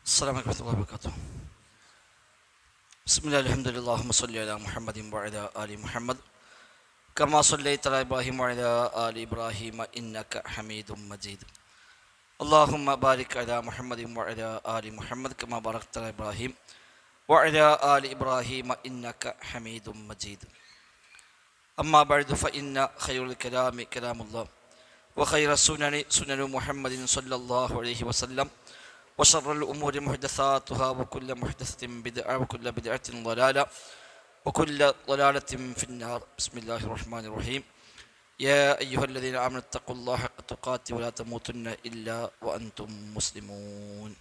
السلام عليكم ورحمة الله وبركاته. بسم الله الحمد لله اللهم صل على محمد وعلى آل محمد كما صليت على إبراهيم وعلى آل إبراهيم إنك حميد مجيد. اللهم بارك على محمد وعلى آل محمد كما باركت على إبراهيم وعلى آل إبراهيم إنك حميد مجيد. أما بعد فإن خير الكلام كلام الله وخير السنن سنن محمد صلى الله عليه وسلم وشر الأمور محدثاتها وكل محدثة بدعة وكل بدعة ضلالة وكل ضلالة في النار. بسم الله الرحمن الرحيم. يا أيها الذين آمنوا اتقوا الله حق تقاته ولا تموتن إلا وأنتم مسلمون.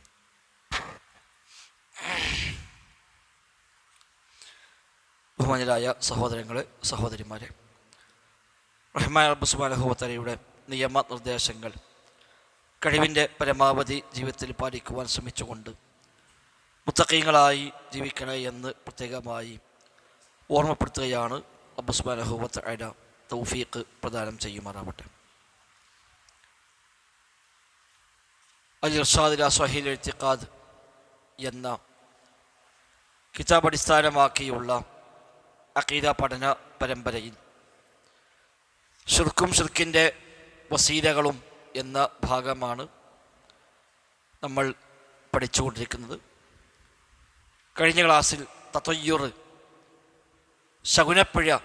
ബഹുമാന്യരായ സഹോദരങ്ങളെ സഹോദരിമാരെ, റഹ്മാൻ റബ്ബ് സുബ്ഹാനഹു വ തആലയുടെ നിയമനിർദ്ദേശങ്ങൾ കഴിവിൻ്റെ പരമാവധി ജീവിതത്തിൽ പാലിക്കുവാൻ ശ്രമിച്ചുകൊണ്ട് മുത്തഖീങ്ങളായി ജീവിക്കണേ എന്ന് പ്രത്യേകമായി ഓർമ്മപ്പെടുത്തുകയാണ്. റബ്ബ് സുബ്ഹാനഹു വ തആല തൗഫീഖ് പ്രദാനം ചെയ്യുമാറാവട്ടെ. അൽ ഇർഷാദ് ഇലാ സ്വഹീൽ ഇഅ്തിഖാദ് എന്ന കിതാബ് അടിസ്ഥാനമാക്കിയുള്ള അഖീദ പഠന പരമ്പരയിൽ ഷിർക്കും ഷിർക്കിൻ്റെ വസീലകളും എന്ന ഭാഗമാണ് നമ്മൾ പഠിച്ചുകൊണ്ടിരിക്കുന്നത്. കഴിഞ്ഞ ക്ലാസ്സിൽ തതയ്യുർ ശകുനപ്പിഴ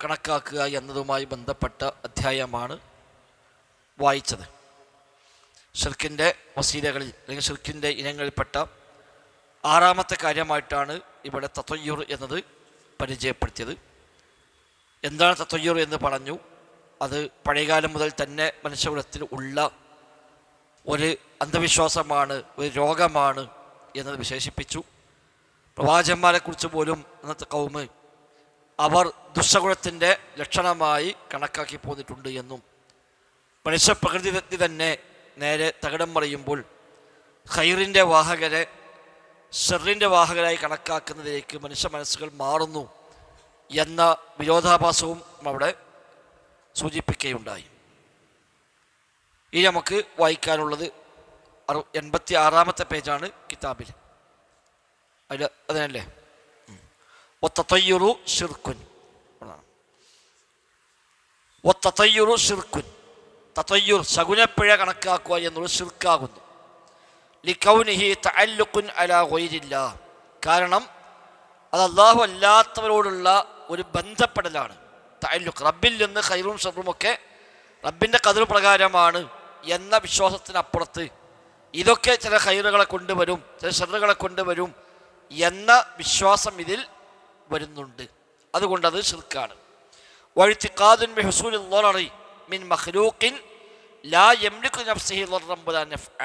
കണക്കാക്കുക എന്നതുമായി ബന്ധപ്പെട്ട അധ്യായമാണ് വായിച്ചത്. ഷിർക്കിൻ്റെ വസീലകളിൽ അല്ലെങ്കിൽ ഷിർക്കിൻ്റെ ഇനങ്ങളിൽപ്പെട്ട ആറാമത്തെ കാര്യമായിട്ടാണ് ഇവിടെ തതയ്യുർ എന്നത് പരിചയപ്പെടുത്തിയത്. എന്താണ് തതയ്യുർ എന്ന് പറഞ്ഞു. അത് പഴയകാലം മുതൽ തന്നെ മനുഷ്യകുലത്തിൽ ഉള്ള ഒരു അന്ധവിശ്വാസമാണ്, ഒരു രോഗമാണ് എന്നത് വിശേഷിപ്പിച്ചു. പ്രവാചകന്മാരെക്കുറിച്ച് പോലും അന്നത്തെ കൗമ് അവർ ദുഷ്ടഗുണത്തിൻ്റെ ലക്ഷണമായി കണക്കാക്കി പോന്നിട്ടുണ്ട് എന്നും മനുഷ്യപ്രകൃതി തന്നെ നേരെ തകിടം മറിയുമ്പോൾ ഖൈറിൻ്റെ വാഹകരെ ഷർറിൻ്റെ വാഹകരായി കണക്കാക്കുന്നതിലേക്ക് മനുഷ്യ മനസ്സുകൾ മാറുന്നു എന്ന വിരോധാഭാസവും അവിടെ സൂചിപ്പിക്കുകയുണ്ടായി. ഇനി നമുക്ക് വായിക്കാനുള്ളത് 86-ാമത്തെ പേജാണ് കിതാബിൽ. അതിൽ അതിനല്ലേ ഒത്തയ്യുറു ഷിർക്കുൻ. ഒത്തയ്യുറു ഷിർക്കുൻ, തതയ്യുർ ശകുനപ്പിഴ കണക്കാക്കുക എന്നുള്ളത് ഷിർക്കാകുന്നു. ലികൗനിഹി തഅല്ലുഖുൻ അലാ ഗൈരില്ലാഹ്, കാരണം അത് അല്ലാഹു അല്ലാത്തവരോടുള്ള ഒരു ബന്ധപ്പെടലാണ്. തഅല്ലുഖ് റബ്ബിൽ നിന്ന് ഖൈറും ഷർറുമൊക്കെ റബ്ബിൻ്റെ ഖദർ പ്രകാരമാണ് എന്ന വിശ്വാസത്തിനപ്പുറത്ത് ഇതൊക്കെ ചില ഖൈറുകളെ കൊണ്ടുവരും, ചില ഷർറുകളെ കൊണ്ടുവരും എന്ന വിശ്വാസം ഇതിൽ വരുന്നുണ്ട്. അതുകൊണ്ടത് ഷിർക്കാണ്. വഇഅ്തിഖാദുൻ ബിഹുസൂലിൽ ളററി മിൻ മഖ്ലൂഖിൻ ലാ യംലികു നഫ്സിഹി ളറൻ വലാ നഫ്അ,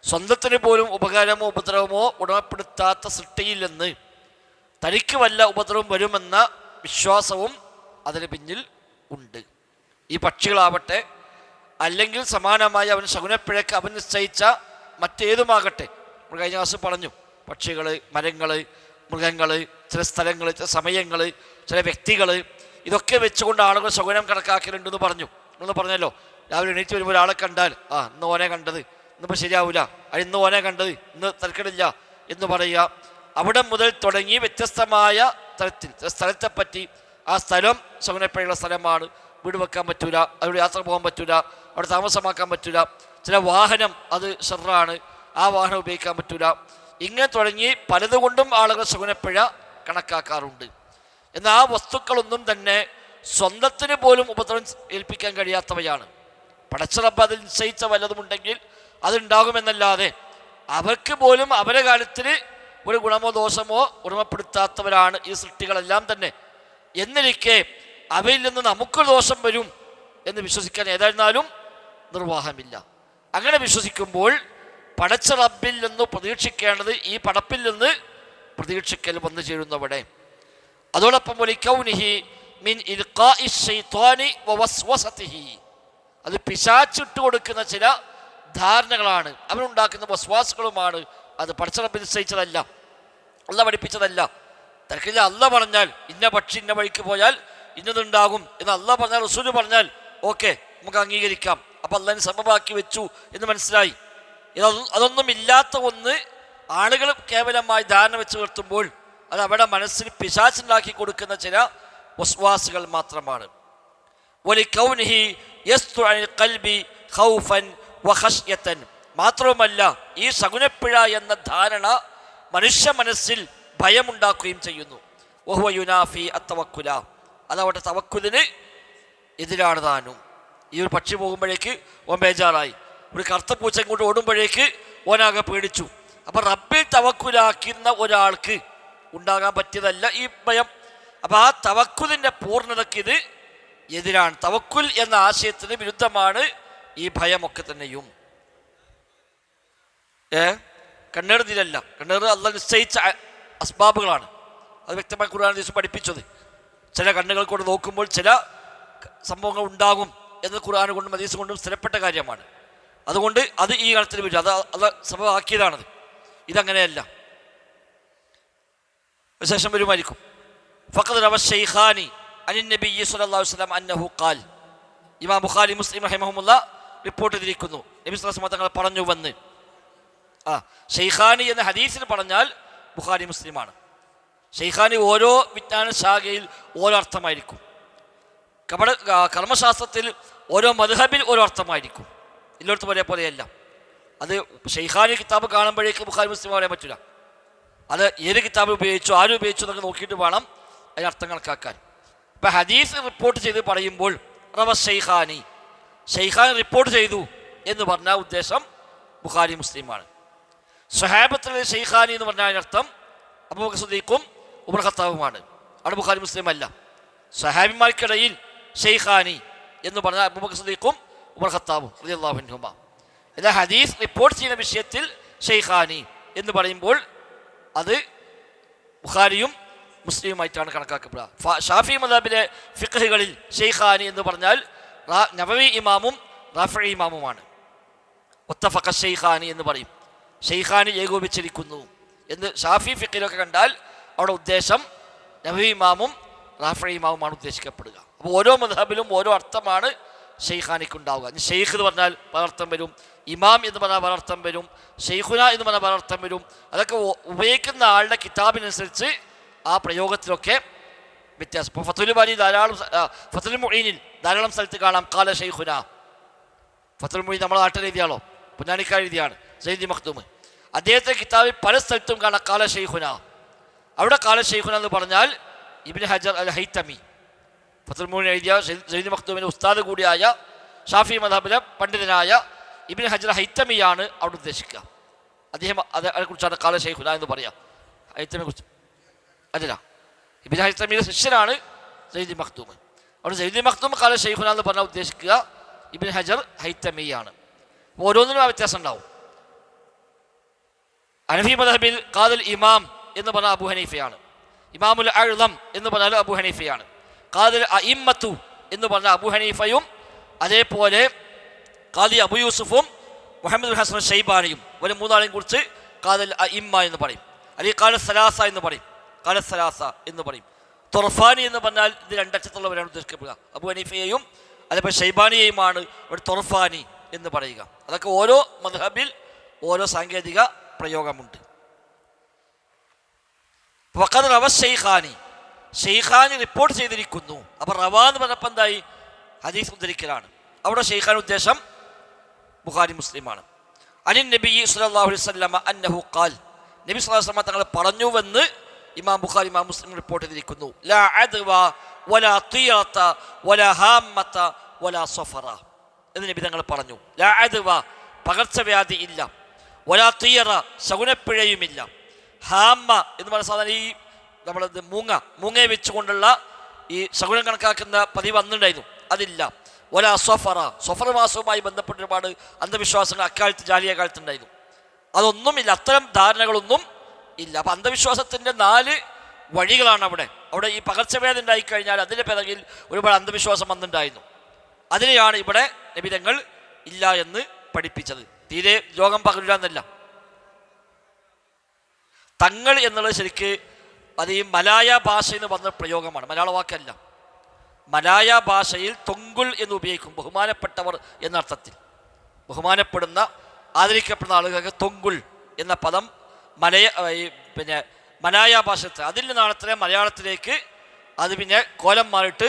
സ്വന്തത്തിന് പോലും ഉപകാരമോ ഉപദ്രവമോ ഉടമപ്പെടുത്താത്ത സൃഷ്ടിയിൽ നിന്ന് തനിക്ക് വല്ല ഉപദ്രവം വരുമെന്ന വിശ്വാസവും അതിന് പിന്നിൽ ഉണ്ട്. ഈ പക്ഷികളാവട്ടെ അല്ലെങ്കിൽ സമാനമായി അവൻ ശകുനപ്പിഴക്ക് അവൻ നിശ്ചയിച്ച മറ്റേതുമാകട്ടെ, നമ്മൾ കഴിഞ്ഞ ക്ലാസ് പറഞ്ഞു, പക്ഷികൾ, മരങ്ങൾ, മൃഗങ്ങൾ, ചില സ്ഥലങ്ങൾ, ചില സമയങ്ങൾ, ചില വ്യക്തികൾ, ഇതൊക്കെ വെച്ചുകൊണ്ട് ആളുകൾ ശകുനം കണക്കാക്കലുണ്ടെന്ന് പറഞ്ഞു. എന്ന് പറഞ്ഞല്ലോ, രാവിലെ എണീറ്റ് വരുമ്പോൾ ഒരാളെ കണ്ടാൽ ഇന്ന് ഓനെ കണ്ടത്, ഇന്നിപ്പോൾ ശരിയാവില്ല, ഇന്ന് ഓനെ കണ്ടത്, ഇന്ന് തരക്കേടില്ല എന്ന് പറയുക. അവിടെ മുതൽ തുടങ്ങി വ്യത്യസ്തമായ തരത്തിൽ ചില സ്ഥലത്തെപ്പറ്റി, ആ സ്ഥലം ശകുനപ്പിഴയുള്ള സ്ഥലമാണ്, വീട് വെക്കാൻ പറ്റൂല, അവിടെ യാത്ര പോകാൻ പറ്റൂല, അവിടെ താമസമാക്കാൻ പറ്റൂല, ചില വാഹനം അത് ഷർറാണ്, ആ വാഹനം ഉപയോഗിക്കാൻ പറ്റൂല, ഇങ്ങനെ തുടങ്ങി പലതുകൊണ്ടും ആളുകൾ ശകുനപ്പിഴ കണക്കാക്കാറുണ്ട്. എന്നാൽ ആ വസ്തുക്കളൊന്നും തന്നെ സ്വന്തത്തിന് പോലും ഉപദ്രവം ഏൽപ്പിക്കാൻ കഴിയാത്തവയാണ്. പടച്ചറബ് അതിൽ നിശ്ചയിച്ച വല്ലതുമുണ്ടെങ്കിൽ അതുണ്ടാകുമെന്നല്ലാതെ അവർക്ക് പോലും അവരുടെ കാര്യത്തിൽ ഒരു ഗുണമോ ദോഷമോ ഉടമപ്പെടുത്താത്തവരാണ് ഈ സൃഷ്ടികളെല്ലാം തന്നെ. എന്നിരിക്കെ അവയിൽ നിന്ന് നമുക്കൊരു ദോഷം വരും എന്ന് വിശ്വസിക്കാൻ ഏതായിരുന്നാലും നിർവാഹമില്ല. അങ്ങനെ വിശ്വസിക്കുമ്പോൾ പടച്ച റബ്ബിൽ നിന്ന് പ്രതീക്ഷിക്കേണ്ടത് ഈ പടപ്പിൽ നിന്ന് പ്രതീക്ഷിക്കൽ വന്നു ചേരുന്നവിടെ. അതോടൊപ്പം മിൻ ഇൽഖാഇ ശൈത്വാനി വവസ്വസതിഹി, അത് പിശാച്ചിട്ട് കൊടുക്കുന്ന ചില ധാരണകളാണ്, അവനുണ്ടാക്കുന്ന വസ്വാസുകളുമാണ്. അത് പടച്ച റബ്ബ് നിശ്ചയിച്ചതല്ല, അല്ല പഠിപ്പിച്ചതല്ല. തർക്കില്ല, അല്ല പറഞ്ഞാൽ ഇന്ന പക്ഷി ഇന്ന വഴിക്ക് പോയാൽ ഇന്നതുണ്ടാകും എന്ന് അല്ല പറഞ്ഞാൽ, റസൂല് പറഞ്ഞാൽ ഓക്കെ നമുക്ക് അംഗീകരിക്കാം. അപ്പം അള്ളാഹിനെ സബബാക്കി വെച്ചു എന്ന് മനസ്സിലായി. അതൊന്നും ഇല്ലാത്ത ഒന്ന് ആളുകൾ കേവലമായി ധാരണ വെച്ച് നിർത്തുമ്പോൾ അത് അവിടെ മനസ്സിൽ പിശാചുണ്ടാക്കി കൊടുക്കുന്ന ചില വസ്വാസുകൾ മാത്രമാണ്. മാത്രവുമല്ല, ഈ ശകുനപ്പിഴ എന്ന ധാരണ മനുഷ്യ മനസ്സിൽ ഭയമുണ്ടാക്കുകയും ചെയ്യുന്നു. വഹുവ യുനാഫി അത്തവക്കുല, അതവിടെ തവക്കുലിന് എതിരാണ് താനും. ഈ ഒരു പക്ഷി പോകുമ്പോഴേക്ക് ഓൻ ബേജാറായി, ഒരു കറുത്ത പൂച്ച കൊണ്ട് ഓടുമ്പോഴേക്ക് ഓനാകെ പേടിച്ചു. അപ്പം റബ്ബിൽ തവക്കുലാക്കുന്ന ഒരാൾക്ക് ഉണ്ടാകാൻ പറ്റിയതല്ല ഈ ഭയം. അപ്പം ആ തവക്കുലിൻ്റെ പൂർണ്ണതയ്ക്ക് ഇത് എതിരാണ്. തവക്കുൽ എന്ന ആശയത്തിന് വിരുദ്ധമാണ് ഈ ഭയമൊക്കെ തന്നെയും. കണ്ണേർ ഇതിലല്ല, കണ്ണേർ അള്ളാഹ് നിശ്ചയിച്ച അസ്ബാബുകളാണ്. അത് വ്യക്തമായി ഖുർആൻ ദിവസം പഠിപ്പിച്ചത്. ചില കണ്ണുകൾ കൊണ്ട് നോക്കുമ്പോൾ ചില സംഭവങ്ങൾ ഉണ്ടാകും എന്ന് ഖുർആൻ കൊണ്ടും ഹദീസ് കൊണ്ടും സ്ഥിരപ്പെട്ട കാര്യമാണ്. അതുകൊണ്ട് അത് ഈ ഗണത്തിൽ വരും. അത് സംഭവമാക്കിയതാണത്. ഇതങ്ങനെയല്ല, വിശേഷം വരുമായിരിക്കും. ഫഖദ് റവ ശൈഖാനി അനിൻ നബി സ്വല്ലല്ലാഹു അലൈഹി വസല്ലം അന്നഹു ഖാൽ, ഇമാം ബുഖാരി മുസ്ലിം റഹിമഹുമുല്ലാ റിപ്പോർട്ട് ചെയ്തിരിക്കുന്നു, നബി സ്വല്ലല്ലാഹു അലൈഹി വസല്ലം തങ്ങൾ പറഞ്ഞുവെന്ന്. ഷെയ്ഖാനി എന്ന ഹദീസിൽ പറഞ്ഞാൽ ബുഖാരി മുസ്ലിമാണ്. ഷെയ്ഖാനി ഓരോ വിജ്ഞാന ശാഖയിൽ ഓരോ അർത്ഥമായിരിക്കും. കർമ്മശാസ്ത്രത്തിൽ ഓരോ മദ്ഹബിൽ ഓരോ അർത്ഥമായിരിക്കും. എല്ലായിടത്തും ഒരേപോലെയല്ല. അത് ഷെയ്ഖാനി കിതാബ് കാണുമ്പോഴേക്ക് ബുഖാരി മുസ്ലിം പറയാൻ പറ്റില്ല. അത് ഏത് കിതാബ് ഉപയോഗിച്ചു, ആരും ഉപയോഗിച്ചു എന്നൊക്കെ നോക്കിയിട്ട് വേണം അതിന് അർത്ഥം കണക്കാക്കാൻ. ഇപ്പം ഹദീസ് റിപ്പോർട്ട് ചെയ്ത് പറയുമ്പോൾ റവ ഷെയ്ഖാനി, ഷെയ്ഖാനി റിപ്പോർട്ട് ചെയ്തു എന്ന് പറഞ്ഞാൽ ഉദ്ദേശം ബുഖാരി മുസ്ലിമാണ്. സ്വഹാബത്തിലെ ഷെയ്ഖാനി എന്ന് പറഞ്ഞാൽ അതിനർത്ഥം അബൂബക്കർ സിദ്ദീഖും ഉമർ ഖത്താബുമാണ്. അവിടെ ബുഖാരി മുസ്ലിം അല്ല. സ്വഹാബിമാർക്കിടയിൽ ഷെയ്ഖാനി എന്ന് പറഞ്ഞാൽ അബൂബക്കർ സിദ്ദീഖും ഉമർ ഖത്താബും റളിയല്ലാഹു അൻഹുമാ. എന്നാൽ ഹദീസ് റിപ്പോർട്ട് ചെയ്യുന്ന വിഷയത്തിൽ ഷെയ്ഖാനി എന്ന് പറയുമ്പോൾ അത് ബുഖാരിയും മുസ്ലിമുമായിട്ടാണ് കണക്കാക്കപ്പെടുക. ഷാഫി മദ്ഹബിലെ ഫിഖ്ഹുകളിൽ ഷെയ്ഖാനി എന്ന് പറഞ്ഞാൽ നവവി ഇമാമും റാഫിഈ ഇമാമുമാണ്. മുത്തഫഖ ഷെയ്ഖാനി എന്ന് പറയും. ഷെയ്ഖാനി ഏകോപിച്ചിരിക്കുന്നു എന്ന് ഷാഫി ഫിഖിലൊക്കെ കണ്ടാൽ അവിടെ ഉദ്ദേശം നവവി ഇമാമും റാഫിഈ ഇമാമുമാണ് ഉദ്ദേശിക്കപ്പെടുക. അപ്പോൾ ഓരോ മദ്ഹബിലും ഓരോ അർത്ഥമാണ് ഷെയ്ഖാനിക്ക് ഉണ്ടാവുക. ഷെയ്ഖ് എന്ന് പറഞ്ഞാൽ പലർത്ഥം വരും, ഇമാം എന്ന് പറഞ്ഞാൽ പലർത്ഥം വരും, ഷെയ്ഖുന എന്ന് പറഞ്ഞാൽ പലർത്ഥം വരും. അതൊക്കെ ഉപയോഗിക്കുന്ന ആളുടെ കിതാബിനനുസരിച്ച് ആ പ്രയോഗത്തിലൊക്കെ വ്യത്യാസം. ഇപ്പോൾ ഫത്തുൽ ബാരി ഫത്തുൽ മുഈനിൽ ധാരാളം സ്ഥലത്ത് കാണാം കാല ഷെയ്ഖുന. ഫത്തുൽ മുഈൻ നമ്മുടെ നാട്ടിൽ എഴുതിയാളോ, പുന്നാനിക്കാർ എഴുതിയാണ് സയ്യിദ് മഖ്ദൂം. അദ്ദേഹത്തെ കിതാബിൽ പല സ്ഥലത്തും കാണാം കാല ഷെയ്ഖുന. അവിടെ കാല ഷെയ്ഖുന എന്ന് പറഞ്ഞാൽ ഇബ്നു ഹജർ അൽ ഹൈതമി, ഫത്തുൽ മുഈൻ എഴുതിയ സയ്യിദ് മഖ്ദൂമിൻ്റെ ഉസ്താദ് കൂടിയായ ഷാഫി മദ്ഹബിലെ പണ്ഡിതനായ ഇബ്നു ഹജർ ഹൈതമിയാണ് അവിടെ ഉദ്ദേശിക്കുക. അദ്ദേഹം അതേക്കുറിച്ചാണ് കാല ഷെയ്ഖുന എന്ന് പറയാം. ഹൈതമിയെ കുറിച്ച് അല്ല, ഇബ്നു ഹൈതമിയുടെ ശിഷ്യനാണ് സയ്യിദ് മഖ്ദൂം. അവിടെ സയ്യിദ് മഖ്ദൂം കാല ഷെയ്ഖുന എന്ന് പറഞ്ഞാൽ ഉദ്ദേശിക്കുക ഇബ്നു ഹജർ ഹൈതമിയാണ്. ഓരോന്നിനും ആ വ്യത്യാസം ഉണ്ടാവും. ഹനഫി മദ്ഹബിൽ ഖാദിൽ ഇമാം എന്ന് പറഞ്ഞാൽ അബൂ ഹനീഫയാണ്. ഇമാമുൽ അഅ്ളം എന്ന് പറഞ്ഞാൽ അബൂ ഹനീഫയാണ്. ഖാദിൽ അഇമ്മത്തു എന്ന് പറഞ്ഞാൽ അബൂ ഹനീഫയും അതേപോലെ ഖാദി അബൂ യൂസുഫും മുഹമ്മദ് ഹസൻ ഷൈബാനിയും ഒരു മൂന്നാളെയും കുറിച്ച് ഖാദിൽ അഇമ്മ എന്ന് പറയും. അല്ലെങ്കിൽ ഖാല സലാസ എന്ന് പറയും. ഖാല സലാസ എന്ന് പറയും. തൊർഫാനി എന്ന് പറഞ്ഞാൽ ഇത് രണ്ടക്ഷരത്തുള്ളവരാണ് ഉദ്ദേശിക്കപ്പെടുക. അബൂ ഹനീഫയെയും അതേപോലെ ഷൈബാനിയെയുമാണ് ഒരു തൊർഫാനി എന്ന് പറയുക. അതൊക്കെ ഓരോ മദ്ഹബിൽ ഓരോ സാങ്കേതിക പ്രയോഗമുണ്ട്. വഖദ് റവ ഷെയ്ഖാനി, ഷെയ്ഖാനി റിപ്പോർട്ട് ചെയ്തിരിക്കുന്നു. അപ്പോൾ റവ എന്ന് പറഞ്ഞപ്പോൾ എന്തായി? ഹദീസ് ഉദ്ധരിക്കലാണ്. അവിടെ ഷെയ്ഖാൻ ഉദ്ദേശം ബുഖാരി മുസ്ലിമാണ്. അനിൻ നബി സ്വല്ലല്ലാഹു അലൈഹി വസല്ലം അന്നഹു ഖാൽ, നബി സ്വല്ലല്ലാഹു അലൈഹി വസല്ലം തങ്ങൾ പറഞ്ഞുവെന്ന് ഇമാം ബുഖാരി ഇമാം മുസ്ലിം റിപ്പോർട്ട് ചെയ്തിരിക്കുന്നു. ലാ അദ്വ വലാ തിയറത വലാ ഹാമത വലാ സഫറ എന്ന് നബി തങ്ങൾ പറഞ്ഞു. ലാ അദ്വ പകർച്ചവ്യാധി ഇല്ല, വലാ തിയറ ശകുനപ്പിഴയുമില്ല, ഹാമ എന്ന് പറഞ്ഞ സാധാരണ ഈ നമ്മളത് മൂങ്ങയെ വെച്ചുകൊണ്ടുള്ള ഈ ശകുനം കണക്കാക്കുന്ന പതിവ് വന്നിട്ടുണ്ടായിരുന്നു, അതില്ല. വലാ സഫറ, സഫർ മാസവുമായി ബന്ധപ്പെട്ട ഒരുപാട് അന്ധവിശ്വാസങ്ങൾ അക്കാലത്ത് ജാഹിലിയ്യ കാലത്തുണ്ടായിരുന്നു. അതൊന്നുമില്ല, അത്തരം ധാരണകളൊന്നും ഇല്ല. അപ്പം അന്ധവിശ്വാസത്തിൻ്റെ 4 വഴികളാണ് അവിടെ ഈ പകർച്ചവ്യാധി ഉണ്ടായിക്കഴിഞ്ഞാൽ അതിൻ്റെ പിറകിൽ ഒരുപാട് അന്ധവിശ്വാസം വന്നിട്ടുണ്ടായിരുന്നു. അതിനെയാണ് ഇവിടെ നബിതങ്ങൾ ഇല്ല എന്ന് പഠിപ്പിച്ചത്. തീരെ രോഗം പകരില്ല എന്നല്ല. തങ്ങൾ എന്നുള്ളത് ശരിക്ക് അത് ഈ മലായ ഭാഷയിൽ നിന്ന് വന്ന പ്രയോഗമാണ്, മലയാള വാക്കല്ല. മലായ ഭാഷയിൽ തൊങ്കുൽ എന്ന് ഉപയോഗിക്കും, ബഹുമാനപ്പെട്ടവർ എന്നർത്ഥത്തിൽ. ബഹുമാനപ്പെടുന്ന ആദരിക്കപ്പെടുന്ന ആളുകൾക്ക് തൊങ്കുൾ എന്ന പദം മലായ ഭാഷത്തെ അതിൽ നിന്നാണ് അത്ര മലയാളത്തിലേക്ക് അത് പിന്നെ കോലം മാറിയിട്ട്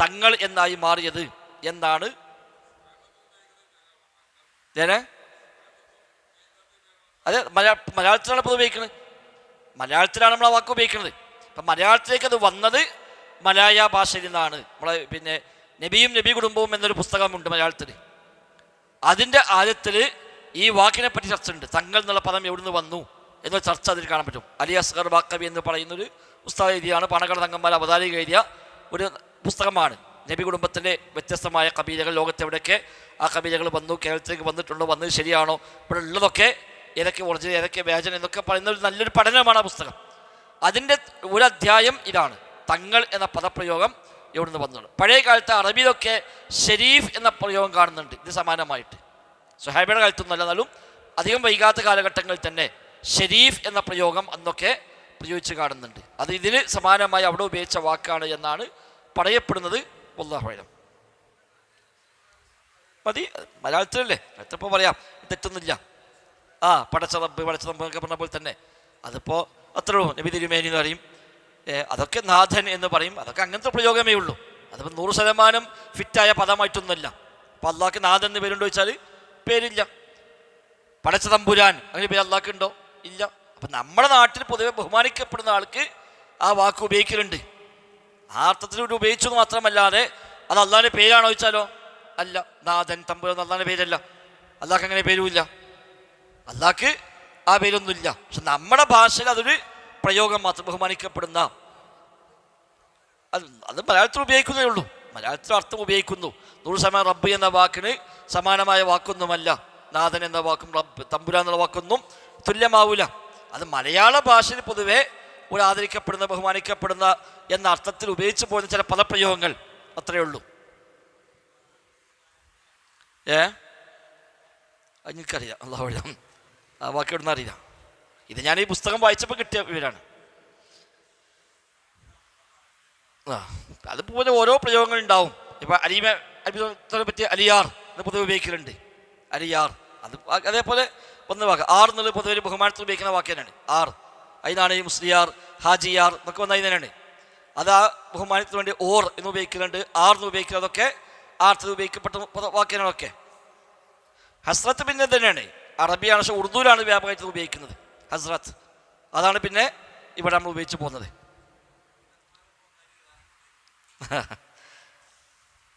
തങ്ങൾ എന്നായി മാറിയത് എന്നാണ്. അത് മലയാളത്തിലാണ് ഇപ്പോൾ ഉപയോഗിക്കുന്നത്. മലയാളത്തിലാണ് നമ്മൾ ആ വാക്ക് ഉപയോഗിക്കുന്നത്. അപ്പം മലയാളത്തിലേക്ക് അത് വന്നത് മലായ ഭാഷയിൽ നിന്നാണ്. നമ്മളെ പിന്നെ നബിയും നബി കുടുംബവും എന്നൊരു പുസ്തകമുണ്ട് മലയാളത്തിൽ. അതിൻ്റെ ആദ്യത്തിൽ ഈ വാക്കിനെ പറ്റി ചർച്ച ഉണ്ട്. തങ്ങൾ എന്നുള്ള പദം എവിടുന്ന് വന്നു എന്നൊരു ചർച്ച അതിൽ കാണാൻ പറ്റും. അലി അസ്ഗർ ബാക്കവി എന്ന് പറയുന്നൊരു പുസ്തകം എഴുതിയാണ്. പാണക്കാട് തങ്ങന്മാർ അവതാരിക എഴുതിയ ഒരു പുസ്തകമാണ്. നബി കുടുംബത്തിൻ്റെ വ്യത്യസ്തമായ കബീലകൾ ലോകത്തെവിടെയൊക്കെ ആ കബീലകൾ വന്നു, കേരളത്തിലേക്ക് വന്നിട്ടുണ്ടോ, വന്നത് ശരിയാണോ, ഇവിടെ ഉള്ളതൊക്കെ ഏതൊക്കെ ഒറിജിനൽ ഏതൊക്കെ വ്യാജനം എന്നൊക്കെ പറയുന്ന ഒരു നല്ലൊരു പഠനമാണ് ആ പുസ്തകം. അതിൻ്റെ ഒരു അധ്യായം ഇതാണ്, തങ്ങൾ എന്ന പദപ്രയോഗം എവിടുന്ന് വന്നത്. പഴയ കാലത്ത് അറബിയിലൊക്കെ ഷെരീഫ് എന്ന പ്രയോഗം കാണുന്നുണ്ട്. ഇത് സമാനമായിട്ട് സുഹൈബയുടെ കാലത്തൊന്നും അല്ല, എന്നാലും അധികം വൈകാത്ത കാലഘട്ടങ്ങളിൽ തന്നെ ഷെരീഫ് എന്ന പ്രയോഗം അന്നൊക്കെ പ്രയോഗിച്ച് കാണുന്നുണ്ട്. അത് ഇതിന് സമാനമായി അവിടെ ഉപയോഗിച്ച വാക്കാണ് എന്നാണ് പറയപ്പെടുന്നത്. വല്ലാഹു അഅലം. മതി, മലയാളത്തിലല്ലേ, എത്രപ്പോൾ പറയാം, തെറ്റൊന്നുമില്ല. പടച്ചതമ്പ് എന്നൊക്കെ പറഞ്ഞ പോലെ തന്നെ അതിപ്പോൾ അത്രേ ഉള്ളൂ. നബി തിരുമേനി എന്ന് പറയും, അതൊക്കെ നാഥൻ എന്ന് പറയും. അതൊക്കെ അങ്ങനത്തെ പ്രയോഗമേ ഉള്ളൂ. അതിപ്പോൾ 100% ഫിറ്റായ പദമായിട്ടൊന്നുമല്ല. അപ്പോൾ അള്ളാഹ്ക്ക് നാഥൻ എന്ന് പേരുണ്ടോ ചോദിച്ചാൽ പേരില്ല. പടച്ച തമ്പുരാൻ അങ്ങനെ പേര് അള്ളാഹ്ക്ക് ഉണ്ടോ? ഇല്ല. അപ്പം നമ്മുടെ നാട്ടിൽ പൊതുവെ ബഹുമാനിക്കപ്പെടുന്ന ആൾക്ക് ആ വാക്ക് ഉപയോഗിക്കലുണ്ട്. ആ അർത്ഥത്തിലൂടെ ഉപയോഗിച്ചു മാത്രമല്ലാതെ അത് അള്ളാഹിൻ്റെ പേരാണോ ചോദിച്ചാലോ അല്ല. നാഥൻ തമ്പുരാൻ അള്ളാഹിൻ്റെ പേരല്ല. അള്ളാഹ്ക്ക് അങ്ങനെ പേരുമില്ല. അള്ളാഹ്ക്ക് ആ പേരൊന്നുമില്ല. പക്ഷെ നമ്മുടെ ഭാഷയിൽ അതൊരു പ്രയോഗം മാത്രം, ബഹുമാനിക്കപ്പെടുന്ന. അത് മലയാളത്തിൽ ഉപയോഗിക്കുന്നേ ഉള്ളൂ. മലയാളത്തിൽ അർത്ഥം ഉപയോഗിക്കുന്നു. 100% റബ്ബ് എന്ന വാക്കിന് സമാനമായ വാക്കൊന്നുമല്ല. നാഥൻ എന്ന വാക്കും റബ്ബ് തമ്പുരാൻ എന്നുള്ള വാക്കൊന്നും തുല്യമാവില്ല. അത് മലയാള ഭാഷയിൽ പൊതുവെ ഒരു ആദരിക്കപ്പെടുന്ന ബഹുമാനിക്കപ്പെടുന്ന എന്ന അർത്ഥത്തിൽ ഉപയോഗിച്ച് പോകുന്ന ചില പദപ്രയോഗങ്ങൾ അത്രയേ ഉള്ളൂ. എനിക്കറിയാം, അള്ളാഹു ആ വാക്ക് എവിടുന്ന് അറിയാം. ഇത് ഞാൻ ഈ പുസ്തകം വായിച്ചപ്പോൾ കിട്ടിയ വിവരാണ്. അതുപോലെ ഓരോ പ്രയോഗങ്ങൾ ഉണ്ടാവും. ഇപ്പം അലിമെ പറ്റി അലിയാർ എന്ന് പൊതുവെ ഉപയോഗിക്കലുണ്ട്. അലിയാർ അത് അതേപോലെ ഒന്ന് വാക്ക്. ആർ എന്നുള്ളത് പൊതുവെ ബഹുമാനത്തിൽ ഉപയോഗിക്കുന്ന വാക്ക് തന്നെയാണ്. ആർ അതിനാണ് ഈ മുസ്ലിയാർ, ഹാജിയാർ എന്നൊക്കെ വന്ന അതിനാണ്. അത് ആ ബഹുമാനത്തിന് വേണ്ടി ഓർ എന്ന് ഉപയോഗിക്കുന്നുണ്ട്, ആർ എന്ന് ഉപയോഗിക്കുന്നതൊക്കെ ആ അർത്ഥത്തിൽ ഉപയോഗിക്കപ്പെട്ട വാക്കിനൊക്കെ. ഹസ്രത്ത് പിന്നെ തന്നെയാണ് അറബിയാണ്, പക്ഷെ ഉറുദുവിലാണ് വ്യാപകമായിട്ട് ഉപയോഗിക്കുന്നത് ഹസ്രത്ത്. അതാണ് പിന്നെ ഇവിടെ നമ്മൾ ഉപയോഗിച്ച് പോകുന്നത്.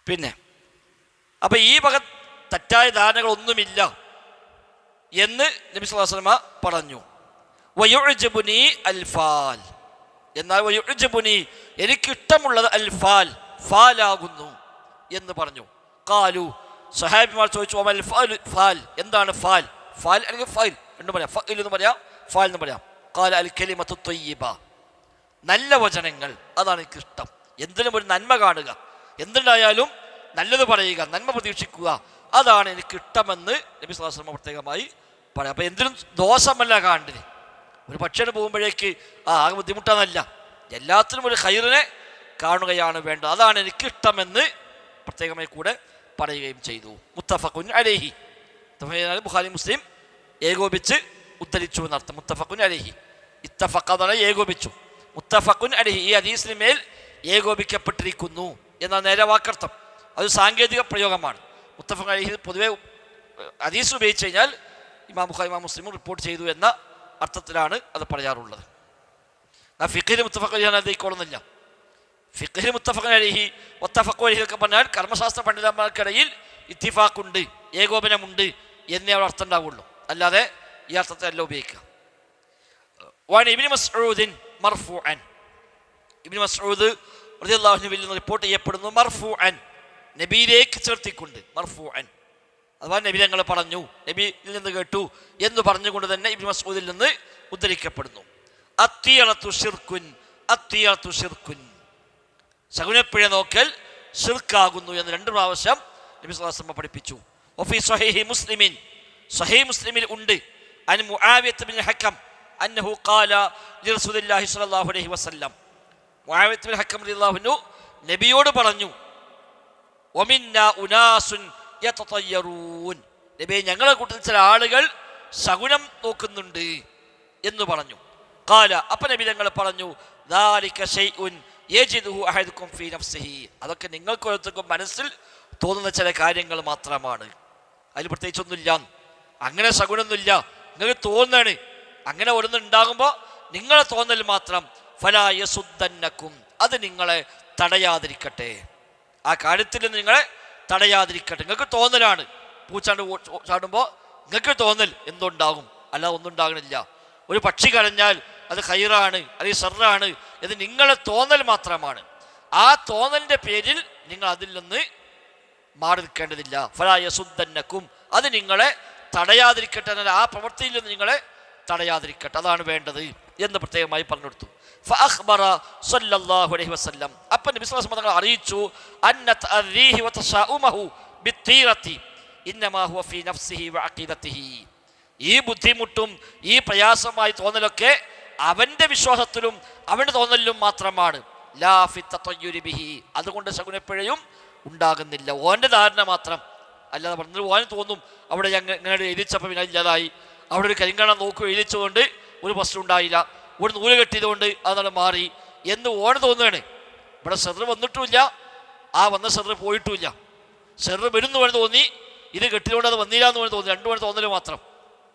പിന്നെ അപ്പം ഈ വക തെറ്റായ ധാരണകളൊന്നുമില്ല എന്ന് നബി സ്വല്ലല്ലാഹു അലൈഹി വസല്ലമ പറഞ്ഞു. വയുഅ്ജബുനി അൽഫാൽ, എന്നാൽ വയുഅ്ജബുനി എനിക്കിഷ്ടമുള്ളത് അൽഫാൽ ഫാലാകുന്നു എന്ന് പറഞ്ഞു. ഖാലു സഹാബിമാർ ചോദിച്ചു, അമൽ ഫാൽ, ഫാൽ എന്താണ് ഫാൽ? ഫാൽ അല്ലെങ്കിൽ ഫൈൽ രണ്ടും പറയാം, ഫഇൽ എന്ന് പറയാം, ഫാൽ എന്ന് പറയാം. ഖാല അൽ കലിമത്തു ത്വയ്യിബ, നല്ല വചനങ്ങൾ, അതാണ് എനിക്കിഷ്ടം. എന്തിനും ഒരു നന്മ കാണുക, എന്തുണ്ടായാലും നല്ലത് പറയുക, നന്മ പ്രതീക്ഷിക്കുക, അതാണ് എനിക്കിഷ്ടമെന്ന് നബി സ്വല്ലല്ലാഹു അലൈഹി വസല്ലം പ്രത്യേകമായി പറയാം. അപ്പം എന്തിനും ദോഷമല്ല കാണുന്നത്. ഒരു പക്ഷിന് പോകുമ്പോഴേക്ക് ആകെ ബുദ്ധിമുട്ടാന്നല്ല, എല്ലാത്തിനും ഒരു ഖൈറിനെ കാണുകയാണ് വേണ്ടത്. അതാണ് എനിക്കിഷ്ടമെന്ന് പ്രത്യേകമായി കൂടെ പറയുകയും ചെയ്തു. മുത്തഫഖുൻ അലൈഹി, ബുഖാരി മുസ്ലിം ഏകോപിച്ച് ഉദ്ധരിച്ചു എന്നർത്ഥം. മുത്തഫഖുൻ അലൈഹി, ഇത്തഫഖ ഏകോപിച്ചു. മുത്തഫഖുൻ അലൈഹി ഈ ഹദീസിന് മേൽ ഏകോപിക്കപ്പെട്ടിരിക്കുന്നു എന്ന നേരെ വാക്കർത്ഥം. അത് സാങ്കേതിക പ്രയോഗമാണ്. മുത്തഫഖുൻ അലൈഹി പൊതുവെ ഹദീസ് ഉപയോഗിച്ച് കഴിഞ്ഞാൽ ഇമാം ബുഖാരി ഇമാം മുസ്ലിമും റിപ്പോർട്ട് ചെയ്തു എന്ന അർത്ഥത്തിലാണ് അത് പറയാറുള്ളത്. ഫിഖ്ഹിൽ മുത്തഫഖുൻ അലൈഹി അതേക്കൊള്ളുന്നില്ല. ഫിഖ്ഹിൽ മുത്തഫഖുൻ അലൈഹി മുത്തഫഖുൻ അലൈഹി ഒക്കെ പറഞ്ഞാൽ കർമ്മശാസ്ത്ര പണ്ഡിതന്മാർക്കിടയിൽ ഇത്തിഫാഖുണ്ട്, ഏകോപനമുണ്ട് എന്നേ അവിടെ അർത്ഥം ഉണ്ടാവുള്ളൂ. അല്ലാതെ ഈ അർത്ഥത്തെ അല്ല ഉപയോഗിക്കുക. വഅൻ ഇബ്നു മസ്ഊദിൻ മർഫൂഅൻ, ഇബ്നു മസ്ഊദ് റളിയല്ലാഹു അൻഹുവിൽ നിന്ന് റിപ്പോർട്ട് ചെയ്യപ്പെടുന്നു മർഫൂഅൻ, നബിയിലേക്ക് ചേർത്തിക്കൊണ്ട്. മർഫൂഅൻ അഥവാ നബി തങ്ങൾ പറഞ്ഞു, നബിയിൽ നിന്ന് കേട്ടു എന്ന് പറഞ്ഞുകൊണ്ട് തന്നെ ഇബ്നു മസ്ഊദിൽ നിന്ന് ഉദ്ധരിക്കപ്പെടുന്നു. അത്തിയളത്തു ഷിർക്കുൻ, അത്തിയളത്തു ഷിർക്കുൻ, ശകുനപ്പിഴ നോക്കൽ ഷിർക്കാകുന്നു എന്ന് 2 പ്രാവശ്യം നബി സ്വല്ലല്ലാഹു അലൈഹി വസല്ലം പഠിപ്പിച്ചു. വഫി സ്വഹീഹി മുസ്ലിമിൻ, സ്വഹീഹ് മുസ്ലിമിൽ ഉണ്ട്, അൻ മുആവിയത്ത് ബിൻ ഹക്കം അന്നഹു ഖാല ലിറസൂലില്ലാഹി സ്വല്ലല്ലാഹു അലൈഹി വസല്ലം, മുആവിയത്ത് ബിൻ ഹക്കം റളിയല്ലാഹു അൻഹു നബിയോട് പറഞ്ഞു, വമിന്നാ ഉനാസുൻ യതതയ്യറൂൻ, നബിയെ ഞങ്ങളെ കൂട്ടത്തിൽ ചില ആളുകൾ ശകുനം നോക്കുന്നുണ്ട് എന്ന് പറഞ്ഞു. ഖാല അപ്പൊ നബി ഞങ്ങൾ പറഞ്ഞു ദാലിക ശൈഉൻ യജിദുഹു അഹദുകും ഫീ നഫ്സിഹി, അതൊക്കെ നിങ്ങൾക്ക് ഓരോരുത്തർക്കും മനസ്സിൽ തോന്നുന്ന ചില കാര്യങ്ങൾ മാത്രമാണ്, അതിൽ പ്രത്യേകിച്ചൊന്നുമില്ല. അങ്ങനെ ശകുനൊന്നുമില്ല, നിങ്ങൾക്ക് തോന്നാണ്. അങ്ങനെ ഓരോന്നുണ്ടാകുമ്പോൾ നിങ്ങളെ തോന്നൽ മാത്രം. ഫലാ യസുദ്ദന്നക്കും, അത് നിങ്ങളെ തടയാതിരിക്കട്ടെ, ആ കാര്യത്തിൽ നിന്ന് നിങ്ങളെ തടയാതിരിക്കട്ടെ. നിങ്ങൾക്ക് തോന്നലാണ്, പൂച്ചാണ്ട് ചാടുമ്പോൾ നിങ്ങൾക്ക് തോന്നൽ എന്തുണ്ടാകും, അല്ലാതെ ഒന്നും ഉണ്ടാകണില്ല. ഒരു പക്ഷി കരഞ്ഞാൽ അത് ഖൈറാണ് അല്ലെങ്കിൽ ഷർറാണ് ഇത് നിങ്ങളെ തോന്നൽ മാത്രമാണ്. ആ തോന്നലിൻ്റെ പേരിൽ നിങ്ങൾ അതിൽ നിന്ന് മാറി നിൽക്കേണ്ടതില്ല. ഫലാ യസുദ്ദന്നക്കും, അത് നിങ്ങളെ തടയാതിരിക്കട്ടെ, എന്നാൽ ആ പ്രവൃത്തിയിൽ നിന്ന് നിങ്ങളെ തടയാതിരിക്കട്ടെ, അതാണ് വേണ്ടത് എന്ന് പ്രത്യേകമായി പറഞ്ഞു കൊടുത്തു. ഫഅഖ്ബറ സല്ലല്ലാഹു അലൈഹി വസല്ലം, അപ്പോൾ നബി സ്വല്ലല്ലാഹു അലൈഹി വസല്ലം തങ്ങൾ അറിയിച്ചു അന്ന തഅദീഹി വതശാഉമഹു ബിത്തീറത്തി ഇന്നമാ ഹുവ ഫീ നഫ്സിഹി വഅഖീദത്തിഹി, ഈ ബുദ്ധിമുട്ടും ഈ പ്രയാസമായി തോന്നലൊക്കെ അവൻ്റെ വിശ്വാസത്തിലും അവൻ്റെ തോന്നലിലും മാത്രമാണ്. ലാ ഫി തതയ്യുരി ബിഹി, അതുകൊണ്ട് ശകുനപ്പിഴയും ഉണ്ടാകുന്നില്ല, ഓൻ്റെ ധാരണ മാത്രം. അല്ലാതെ പറഞ്ഞു ഓന് തോന്നും അവിടെ ഞങ്ങൾ എഴുതിച്ചപ്പോൾ പിന്നെ ഇല്ലാതായി, അവിടെ ഒരു കരിങ്കണ്ണം നോക്കും എഴുതിച്ചുകൊണ്ട് ഒരു പ്രശ്നം ഉണ്ടായില്ല, ഒരു നൂല് കെട്ടിയതുകൊണ്ട് അതാണ് മാറി എന്ന് ഓന് തോന്നുകയാണ്. ഇവിടെ ഷെറ് വന്നിട്ടുമില്ല, ആ വന്ന ഷെറ് പോയിട്ടുമില്ല. ഷെറ് വരുന്നു വേണം തോന്നി, ഇത് കെട്ടിയതുകൊണ്ട് അത് വന്നില്ല എന്ന് വേണം തോന്നി, രണ്ടു വേണം തോന്നൽ മാത്രം,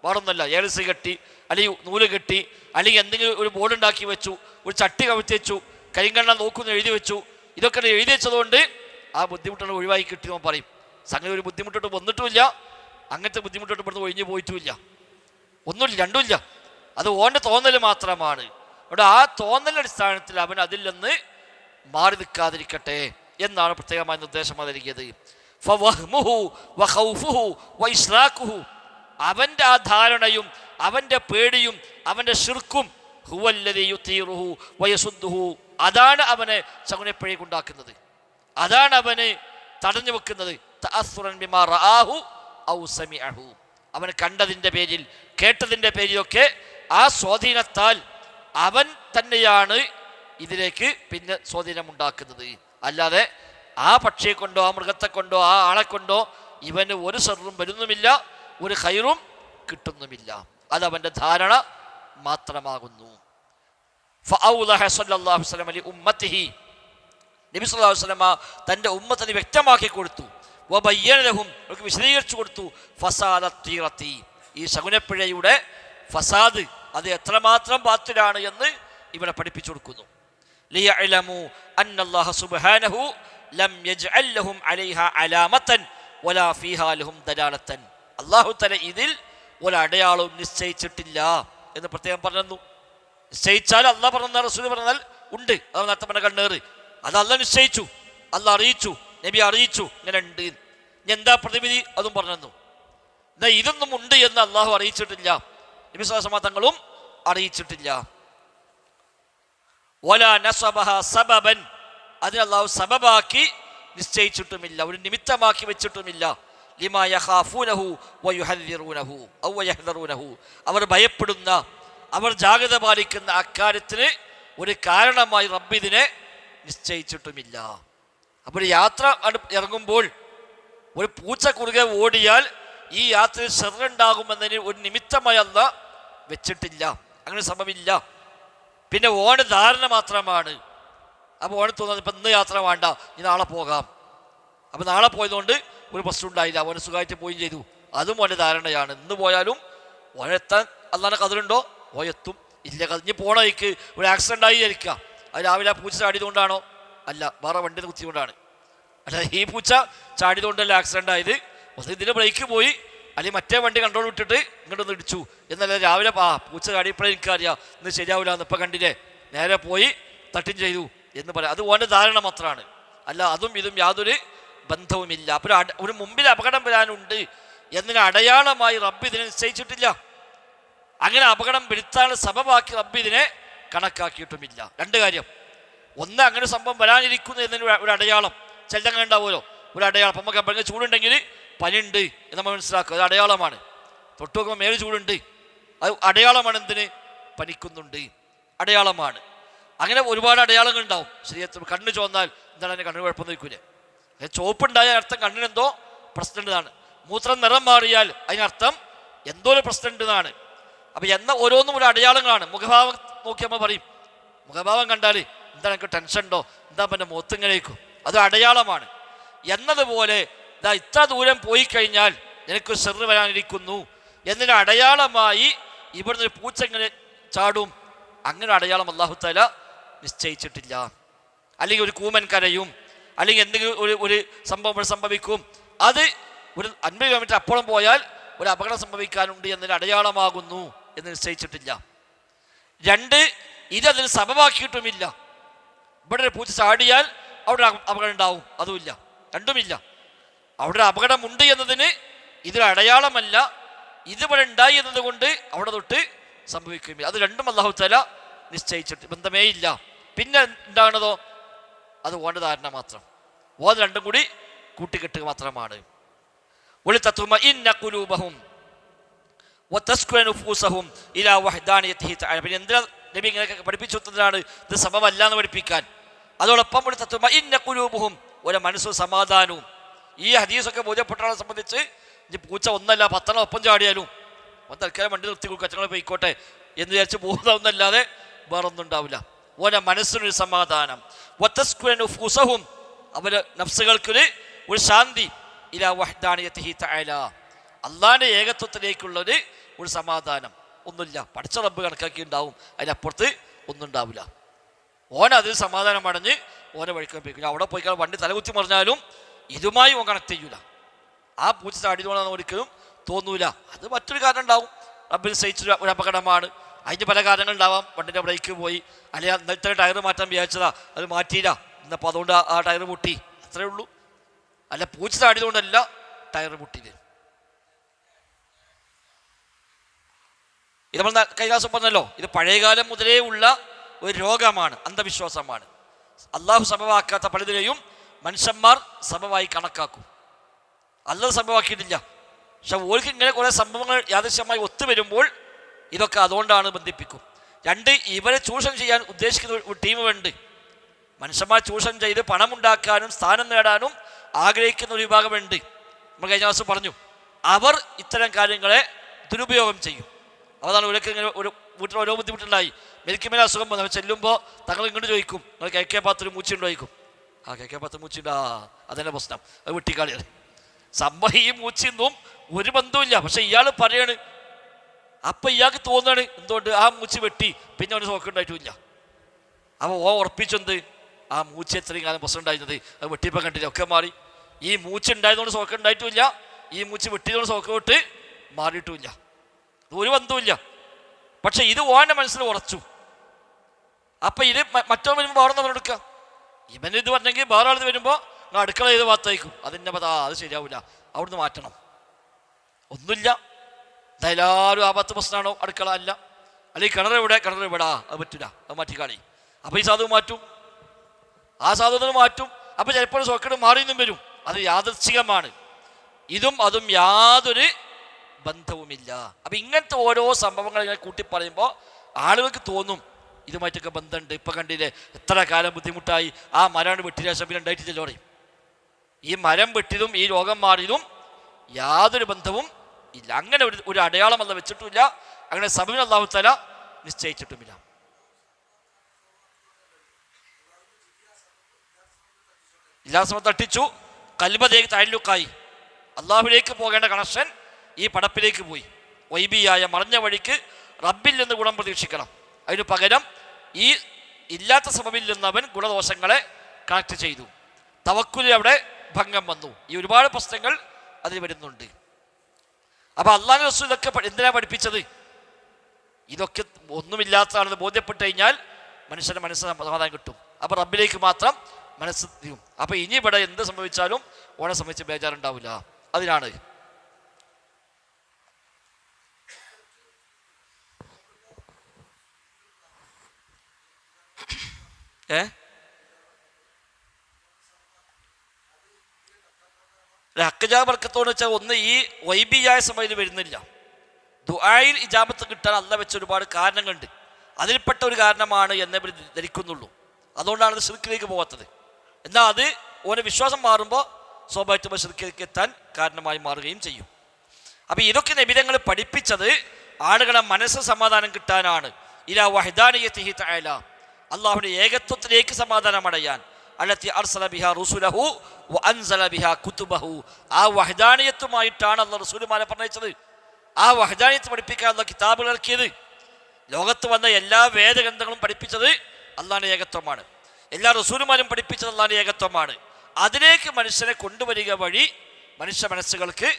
വേറൊന്നല്ല. ഏലസ് കെട്ടി അല്ലെങ്കിൽ നൂല് കെട്ടി അല്ലെങ്കിൽ എന്തെങ്കിലും ഒരു ബോർഡ് ഉണ്ടാക്കി വെച്ചു, ഒരു ചട്ടി കവിത്തി വെച്ചു, കരിങ്കണ്ണം നോക്കുന്നു എഴുതി വെച്ചു, ഇതൊക്കെ എഴുതി വെച്ചതുകൊണ്ട് ആ ബുദ്ധിമുട്ടുകൾ ഒഴിവാക്കി കിട്ടിയെന്ന് പറയും. സംഗതി ഒരു ബുദ്ധിമുട്ടോട്ട് വന്നിട്ടുമില്ല, അങ്ങനത്തെ ബുദ്ധിമുട്ടോട്ട് ഇവിടുന്ന് ഒഴിഞ്ഞു പോയിട്ടുമില്ല, ഒന്നുമില്ല, രണ്ടുമില്ല. അത് ഓൻ്റെ തോന്നൽ മാത്രമാണ്. അവിടെ ആ തോന്നലിൻ്റെ അടിസ്ഥാനത്തിൽ അവൻ അതിൽ നിന്ന് മാറി നിൽക്കാതിരിക്കട്ടെ എന്നാണ് പ്രത്യേകമായ നിർദ്ദേശം നൽകിയത്. ഫവഹ്മുഹു വഖൗഫുഹു വഇസ്റാഖുഹു, അവൻ്റെ ആ ധാരണയും അവൻ്റെ പേടിയും അവൻ്റെ ശിർക്കും ഹുവല്ലദീ യുതീറുഹു വയസുദ്ദുഹു, അതാണ് അവനെ ശകുനപ്പിഴയ്ക്കുണ്ടാക്കുന്നത്, അതാണ് അവന് തടഞ്ഞു വെക്കുന്നത്. തഅസ്സുറൻ ബിമാ റആഹു ഔ സമിഅഹു, അവൻ കണ്ടതിൻ്റെ പേരിൽ കേട്ടതിൻ്റെ പേരിലൊക്കെ ആ സ്വാധീനത്താൽ അവൻ തന്നെയാണ് ഇതിലേക്ക് പിന്നെ സ്വാധീനമുണ്ടാക്കുന്നത്. അല്ലാതെ ആ പക്ഷിയെ കൊണ്ടോ ആ മൃഗത്തെ കൊണ്ടോ ആ ആളെ കൊണ്ടോ ഇവന് ഒരു ഷർറും വരുന്നുമില്ല, ഒരു ഖൈറും കിട്ടുന്നുമില്ല, അതവൻ്റെ ധാരണ മാത്രമാകുന്നു. ഫഔളഹ സല്ലല്ലാഹു അലൈഹി വസല്ലം ലി ഉമ്മത്തിഹി, നബി സല്ലല്ലാഹു അലൈഹി വസല്ലം തൻ്റെ ഉമ്മത്തിനെ വ്യക്തമാക്കി കൊടുത്തു. വബയ്യന ലഹും, അവർക്ക് വിശദീകരിച്ചു കൊടുത്തു. ഫസാദത്ത് തീറത്തി, ഈ ശകുനപ്പിഴയുടെ ഫസാദ് അത് എത്രമാത്രം ബാത്തിലാണ് എന്ന് ഇവിടെ പഠിപ്പിച്ചു കൊടുക്കുന്നു. ലിയഅലമു അന്നല്ലാഹ സുബ്ഹാനഹു ലം യജ്അൽ ലഹും അലൈഹാ അലാമതൻ വലാ ഫീഹാ ലഹും ദലാലതൻ, അല്ലാഹു തആല ഇതിൽ ഒരു അടയാളവും നിശ്ചയിച്ചിട്ടില്ല എന്ന് പ്രത്യേകം പറഞ്ഞു. നിശ്ചയിച്ചാൽ അല്ലാഹ് പറഞ്ഞ റസൂൽ പറഞ്ഞാൽ ഉണ്ട്, അത് നേരത്തെ പറഞ്ഞ കണ്ണേറ്, അത് അല്ലാഹ് നിശ്ചയിച്ചു, അല്ലാഹ് അറിയിച്ചു, നബി അറിയിച്ചു ഇങ്ങനെ ഉണ്ട്. എന്താ പ്രതിവിധി അതും പറഞ്ഞു. എന്നാൽ ഇതൊന്നും ഉണ്ട് എന്ന് അള്ളാഹു അറിയിച്ചിട്ടില്ല, നബി സ്വല്ലല്ലാഹു അലൈഹി വസല്ലം തങ്ങളും അറിയിച്ചിട്ടില്ല. വലാ നസബഹ സബബൻ, അതിന് അള്ളാഹു സബബാക്കി നിശ്ചയിച്ചിട്ടുമില്ല, ഒരു നിമിത്തമാക്കി വെച്ചിട്ടുമില്ല. ലിമാ യഖാഫൂനഹു വയുഹദ്ദിറൂനഹു ഔ വയഹ്ദറൂനഹു, അവർ ഭയപ്പെടുന്ന, അവർ ജാഗ്രത പാലിക്കുന്ന അക്കാര്യത്തിന് ഒരു കാരണമായി റബ്ബ് ഇതിനെ നിശ്ചയിച്ചിട്ടുമില്ല. അപ്പോൾ ഒരു യാത്ര ഇറങ്ങുമ്പോൾ ഒരു പൂച്ച കുറുകെ ഓടിയാൽ ഈ യാത്രയിൽ ഷർറുണ്ടാകുമെന്നതിന് ഒരു നിമിത്തമായി അല്ലാഹ് വെച്ചിട്ടില്ല, അങ്ങനെ സംഭവമില്ല. പിന്നെ ഓന് ധാരണ മാത്രമാണ്. അപ്പോൾ ഓന് തോന്നുന്നത് ഇപ്പം ഇന്ന് യാത്ര വേണ്ട, ഇനി നാളെ പോകാം. അപ്പം നാളെ പോയതുകൊണ്ട് ഒരു പ്രശ്നം ഉണ്ടായില്ല, ഓന് സുഖമായിട്ട് പോവുകയും ചെയ്തു, അതും ഓൻ്റെ ധാരണയാണ്. ഇന്ന് പോയാലും ഓനെത്താൻ അല്ലാതെ കതിരുണ്ടോ, ഓയെത്തും, ഇല്ല കതിഞ്ഞ് പോണ വഴിക്ക് ഒരു ആക്സിഡൻ്റ് ആയി വിചാരിക്കുക, അത് രാവിലെ ആ പൂച്ച ചാടിയതുകൊണ്ടാണോ? അല്ല, വേറെ വണ്ടിയിൽ കുത്തിക്കൊണ്ടാണ്. അല്ല, ഈ പൂച്ച ചാടിയതുകൊണ്ടല്ല ആക്സിഡൻ്റ് ആയത്, ഇതിൻ്റെ ബ്രേക്ക് പോയി അല്ലെങ്കിൽ മറ്റേ വണ്ടി കൺട്രോൾ വിട്ടിട്ട് ഇങ്ങോട്ടൊന്ന് ഇടിച്ചു എന്നല്ല. രാവിലെ പൂച്ച ചാടിയപ്പോഴേ എനിക്കറിയാം ഇന്ന് ശരിയാവില്ല എന്ന്, ഇപ്പം കണ്ടില്ലേ, നേരെ പോയി തട്ടും ചെയ്തു എന്ന് പറയാം. അത് ഓൻ്റെ ധാരണ മാത്രമാണ്, അല്ല അതും ഇതും യാതൊരു ബന്ധവുമില്ല. അപ്പോൾ ഒരു മുമ്പിൽ അപകടം വരാനുണ്ട് എന്നതിന് അടയാളമായി റബ്ബ് ഇതിനെ നിശ്ചയിച്ചിട്ടില്ല. അങ്ങനെ അപകടം വരുത്താനുള്ള സബബാക്കി റബ്ബ് ഇതിനെ കണക്കാക്കിയിട്ടുമില്ല. രണ്ട് കാര്യം, ഒന്ന് അങ്ങനെ സംഭവം വരാനിരിക്കുന്നു എന്നതിന് ഒരു അടയാളം, ചിലങ്ങനെ ഉണ്ടാവുമല്ലോ ഒരു അടയാളം. അപ്പം നമുക്ക് ഭയങ്കര ചൂടുണ്ടെങ്കിൽ പനിയുണ്ട് എന്ന് നമ്മൾ മനസ്സിലാക്കുക, അത് അടയാളമാണ്. തൊട്ട് നോക്കുമ്പോൾ മേലെ ചൂടുണ്ട്, അത് അടയാളമാണ്. എന്തിന്? പനിക്കുന്നുണ്ട്, അടയാളമാണ്. അങ്ങനെ ഒരുപാട് അടയാളങ്ങൾ ഉണ്ടാവും ശരീരത്തിൽ. കണ്ണ് ചോന്നാൽ എന്താണ് അതിൻ്റെ കണ്ണിന് കുഴപ്പം നിൽക്കൂലേ? ചോപ്പുണ്ടായ അർത്ഥം കണ്ണിനെന്തോ പ്രശ്നമുള്ളതാണ്. മൂത്രം നിറം മാറിയാൽ അതിനർത്ഥം എന്തോ ഒരു പ്രശ്നം ഉണ്ട് എന്നാണ്. അപ്പം ഓരോന്നും ഒരു അടയാളങ്ങളാണ്. മുഖഭാവം നോക്കി നമ്മൾ പറയും, മുഖഭാവം കണ്ടാൽ എന്താ എനിക്ക് ടെൻഷൻ ഉണ്ടോ, എന്താ പിന്നെ മുഖത്തിങ്ങനേക്കും, അത് അടയാളമാണ്. എന്നതുപോലെ ഇത്ര ദൂരം പോയി കഴിഞ്ഞാൽ നിനക്ക് ഷെറ് വരാനിരിക്കുന്നു എന്നതിന് അടയാളമായി ഇവിടുന്ന് ഒരു പൂച്ച ഇങ്ങനെ ചാടും, അങ്ങനെ അടയാളം അല്ലാഹു തആല നിശ്ചയിച്ചിട്ടില്ല. അല്ലെങ്കിൽ ഒരു കൂമൻ കരയും, അല്ലെങ്കിൽ എന്തെങ്കിലും ഒരു സംഭവം സംഭവിക്കും, അത് ഒരു 50 കിലോമീറ്റർ അപ്പുറം പോയാൽ ഒരു അപകടം സംഭവിക്കാനുണ്ട് എന്നതിന് അടയാളമാകുന്നു എന്ന് നിശ്ചയിച്ചിട്ടില്ല. 2, ഇതതിന് സബബാക്കിയിട്ടുമില്ല. ഇവിടെ ഒരു പൂച്ച ചാടിയാൽ അവിടെ അപകടം ഉണ്ടാവും, അതുമില്ല, രണ്ടുമില്ല. അവിടെ അപകടമുണ്ട് എന്നതിന് ഇതൊരു അടയാളമല്ല, ഇതിവിടെ ഉണ്ടായി എന്നതുകൊണ്ട് അവിടെ തൊട്ട് സംഭവിക്കുകയില്ല. അത് രണ്ടും അല്ലാഹു തആല നിശ്ചയിച്ചിട്ട് ബന്ധമേ ഇല്ല. പിന്നെ ഉണ്ടാകണതോ അത് ഓൻ്റെ ധാരണ മാത്രം, ഓത് രണ്ടും കൂടി കൂട്ടിക്കെട്ടുക മാത്രമാണ്. പിന്നെ എന്തിനാ നബി ഇങ്ങനെയൊക്കെ പഠിപ്പിച്ചു കൊടുത്തതാണ്? ഇത് സബബല്ല എന്ന് പഠിപ്പിക്കാൻ. അതോടൊപ്പം ഒരു മനസ്സും സമാധാനവും. ഈ ഹദീസൊക്കെ ബോധ്യപ്പെട്ട ആളെ സംബന്ധിച്ച് ഇനി പൂച്ച ഒന്നല്ല 10 ഒപ്പം ചാടിയാലും തൽക്കാലം വണ്ടി നിർത്തി കച്ചങ്ങൾ പോയിക്കോട്ടെ എന്ന് വിചാരിച്ച് പോകുന്നല്ലാതെ വേറൊന്നും ഉണ്ടാവില്ല. ഓരോ മനസ്സിനൊരു സമാധാനം, അവരെ നഫ്സുകൾക്കൊരു ശാന്തി, ഇലാ വഹ്ദാനിയതിഹി തആല, അള്ളാഹിന്റെ ഏകത്വത്തിലേക്കുള്ളൊരു സമാധാനം. ഒന്നുമില്ല, പഠിച്ച റബ്ബ് കണക്കാക്കി ഉണ്ടാവും, അതിനപ്പുറത്ത് ഒന്നും ഉണ്ടാവില്ല. ഓനതിൽ സമാധാനം അടഞ്ഞ് ഓനെ വഴിക്കാൻ പോയിക്കും. അവിടെ പോയി വണ്ടി തലകുത്തി മറിഞ്ഞാലും ഇതുമായി ഓൻ കണക്ട് ചെയ്യൂല. ആ പൂച്ച ചാടിയതുകൊണ്ടാണ് ഒരിക്കലും തോന്നൂല. അത് മറ്റൊരു കാരണം ഉണ്ടാവും, റബ്ബിൽ നിശ്ചയിച്ചൊരു ഒരു അപകടമാണ്. അതിന് പല കാരണങ്ങളുണ്ടാവാം. വണ്ടിൻ്റെ ബ്രേക്ക് പോയി, അല്ലെങ്കിൽ ഇന്നത്തെ ടയർ മാറ്റാൻ വിചാരിച്ചതാ, അത് മാറ്റിയില്ല, ഇന്നപ്പോൾ അതുകൊണ്ട് ആ ടയർ പൊട്ടി, അത്രേ ഉള്ളൂ. അല്ല പൂച്ച ചാടിയതുകൊണ്ടല്ല ടയർ പൊട്ടിയത്. ഇത് നമ്മൾ കൈലാസം പറഞ്ഞല്ലോ, ഇത് പഴയകാലം മുതലേ ഉള്ള ഒരു രോഗമാണ്, അന്ധവിശ്വാസമാണ്. അള്ളാഹു സബബാക്കാത്ത പലതിനെയും മനുഷ്യന്മാർ സബബായി കണക്കാക്കും. അല്ലാഹു സബബാക്കിയിട്ടില്ല. പക്ഷെ ഓർക്ക് ഇങ്ങനെ കുറേ സംഭവങ്ങൾ യാദൃശ്യമായി ഒത്തുവരുമ്പോൾ ഇതൊക്കെ അതുകൊണ്ടാണ് ബന്ധിപ്പിക്കും. 2, ഇവരെ ചൂഷണം ചെയ്യാൻ ഉദ്ദേശിക്കുന്ന ഒരു ടീമുണ്ട്. മനുഷ്യന്മാർ ചൂഷണം ചെയ്ത് പണമുണ്ടാക്കാനും സ്ഥാനം നേടാനും ആഗ്രഹിക്കുന്ന ഒരു വിഭാഗമുണ്ട്. നമ്മൾ കഴിഞ്ഞ ദിവസം പറഞ്ഞു, അവർ ഇത്തരം കാര്യങ്ങളെ ദുരുപയോഗം ചെയ്യും. അതാണ് ഇവരൊക്കെ ഇങ്ങനെ ഒരു വീട്ടിൽ ഓരോ ബുദ്ധിമുട്ടുണ്ടായി, മെരിക്കുമേലെ അസുഖം വന്നു ചെല്ലുമ്പോൾ തങ്ങൾ ഇങ്ങോട്ട് ചോദിക്കും, നിങ്ങൾ കേൾക്കേ പാത്തൊരു മൂച്ചുണ്ടോ ചോദിക്കും. ആ കേൾക്കേ പാത്ത് മൂച്ചുണ്ടാ, അതെന്നെ പ്രശ്നം, അത് വെട്ടിക്കാളിയാണ്. സംഭവം ഈ മൂച്ചിന്നും ഒരു ബന്ധവുമില്ല. പക്ഷെ ഇയാൾ പറയാണ്, അപ്പം ഇയാൾക്ക് തോന്നുകയാണ് എന്തുകൊണ്ട് ആ മൂച്ച് വെട്ടി, പിന്നെ അവന് സോക്ക് ഉണ്ടായിട്ടുമില്ല. അപ്പോൾ ഉറപ്പിച്ചെന്ത്, ആ മൂച്ച് എത്രയും കാലം പ്രശ്നം ഉണ്ടായിരുന്നത് അത് വെട്ടിയപ്പോൾ കണ്ടില്ല, ഒക്കെ മാറി. ഈ മൂച്ച് ഉണ്ടായതുകൊണ്ട് സോക്ക് ഉണ്ടായിട്ടുമില്ല, ഈ മൂച്ച് വെട്ടിയതുകൊണ്ട് സോക്ക് വിട്ട് മാറിയിട്ടുമില്ല, ഒരു ബന്ധവുമില്ല. പക്ഷെ ഇത് ഓൻ്റെ മനസ്സിൽ ഉറച്ചു. അപ്പം ഇത് മറ്റോ വരുമ്പോൾ വേറെ നമ്മൾ എടുക്കുക. ഇവനിത് പറഞ്ഞെങ്കിൽ വേറെ ആളിത് വരുമ്പോൾ അടുക്കള ചെയ്ത് ഭാഗത്തേക്കും, അതിൻ്റെ അത് ശരിയാവില്ല, അവിടുന്ന് മാറ്റണം. ഒന്നുമില്ല, ഇതെല്ലാവരും ആ ഭാഗത്ത് പ്രശ്നമാണോ അടുക്കള അല്ല, അല്ലെങ്കിൽ കിണർ എവിടാ, അത് പറ്റില്ല, അത് മാറ്റിക്കാളി. അപ്പോൾ ഈ സാധു മാറ്റും, ആ സാധുവിന് മാറ്റും. അപ്പോൾ ചിലപ്പോൾ സോക്കേട് മാറിയെന്നും വരും. അത് യാദൃച്ഛികമാണ്. ഇതും അതും യാതൊരു ബന്ധവുമില്ല. അപ്പം ഇങ്ങനത്തെ ഓരോ സംഭവങ്ങൾ ഇങ്ങനെ കൂട്ടി പറയുമ്പോൾ ആളുകൾക്ക് തോന്നും ഇതുമായിട്ടൊക്കെ ബന്ധമുണ്ട്. ഇപ്പം കണ്ടില്ലേ എത്ര കാലം ബുദ്ധിമുട്ടായി, ആ മരം വെട്ടിയ ശേഷം പിന്നെ ഉണ്ടായിട്ടില്ലല്ലോ പറയും. ഈ മരം വെട്ടിയതും ഈ രോഗം മാറിയതും യാതൊരു ബന്ധവും ഇല്ല. അങ്ങനെ ഒരു അടയാളം അല്ല വെച്ചിട്ടുമില്ല, അങ്ങനെ സബബിനെ അല്ലാഹു തആല നിശ്ചയിച്ചിട്ടുമില്ല. എല്ലാ സമയത്ത് തട്ടിച്ചു, കൽബതേക്ക് താഴൂക്കായി, അള്ളാഹുവിലേക്ക് പോകേണ്ട കണക്ഷൻ ഈ പടപ്പിലേക്ക് പോയി. വൈബിയായ മറഞ്ഞ വഴിക്ക് റബ്ബിൽ നിന്ന് ഗുണം പ്രതീക്ഷിക്കണം. അതിന് പകരം ഈ ഇല്ലാത്ത സബബിൽ നിന്ന് അവൻ ഗുണദോഷങ്ങളെ കണക്ട് ചെയ്തു. തവക്കുലിൽ അവിടെ ഭംഗം വന്നു. ഈ ഒരുപാട് പ്രശ്നങ്ങൾ അതിൽ വരുന്നുണ്ട്. അപ്പൊ അള്ളാഹു റസൂൽ ഇതൊക്കെ എന്തിനാ പഠിപ്പിച്ചത്? ഇതൊക്കെ ഒന്നുമില്ലാത്തതാണെന്ന് ബോധ്യപ്പെട്ട് കഴിഞ്ഞാൽ മനുഷ്യന്റെ മനസ്സിന് സമാധാനം കിട്ടും. അപ്പൊ റബ്ബിലേക്ക് മാത്രം മനസ്സ് തിരിയും. അപ്പൊ ഇനി ഇവിടെ എന്ത് സംഭവിച്ചാലും ഓനെ സംബന്ധിച്ച് ബേജാറുണ്ടാവില്ല. അതിനാണ് ഹക്കജാ ബർക്കത്തോന്ന് വെച്ചാൽ ഒന്ന് ഈ വൈബിയായ സമയത്ത് വരുന്നില്ല. ദുആയിൽ ഇജാബത്ത് കിട്ടാൻ അല്ലാഹ് വെച്ച ഒരുപാട് കാരണങ്ങളുണ്ട്. അതിൽപ്പെട്ട ഒരു കാരണമാണ് എന്നേ ധരിക്കുന്നുള്ളൂ. അതുകൊണ്ടാണ് അത് ശിർക്കിലേക്ക് പോകാത്തത്. എന്നാൽ അത് ഓനെ വിശ്വാസം മാറുമ്പോൾ സ്വാഭാവികമായിട്ടും ശിർക്കിലേക്ക് എത്താൻ കാരണമായി മാറുകയും ചെയ്യും. അപ്പം ഇതൊക്കെ നബിതങ്ങൾ പഠിപ്പിച്ചത് ആളുകളെ മനസ്സ് സമാധാനം കിട്ടാനാണ്. ഇലാ വഹ്ദാനിയതിഹി തആല, അള്ളാഹുവിൻ്റെ ഏകത്വത്തിലേക്ക് സമാധാനം അടയാൻ. അല്ലത്തി അർസല ബിഹാ റുസുലഹു വ അൻസല ബിഹാ കുതുബഹു, ആ വഹ്ദാനിയത്തുമായിട്ടാണ് അള്ളാഹു റസൂലുമാരെ പറഞ്ഞത്. ആ വഹ്ദാനിയത്ത് പഠിപ്പിക്കാനുള്ള കിതാബുകൾ ഇറക്കിയത്. ലോകത്ത് വന്ന എല്ലാ വേദഗ്രന്ഥങ്ങളും പഠിപ്പിച്ചത് അള്ളാഹിൻ്റെ ഏകത്വമാണ്. എല്ലാ റസൂലുമാരും പഠിപ്പിച്ചത് അള്ളാഹിൻ്റെ ഏകത്വമാണ്. അതിലേക്ക് മനുഷ്യനെ കൊണ്ടുവരിക വഴി മനുഷ്യ മനസ്സുകൾക്ക്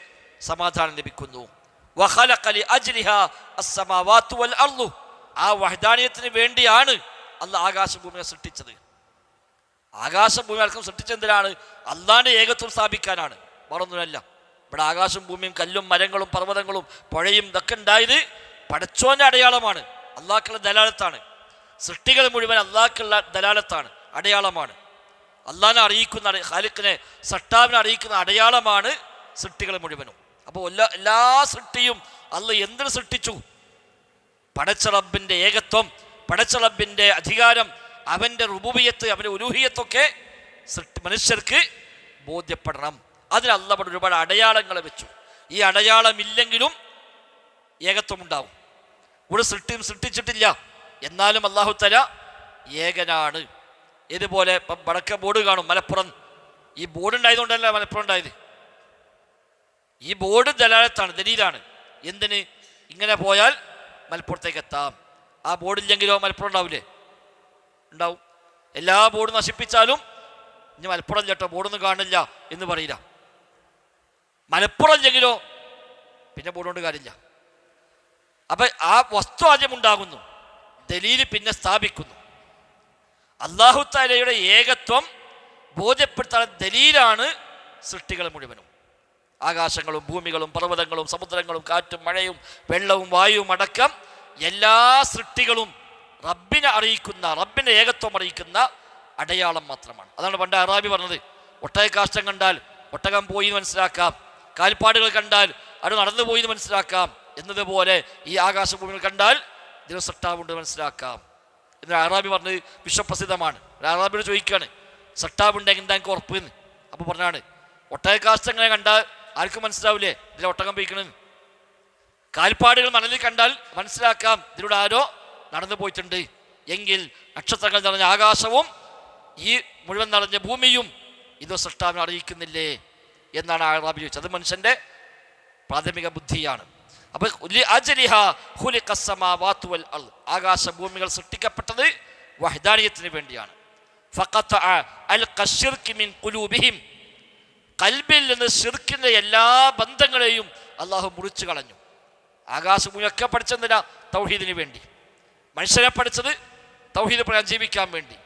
സമാധാനം ലഭിക്കുന്നു. വഖലഖ ലിഅജ്ലിഹാ അസ്സമാവാതു വൽ അർളു, ആ വഹ്ദാനിയത്തിന് വേണ്ടിയാണ് അള്ളാഹ് ആകാശഭൂമിയെ സൃഷ്ടിച്ചത്. ആകാശഭൂമി അടക്കം സൃഷ്ടിച്ചെന്തിനാണ്? അള്ളാഹിൻ്റെ ഏകത്വം സ്ഥാപിക്കാനാണ്, വേറൊന്നുമല്ല. ഇവിടെ ആകാശം ഭൂമിയും കല്ലും മരങ്ങളും പർവ്വതങ്ങളും പുഴയും ഇതൊക്കെ ഉണ്ടായത് പടച്ചോൻ്റെ അടയാളമാണ്, അള്ളാഹ്ക്കുള്ള ദലാലത്താണ്. സൃഷ്ടികൾ മുഴുവൻ അള്ളാഹ്ക്കുള്ള ദലാലത്താണ്, അടയാളമാണ്. അള്ളാഹിനെ അറിയിക്കുന്ന, ഖാലിഖിനെ സട്ടാവിനെ അറിയിക്കുന്ന അടയാളമാണ് സൃഷ്ടികൾ മുഴുവനും. അപ്പോൾ എല്ലാ സൃഷ്ടിയും അള്ളാഹ് എന്തിനു സൃഷ്ടിച്ചു? പടച്ച റബ്ബിൻ്റെ ഏകത്വം, പടച്ച റബ്ബിൻ്റെ അധികാരം, അവൻ്റെ റുബൂബിയത്ത്, അവൻ്റെ ഉലൂഹിയത്തൊക്കെ മനുഷ്യർക്ക് ബോധ്യപ്പെടണം. അതിന് അള്ളാഹ് ഒരുപാട് അടയാളങ്ങൾ വെച്ചു. ഈ അടയാളമില്ലെങ്കിലും ഏകത്വം ഉണ്ടാവും. ഒരു സൃഷ്ടിയും സൃഷ്ടിച്ചിട്ടില്ല, എന്നാലും അല്ലാഹു തആല ഏകനാണ്. ഇതുപോലെ ഇപ്പം വടക്ക ബോർഡ് കാണും, മലപ്പുറം. ഈ ബോർഡ് ഉണ്ടായതുകൊണ്ടല്ല മലപ്പുറം ഉണ്ടായത്. ഈ ബോർഡ് ദലാലത്താണ്, ദലീലാണ്. എന്തിന്? ഇങ്ങനെ പോയാൽ മലപ്പുറത്തേക്ക് എത്താം. ആ ബോർഡില്ലെങ്കിലോ മലപ്പുറം ഉണ്ടാവില്ലേ? ഉണ്ടാവും. എല്ലാ ബോർഡും നശിപ്പിച്ചാലും ഇനി മലപ്പുറം ചേട്ടോ ബോർഡൊന്നും കാണില്ല എന്ന് പറയില്ല. മലപ്പുറം ഇല്ലെങ്കിലോ പിന്നെ ബോർഡ് കൊണ്ട് കാര്യമില്ല. അപ്പം ആ വസ്തു ആദ്യം ഉണ്ടാകുന്നു, ദലീല് പിന്നെ സ്ഥാപിക്കുന്നു. അല്ലാഹു തആലയുടെ ഏകത്വം ബോധ്യപ്പെടുത്താൻ ദലീലാണ് സൃഷ്ടികൾ മുഴുവനും. ആകാശങ്ങളും ഭൂമികളും പർവ്വതങ്ങളും സമുദ്രങ്ങളും കാറ്റും മഴയും വെള്ളവും വായുവും അടക്കം എല്ലാ സൃഷ്ടികളും റബ്ബിനെ അറിയിക്കുന്ന, റബ്ബിൻ്റെ ഏകത്വം അറിയിക്കുന്ന അടയാളം മാത്രമാണ്. അതാണ് പണ്ട് അറാബി പറഞ്ഞത്, ഒട്ടകക്കാഷ്ടം കണ്ടാൽ ഒട്ടകം പോയി എന്ന് മനസ്സിലാക്കാം, കാൽപ്പാടുകൾ കണ്ടാൽ അത് നടന്നു പോയി എന്ന് മനസ്സിലാക്കാം എന്നതുപോലെ ഈ ആകാശഭൂമികൾ കണ്ടാൽ ദിവസട്ടാവുണ്ട് മനസ്സിലാക്കാം എന്ന് അറാബി പറഞ്ഞത് വിശ്വപ്രസിദ്ധമാണ്. അറാബിയോട് ചോദിക്കുകയാണ്, സട്ടാവുണ്ടെങ്കിൽ എന്താ എനിക്ക് ഉറപ്പ് എന്ന്. അപ്പോൾ പറഞ്ഞാണ്, ഒട്ടകക്കാഷ്ടങ്ങളെ കണ്ടാൽ ആർക്കും മനസ്സിലാവില്ലേ ഇതിലെ ഒട്ടകം പോയിക്കണെന്ന്. കാൽപ്പാടുകൾ മണലിൽ കണ്ടാൽ മനസ്സിലാക്കാം ഇതിലൂടെ ആരോ നടന്നു പോയിട്ടുണ്ട്. എങ്കിൽ നക്ഷത്രങ്ങൾ നിറഞ്ഞ ആകാശവും ഈ മുഴുവൻ നിറഞ്ഞ ഭൂമിയും ഇതോ സൃഷ്ടാവിനെ അറിയിക്കുന്നില്ലേ എന്നാണ് അറാബി ചോദിച്ചത്. അത് മനുഷ്യൻ്റെ പ്രാഥമിക ബുദ്ധിയാണ്. അപ്പോൾ ആകാശഭൂമികൾ സൃഷ്ടിക്കപ്പെട്ടത് വഹ്ദാനിയത്തിന് വേണ്ടിയാണ്. ഖൽബിൽ നിന്ന് ശിർക്കിന്റെ എല്ലാ ബന്ധങ്ങളെയും അള്ളാഹു മുറിച്ചു കളഞ്ഞു. ആകാശഭൂമിയൊക്കെ പഠിച്ചെന്തിനാ? തൗഹീദിന് വേണ്ടി. മനുഷ്യനെ പഠിച്ചത് തൗഹീദ് പ്രകാരം ജീവിക്കാൻ വേണ്ടി.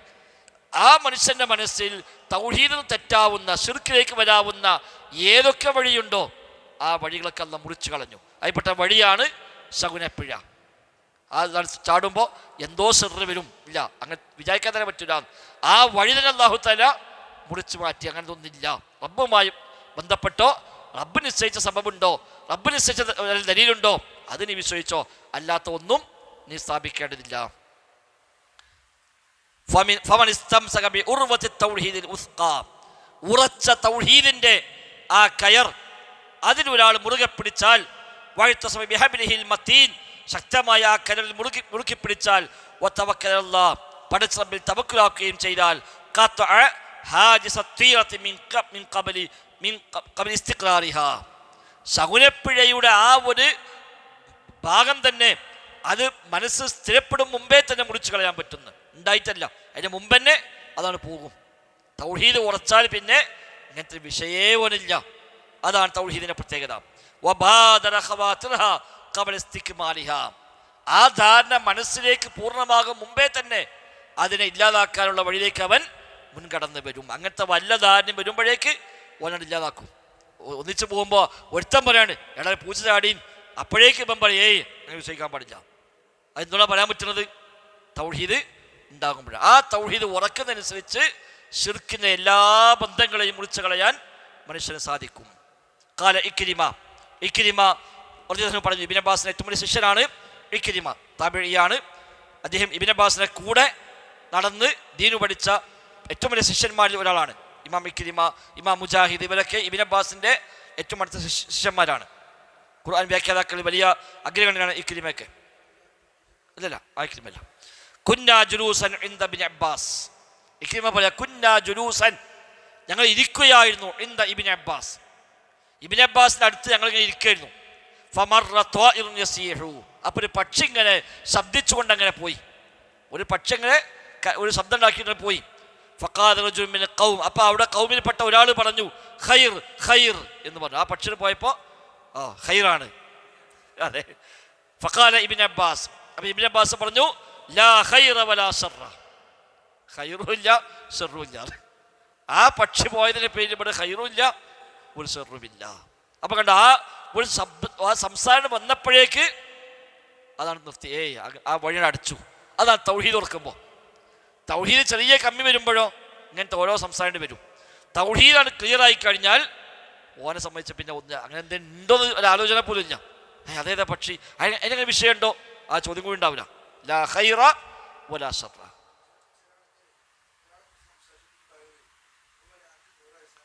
ആ മനുഷ്യന്റെ മനസ്സിൽ തൗഹീദിന് തെറ്റാവുന്ന, ശിർക്കിലേക്ക് വരാവുന്ന ഏതൊക്കെ വഴിയുണ്ടോ ആ വഴികളൊക്കെ അള്ളാഹ് മുറിച്ചു കളഞ്ഞു. അതിൽപ്പെട്ട വഴിയാണ് ശകുനപ്പിഴ. ആ ചാടുമ്പോൾ എന്തോ സിറ് വരും, ഇല്ല അങ്ങനെ വിചാരിക്കാൻ തന്നെ പറ്റില്ല. ആ വഴി തന്നെ അല്ലാഹു തആല മുറിച്ചു മാറ്റി. അങ്ങനെ ഒന്നില്ല. റബ്ബുമായി ബന്ധപ്പെട്ടോ, റബ്ബ് നിശ്ചയിച്ച സബബുണ്ടോ, റബ്ബ് നിശ്ചയിച്ച ദലീലുണ്ടോ അത് നീ വിശ്വസിച്ചോ, അല്ലാത്ത ഒന്നും നീ സ്ഥാപിക്കേണ്ടതില്ല. ഉറച്ച തൗഹീദിന്റെ ആ കയർ അതിലൊരാൾ മുറുകെ പിടിച്ചാൽ, ശക്തമായ ആ കയറിൽ മുറുക്കി പിടിച്ചാൽ, പടച്ച റബ്ബിൽ തവക്കുലാക്കുകയും ചെയ്താൽ, ശകുനപ്പിഴയുടെ ആ ഒരു ഭാഗം തന്നെ അത് മനസ്സ് സ്ഥിരപ്പെടും മുമ്പേ തന്നെ മുറിച്ചു കളയാൻ പറ്റുന്നു. ഉണ്ടായിട്ടല്ല, അതിന് മുമ്പ് തന്നെ അതാണ് പോകും. തൗഹീദ് ഉറച്ചാൽ പിന്നെ ഇങ്ങനത്തെ വിഷയേവനില്ല. അതാണ് തൗഹീദിന്റെ പ്രത്യേകത. ആ ധാരണ മനസ്സിലേക്ക് പൂർണ്ണമാകും മുമ്പേ തന്നെ അതിനെ ഇല്ലാതാക്കാനുള്ള വഴിയിലേക്ക് അവൻ മുൻകടന്ന് വരും. അങ്ങനത്തെ വല്ല ധാരണയും വരുമ്പോഴേക്ക് ഓനോട് ഇല്ലാതാക്കും. ഒന്നിച്ചു പോകുമ്പോൾ ഒരുത്തം പറയാണ്, എടാ പൂച്ച ചാടീൻ, അപ്പോഴേക്ക് ഇപ്പം പറയും, ഏയ് അങ്ങനെ വിശ്വസിക്കാൻ പാടില്ല. അതെന്തുകൊണ്ടാ പറയാൻ പറ്റുന്നത്? തൗഹീദ് ഉണ്ടാകുമ്പോഴാണ്. ആ തൗഹീദ് ഉറക്കുന്നതനുസരിച്ച് ശിർക്കിന്റെ എല്ലാ ബന്ധങ്ങളെയും മുറിച്ചു കളയാൻ മനുഷ്യന് സാധിക്കും. കാല ഇക്രിമ പറഞ്ഞു, ഇബ്നു അബ്ബാസിന്റെ ഏറ്റവും വലിയ ശിഷ്യനാണ് ഇക്രിമ, താബിഈയാണ്. അദ്ദേഹം ഇബ്നു അബ്ബാസിന്റെ കൂടെ നടന്ന് ദീനു പഠിച്ച ഏറ്റവും വലിയ ശിഷ്യന്മാരിൽ ഒരാളാണ് ഇമാം ഇക്രിമ, ഇമാം മുജാഹിദ്, ഇവരൊക്കെ ഇബ്നു അബ്ബാസിൻ്റെ ഏറ്റവും അടുത്ത ശിഷ്യന്മാരാണ്. ഖുർആൻ വ്യാഖ്യാതാക്കളിൽ വലിയ അഗ്രഗണ്യനാണ് ഇക്രിമയൊക്കെ. അല്ലല്ല, ആ ഇക്രിമല്ല. കുന്നാ ജുലൂസൻ ഇൻദ ഇബ്നു അബ്ബാസ്. ഇക്രിമ പറയാ, കുന്നാ ജുലൂസൻ, ഞങ്ങൾ ഇരിക്കുകയായിരുന്നു ഇൻദ ഇബ്നു അബ്ബാസ്, ഇബ്നു അബ്ബാസിൻ്റെ അടുത്ത് ഞങ്ങൾ ഇങ്ങനെ ഇരിക്കുകയായിരുന്നു. ഫമറ ത്വാഇറുൻ യസീഹു, അപ്പോൾ ഒരു പക്ഷി ഇങ്ങനെ ശബ്ദിച്ചുകൊണ്ട് അങ്ങനെ പോയി, ഒരു പക്ഷി ഇങ്ങനെ ഒരു ശബ്ദം ഉണ്ടാക്കിയിട്ട് പോയി. ഫഖാല റജുലുൻ മിനൽ ഖൗം, അപ്പോൾ അവിടെ ഖൗമിൽപ്പെട്ട ഒരാൾ പറഞ്ഞു ഖൈർ ഖൈർ എന്ന് പറഞ്ഞു. ആ പക്ഷിന് പോയപ്പോൾ ഖൈറാണ്. അതെ. ഫഖാല ഇബ്നു അബ്ബാസ്, അപ്പോൾ ഇബ്നു അബ്ബാസ് പറഞ്ഞു ലാ ഖൈറ വലാ ശർറ, ഖൈറുമില്ല ശർറുമില്ല. ആ പക്ഷി പോയതിൻ്റെ പേരിൽ ഇവിടെ ഖൈറുമില്ല ഒരു ശർറുമില്ല. അപ്പോൾ കണ്ട ആ സംസാരം വന്നപ്പോഴേക്ക് അതാണ് നിർത്തി. ആ വഴിയുടെ അടിച്ചു. അതാണ് തൗഹീദ് ഓർക്കുമ്പോൾ. തൗഹീദ് ചെറിയ കമ്മി വരുമ്പോഴോ ഇങ്ങനത്തെ ഓരോ സംസാരം വരും. തൗഹീദാണ് ക്ലിയർ ആയി കഴിഞ്ഞാൽ ഓനെ സംബന്ധിച്ച് പിന്നെ ഒന്ന് അങ്ങനെ എന്തെങ്കിലും ഉണ്ടോ എന്ന് ഒരു ആലോചന പോലും ഇല്ല. അതേതാ പക്ഷി, അതിനങ്ങനെ വിഷയമുണ്ടോ, ആ ചോദ്യം കൂടി ഉണ്ടാവില്ല. ലാ ഖൈറ വലാ ശർറ.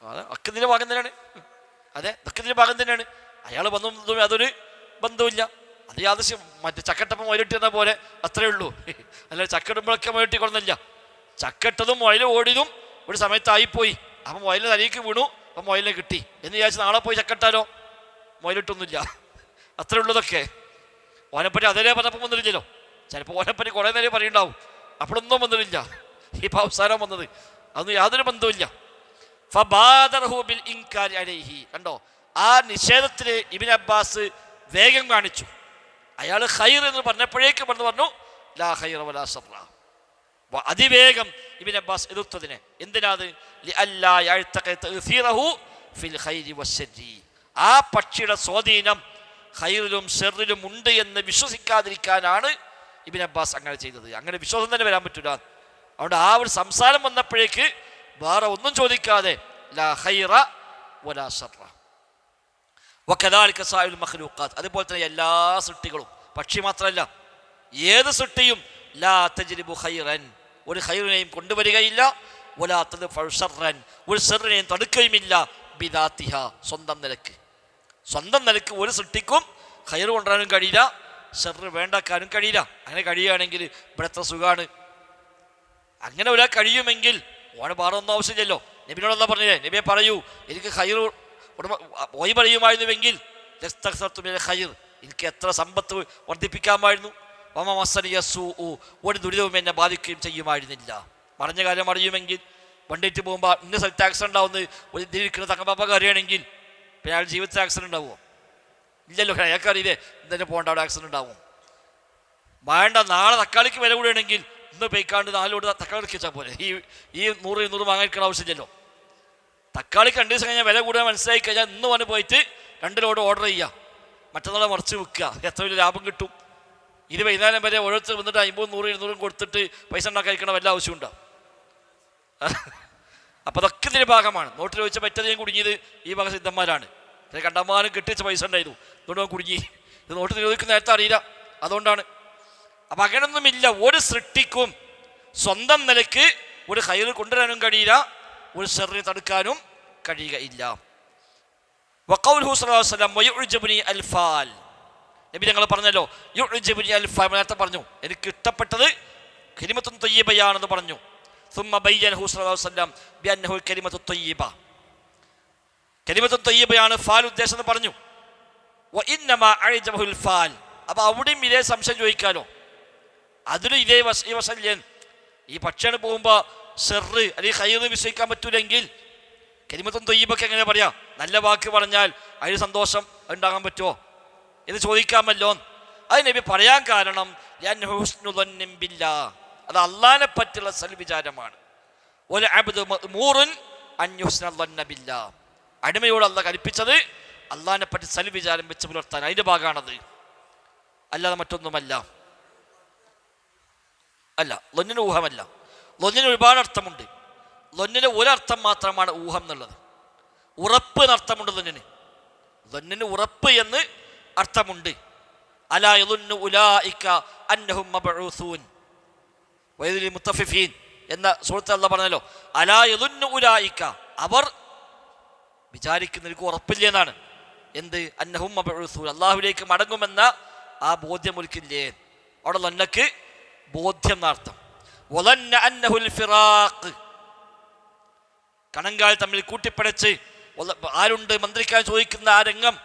അതെ, ഒക്കെ ഇതിൻ്റെ ഭാഗം തന്നെയാണ്. അതെ, ഇതൊക്കെ ഇതിൻ്റെ ഭാഗം തന്നെയാണ്. അയാൾ വന്നതും അതൊരു ബന്ധമില്ല. അത് യാദൃശ്യം. മറ്റേ ചക്കട്ടപ്പം മുയലിട്ടുന്ന പോലെ അത്രയേ ഉള്ളൂ. അല്ല, ചക്കടുമ്പോഴൊക്കെ മുയലിട്ടിക്കൊള്ളുന്നില്ല. ചക്കട്ടതും മുയൽ ഓടിയതും ഒരു സമയത്തായിപ്പോയി. അപ്പം മുയലിന് തലയ്ക്ക് വീണു, അപ്പം മുയലിനെ കിട്ടി എന്ന് വിചാരിച്ച് നാളെ പോയി ചക്കട്ടാലോ, മുയലിട്ടൊന്നുമില്ല. അത്രേ ഉള്ളതൊക്കെ. ഓനെപ്പറ്റി അതേ പറഞ്ഞപ്പം വന്നിട്ടില്ലല്ലോ. ചിലപ്പോൾ ഓനെപ്പറ്റി കുറേ നേരം പറയുണ്ടാവും, അപ്പോഴൊന്നും വന്നിട്ടില്ല. ഇപ്പം അവസാനം വന്നത് അതൊന്നും യാതൊരു ബന്ധവുമില്ല. ഫബാദറഹു ബിൽ ഇൻകാരി അലൈഹി. കണ്ടോ, ആ നിഷേധത്തിന് ഇബ്നു അബ്ബാസ് വേഗം കാണിച്ചു. അയാൾ ഖൈർ എന്ന് പറഞ്ഞപ്പോഴേക്കും പറഞ്ഞു ലാ ഖൈറ വലാ ശർറ. അതിവേഗം ഇബ്നു അബ്ബാസ് എതിർത്തതിനെ. എന്തിനാത്? ലിഅല്ലാ യഅ്തഖിദ തഅ്സീറഹു ഫിൽ ഖൈരി വശർരി. ആ പക്ഷിയുടെ സ്വാധീനം ഖൈറിലും ഷർറിലും ഉണ്ട് എന്ന് വിശ്വസിക്കാതിരിക്കാനാണ് ഇബ്നു അബ്ബാസ് അങ്ങനെ ചെയ്തത്. അങ്ങനെ വിശ്വാസം തന്നെ വരാൻ പറ്റില്ല. അതുകൊണ്ട് ആ ഒരു സംസാരം വന്നപ്പോഴേക്ക് വേറെ ഒന്നും ചോദിക്കാതെ ലാ ഖൈറ വലാ ശർറ. വകദാലിക സായിലുൽ മഖ്ലൂഖാത്ത്, അതുപോലെ തന്നെ എല്ലാ സൃഷ്ടികളും, പക്ഷി മാത്രമല്ല ഏത് സൃഷ്ടിയും ലാ തജ്രിബു ഖൈറൻ, ഒരു ഖൈറിനെയും കൊണ്ടുവരികയില്ല, വലാ തദ്ഫഉ ശർറൻ, ഒരു ശർറിനെയും തടുക്കുകയുമില്ല, ബിദാത്തിഹ, സ്വന്തം നിലക്ക്. സ്വന്തം നിലക്ക് ഒരു സൃഷ്ടിക്കും ഖൈർ കൊണ്ടുവരാനും കഴിയില്ല, ശർറ് വേണ്ടാക്കാനും കഴിയില്ല. അങ്ങനെ കഴിയുകയാണെങ്കിൽ ഇവിടെ എത്ര സുഖമാണ്. അങ്ങനെ ഒരാൾ കഴിയുമെങ്കിൽ ഓനെ വേറെ ഒന്നും ആവശ്യമില്ലല്ലോ. നബിനോടെന്താ പറഞ്ഞില്ലേ, നബിയെ പറയൂ എനിക്ക് ഖൈർ പോയി പറയുമായിരുന്നുവെങ്കിൽ ഖൈർ, എനിക്ക് എത്ര സമ്പത്ത് വർദ്ധിപ്പിക്കാമായിരുന്നു. ഒരു ദുരിതവും എന്നെ ബാധിക്കുകയും ചെയ്യുമായിരുന്നില്ല. പറഞ്ഞ കാര്യം അറിയുമെങ്കിൽ വണ്ടിയിട്ട് പോകുമ്പോൾ ഇന്ന സ്ഥലത്ത് ആക്സിഡൻ്റ് ഉണ്ടാവുന്ന ഒരു ഇതിരിക്കുന്ന തങ്കപ്പാപ്പ അറിയണമെങ്കിൽ പിന്നെ അയാൾ ജീവിതത്തിൽ ആക്സിഡൻ്റ് ഉണ്ടാവുമോ? ഇല്ലല്ലോ. അയാൾക്ക് അറിയില്ലേ ഇന്നെ പോകേണ്ട അവിടെ ആക്സിഡൻ്റ് ഉണ്ടാവും. വേണ്ട, നാളെ തക്കാളിക്ക് വില കൂടുകയാണെങ്കിൽ ഇന്ന് പോയിക്കാണ്ട് 4 ലോഡ് തക്കാളി വെച്ചാൽ പോലെ ഈ 100 വാങ്ങിക്കാൻ ആവശ്യമില്ലല്ലോ. തക്കാളിക്ക് 2 ദിവസം കഴിഞ്ഞാൽ വില കൂടുതൽ മനസ്സിലായി കഴിഞ്ഞാൽ ഇന്ന് വന്ന് പോയിട്ട് 2 ലോഡ് ഓർഡർ ചെയ്യുക, മറ്റന്നാളെ മറിച്ച് വിൽക്കുക. എത്ര വലിയ ലാഭം കിട്ടും. ഇത് വൈകുന്നേരം വരെ ഓരോരുത്തർ വന്നിട്ട് 50, 100, 200 കൊടുത്തിട്ട് പൈസ ഉണ്ടാക്കാൻ വല്ല ആവശ്യമുണ്ടോ? അപ്പം അതൊക്കെ ഇതിൻ്റെ ഭാഗമാണ്. നോട്ടിൽ വെച്ച പറ്റധികം കുടുങ്ങിയത് ഈ ഭാഗം സിദ്ധന്മാരാണ്. കണ്ടമാനം കെട്ടിച്ച പൈസ ഉണ്ടായിരുന്നു, അതുകൊണ്ട് കുടുങ്ങി. ഇത് നോട്ട് നിരോധിക്കുന്ന നേരത്തെ അറിയില്ല, അതുകൊണ്ടാണ്. അപ്പം അങ്ങനൊന്നുമില്ല. ഒരു സൃഷ്ടിക്കും സ്വന്തം നിലയ്ക്ക് ഒരു ഖൈർ കൊണ്ടുവരാനും കഴിയില്ല, ഒരു ശർറിനെ തടുക്കാനും കഴിയുകയില്ല. വഖൗലുഹു സ്വല്ലല്ലാഹു അലൈഹി വസല്ലം വയുഅ്ജബുനി അൽഫാൽ, നബി ഞങ്ങൾ പറഞ്ഞല്ലോ യുഅ്ജബുനി അൽഫാൽ, നേരത്തെ പറഞ്ഞു എനിക്ക് ഇഷ്ടപ്പെട്ടത് കലിമത്തുൻ ത്വയ്യിബയാണെന്ന് പറഞ്ഞു. സുമ്മ ബയ്യനഹു സ്വല്ലല്ലാഹു അലൈഹി വസല്ലം ബിഅന്നഹു കലിമത്തു ത്വയ്യിബ, കലിമത്തു ത്വയ്യിബയാണ് ഫാൽ ഉദ്ദേശം എന്ന് പറഞ്ഞു. വഇന്നമാ അഅ്ജബഹുൽ ഫാൽ, അപ്പോൾ അവിടെയും ഇതേ സംശയം ചോദിക്കാലോ, അതിലും ഇതേ വസല്യൻ. ഈ പക്ഷിയാണ് പോകുമ്പോൾ ഷർറ് അല്ലെങ്കിൽ ഖൈർ വിശ്വസിക്കാൻ പറ്റൂലെങ്കിൽ കലിമത്തുൻ ത്വയ്യിബക്ക് എങ്ങനെ പറയാം? നല്ല വാക്ക് പറഞ്ഞാൽ അതിന് സന്തോഷം ഉണ്ടാകാൻ പറ്റുമോ എന്ന് ചോദിക്കാമല്ലോ. അത് നബി പറയാൻ കാരണം അത് അള്ളാഹിനെ പറ്റിയുള്ള സൽവിചാരമാണ്. അടിമയോട് അള്ളാഹ് കൽപ്പിച്ചത് അള്ളാഹിനെ പറ്റി സൽവിചാരം വെച്ച് പുലർത്താൻ, അതിൻ്റെ ഭാഗമാണത്, അല്ലാതെ മറ്റൊന്നുമല്ല. അല്ല, ലൊന്നിന് ഊഹമല്ല. ലൊന്നിന് ഒരുപാട് അർത്ഥമുണ്ട്. ലൊന്നിന് ഒരർത്ഥം മാത്രമാണ് ഊഹം എന്നുള്ളത്. ഉറപ്പ് എന്നർത്ഥമുണ്ട് ലൊന്നിന്. ലൊന്നിന് ഉറപ്പ് എന്ന് അർത്ഥമുണ്ട്. അലാ യളുന്നു ഉലൈക അന്നഹും മബ്ഊസൂൻ വയദിൽ മുത്തഫിഫീൻ. എന്ന സൂറത്തിൽ അല്ലാഹ് പറഞ്ഞല്ലോ, അലാ യദുന്നു ഉലൈക, അവർ വിചാരിക്കുന്ന, എനിക്ക് ഉറപ്പില്ല എന്നാണ്. എന്ത്? അന്നഹും മബ്ഊസൂൻ, അള്ളാഹുവിലേക്ക് മടങ്ങുമെന്ന ആ ബോധ്യം ഒരിക്കില്ലേ. അവിടെ ലന്നക്ക് ബോധ്യം എന്നർത്ഥം. വലന്ന അന്നഹുൽ ഫിറാഖ്, കണങ്കാൽ തമ്മിൽ കൂട്ടിപ്പടച്ച് ആരുണ്ട് മന്ത്രിക്കാൻ ചോദിക്കുന്ന ആ രംഗം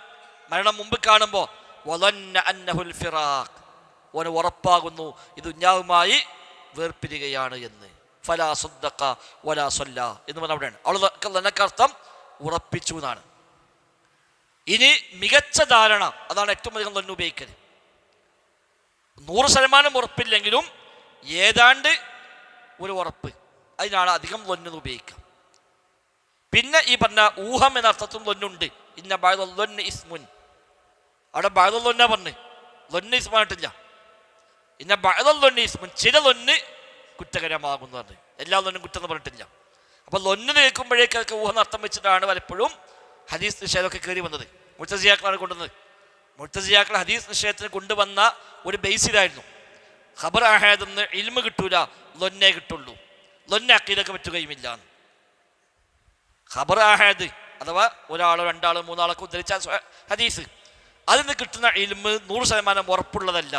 മരണം മുമ്പ് കാണുമ്പോൾ വലന്ന അന്നഹുൽ ഫിറാഖ്, ഓന് ഉറപ്പാകുന്നു ഇത് ദുനിയാവുമായി വേർപിരികയാണ് എന്ന്. ഫലാ സദ്ദഖ വലാ സല്ല എന്ന് പറഞ്ഞ അവിടെയാണ്. അവൾ അർത്ഥം ഉറപ്പിച്ചു എന്നാണ്. ഇനി മികച്ച ധാരണ, അതാണ് ഏറ്റവും അധികം ലൊന്ന് ഉപയോഗിക്കൽ. 100% ഉറപ്പില്ലെങ്കിലും ഏതാണ്ട് ഒരു ഉറപ്പ്, അതിനാണ് അധികം ലൊന്ന് ഉപയോഗിക്കുക. പിന്നെ ഈ പറഞ്ഞ ഊഹം എന്ന അർത്ഥത്തിൽ ലൊന്നുണ്ട്. ഇന്ന ബഅദുൽ ഇസ്മുൻ, അവിടെ ബഅദുൽ ലൊന്ന പറഞ്ഞ് ലൊന്ന് ഇസ്മായിട്ടില്ല. ഇന്ന ബഅദുൽ ഇസ്മുൻ, ചില ലൊന്ന് കുറ്റകരമാകുന്നു പറഞ്ഞ്, എല്ലാ ലൊന്നും കുറ്റം എന്ന് പറഞ്ഞിട്ടില്ല. അപ്പോൾ ലൊന്ന് കേൾക്കുമ്പോഴേക്കൊക്കെ ഊഹം അർത്ഥം വെച്ചിട്ടാണ് പലപ്പോഴും ഹദീസ് നിഷേധമൊക്കെ കയറി വന്നത്. മുഅ്തസിലികളാണ് കൊണ്ടുവന്നത്. മുഅ്തസിലികൾ ഹദീസ് നിഷേധത്തിന് കൊണ്ടുവന്ന ഒരു ബേസിലായിരുന്നു, ഖബർ ആഹാദെന്ന് ഇൽമ് കിട്ടൂല, ലൊന്നേ കിട്ടുള്ളൂ, ലൊന്നെ അഖീദക്ക് പറ്റുകയുമില്ല. ഖബർ ആഹാദ് അഥവാ ഒരാളോ രണ്ടാളോ മൂന്നാളൊക്കെ ഉദ്ധരിച്ച ഹദീസ്, അതിൽ നിന്ന് കിട്ടുന്ന ഇൽമ് 100% ഉറപ്പുള്ളതല്ല,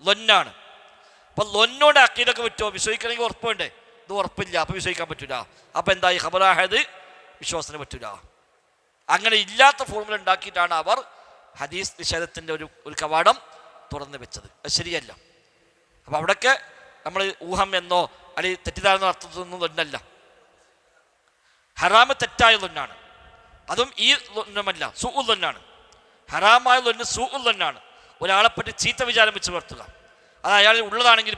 ലൊന്നാണ്. അപ്പം ലൊന്നോട് അഖീദക്ക് പറ്റുമോ? വിശ്വസിക്കണമെങ്കിൽ ഉറപ്പ് വേണ്ടേ? ഇത് ഉറപ്പില്ല, അപ്പം വിശ്വസിക്കാൻ പറ്റൂല. അപ്പം എന്തായി? ഖബർ ആഹാദ് വിശ്വാസത്തിന് പറ്റൂല. അങ്ങനെ ഇല്ലാത്ത ഫോർമുല ഉണ്ടാക്കിയിട്ടാണ് അവർ ഹദീസ് നിഷേധത്തിൻ്റെ ഒരു കവാടം തുറന്നു വെച്ചത്. അത് ശരിയല്ല. അപ്പം അവിടെയൊക്കെ നമ്മൾ ഊഹം എന്നോ അല്ലെങ്കിൽ തെറ്റിദ്ധാരണ അർത്ഥത്തിനൊന്നും ലൊന്നല്ല. ഹറാമ് തെറ്റായ ലൊന്നാണ്, അതും ഈ ലൊന്നുമല്ല, സൂഉൽ ലൊന്നാണ്. ഹറാമായ ലൊന്ന് സൂഉൽ ലൊന്നാണ്. ഒരാളെപ്പറ്റി ചീത്ത വിചാരം വെച്ച് പുലർത്തുക, അത് അയാളിൽ ഉള്ളതാണെങ്കിൽ